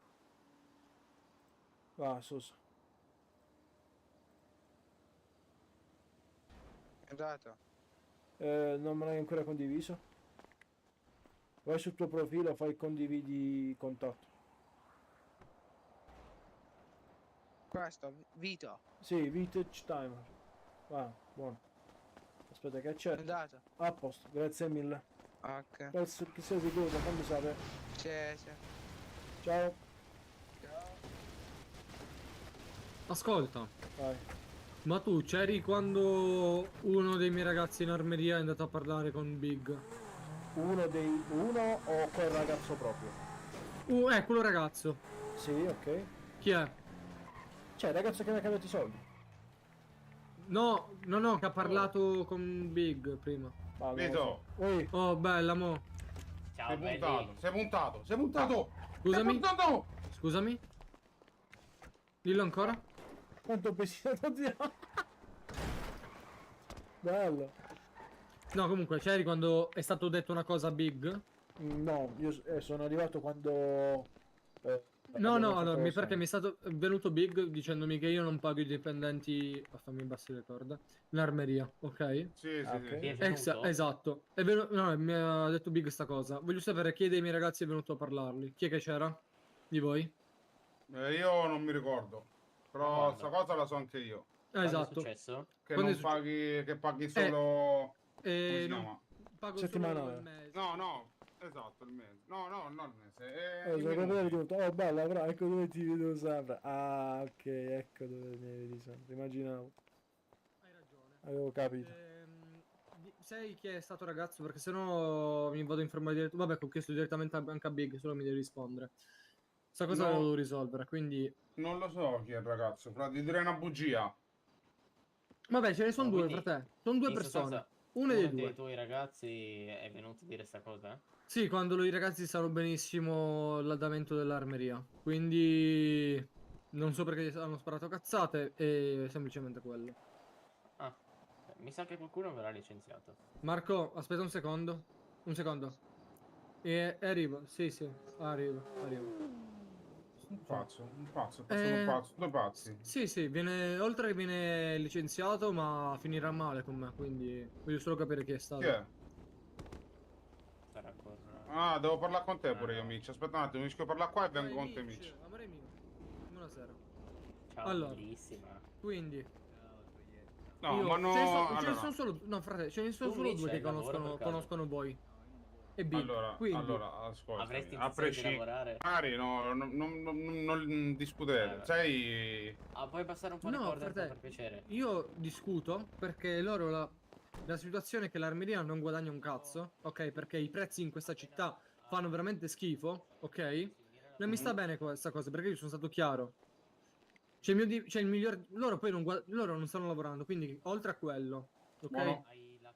Va, Sosa. È dato. Non me l'hai ancora condiviso? Vai sul tuo profilo, fai condividi contatto. Questo, Vito. Sì, vintage timer. Va, buono. Aspetta che È c'è. dato. A posto, grazie mille. Ok. Che sei sicuro, fammi sapere. Sì. Ciao. Ascolta, Vai. ma tu c'eri quando uno dei miei ragazzi in armeria è andato a parlare con Big? Uno o quel ragazzo proprio? Quello ragazzo. Sì, ok. Chi è? Cioè, il ragazzo che mi ha cambiato i soldi. No, che ha parlato con Big prima. Vito. Oh, bella, mo. Ciao, Sei puntato. Scusami. Scusami. Dillo ancora. Quanto pesino diamo. Bello. No, comunque, c'eri quando è stato detto una cosa a Big? No, io sono arrivato quando... No, abbiamo fatto allora, lo perché mi è stato venuto Big dicendomi che io non pago i dipendenti... fammi abbassare le corde. In armeria, ok? Sì. È venuto? Esatto. No, mi ha detto Big sta cosa. Voglio sapere chi dei miei ragazzi è venuto a parlarli. Chi è che c'era? Di voi? Io non mi ricordo. Però sta cosa la so anche io. Esatto. È successo? Che Quando non paghi, che paghi solo... come si non chiama? pago Settimanale. solo il mese. No, esatto, il mese. No, non il mese. sono i proprio minuti. venuto. Oh, bella, bravo, ecco dove ti vedo sempre. Ah, ok, ecco dove mi vedi sempre. Immaginavo. Hai ragione. Avevo capito. Sai chi è stato ragazzo? Perché sennò mi vado a informare direttamente. Vabbè, ho chiesto direttamente anche a Big, solo mi deve rispondere. Sta cosa No. la devo risolvere, quindi... Non lo so chi è il ragazzo, fra, ti direi una bugia. Vabbè, ce ne sono due, quindi, frate. Sono due in persone. sostanza, Una dei due. tuoi ragazzi è venuto a dire sta cosa? Sì, quando i ragazzi sanno benissimo l'andamento dell'armeria. Quindi... non so perché hanno sparato cazzate, è semplicemente quello. Ah, mi sa che qualcuno verrà licenziato. Marco, aspetta un secondo. Un secondo. Arrivo, sì, arrivo. Un pazzo, due pazzi. Sì, oltre che viene licenziato, ma finirà male con me, quindi voglio solo capire chi è stato. Chi è? Ah, devo parlare con te pure io, Mitch. Aspetta un attimo, finisco di parlare qua e vengo con te, Mitch. Amore mio. Buonasera. Ciao, Allora, bellissima. quindi No, io- ma no. ce ne Allora, sono solo, no, frate, ce ne sono Tu, solo Mitch, due che hai lavoro per caso? conoscono voi. E Big. allora, Quindi, ascolta. Avresti A intenzione di prescindere. lavorare? Magari no, non discutere. Sai. Ah, puoi passare un po' di no, corda frate, per piacere? io discuto perché loro la situazione è che l'armeria non guadagna un cazzo, ok? Perché i prezzi in questa città fanno veramente schifo, ok? Non mi sta bene questa cosa perché io sono stato chiaro. C'è il miglior. Loro poi loro non stanno lavorando, quindi oltre a quello, ok? Buono.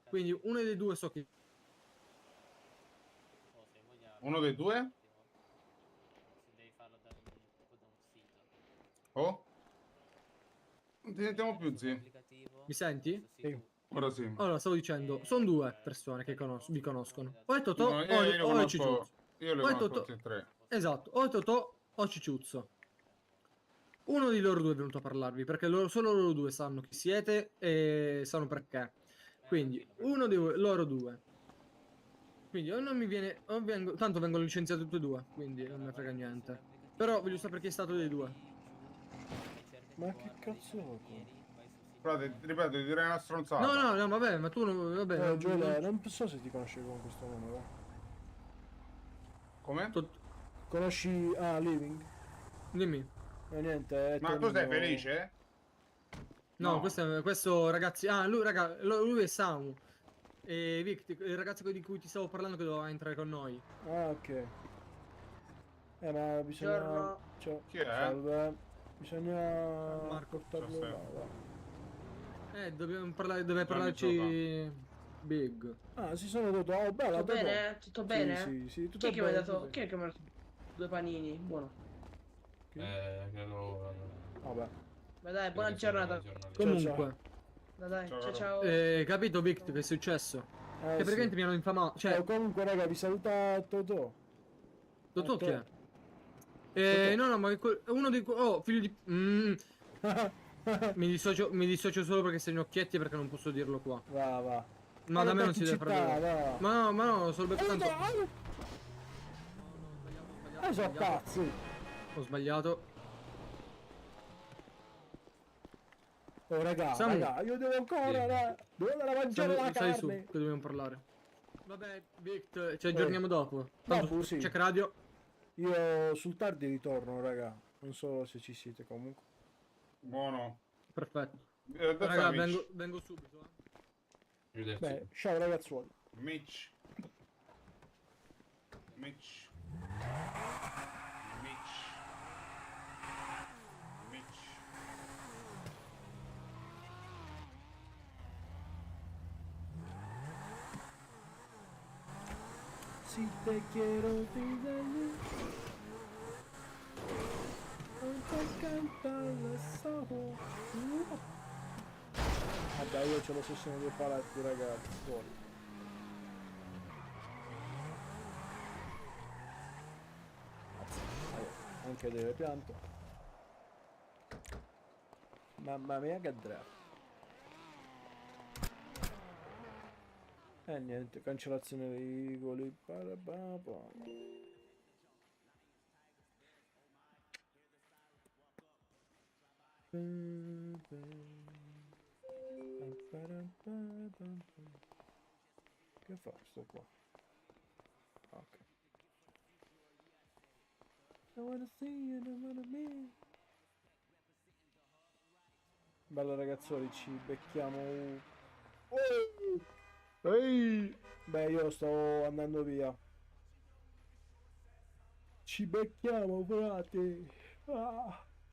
Quindi uno dei due so che. Uno dei due? Oh? Non ti sentiamo più, zi. Mi senti? Sì. Ora sì. Allora, stavo dicendo, sono due persone che vi conoscono. O è Totò No, o io è conosco- Cicciuzzo. Io le O è conosco Totò. tutti e tre. Esatto, o è Totò o Cicciuzzo. Uno di loro due è venuto a parlarvi, perché solo loro due sanno chi siete e sanno perché. Quindi, uno di loro due. Quindi o non mi viene, o tanto vengono licenziati tutti e due, quindi non mi frega niente. Però voglio sapere chi è stato dei due. Ma che cazzo vuoi? Frate, ripeto, ti direi una stronzata. No, vabbè, ma tu non. Vabbè, Gioele, non so se ti conosci con questo numero. Come? Conosci Living? Dimmi. Niente, è Ma tu sei felice? No, questo ragazzi. Ah, lui è Samu. E Vic, il ragazzo di cui ti stavo parlando che doveva entrare con noi. Ah, ok. Ma bisogna. Buongiorno. Chi è? Salve. Bisogna portarlo Ciao, là, va. Dobbiamo parlare. Deve parlarci. Big. Ah, si sono dato. Oh, bella, Tutto dopo. bene? Tutto bene? Sì, tutto Chi è che mi ha bene, dato? tutto Chi è che mi ha dato due panini? Buono. Credo. Vabbè. Ma dai, buona giornata. Comunque. Dai, Ciao, ciao ciao. Capito, Vic, che è successo? Che sì. praticamente mi hanno infamato. Cioè, comunque, raga, vi saluta Totò. Totò chi è? Totò. No, ma uno di. Oh, figlio di. Mi dissocio solo perché sei gnocchietti e perché non posso dirlo qua. Va. Ma da me non si deve fare. Va. Ma no, solo perché tanto. So cazzi. Ho sbagliato. Oh, raga, Samu. io devo correre. Devo andare a mangiare la Stai su, carne. che dobbiamo parlare. Vabbè, Vic, ci aggiorniamo dopo. Dopo, Tanto sì. check radio. Io sul tardi ritorno, raga. Non so se ci siete comunque. Buono. Perfetto. Dove Raga, stai, Mitch? vengo subito. Beh, ciao ragazzuoli. Mitch. Mitch. Mitch. Mitch. Si te quiero digerli. Non ti cantare solo. Vabbè, io c'ho la sessione di paletti, ragazzi, fuori. Anche delle piante. Mamma mia che draft. E niente, cancellazione dei goli. Che fa sto qua? Ok. I wanna see you, I wanna be. Bella ragazzoli, ci becchiamo. Ehi! Beh, io sto andando via. Ci becchiamo, frate. Ah.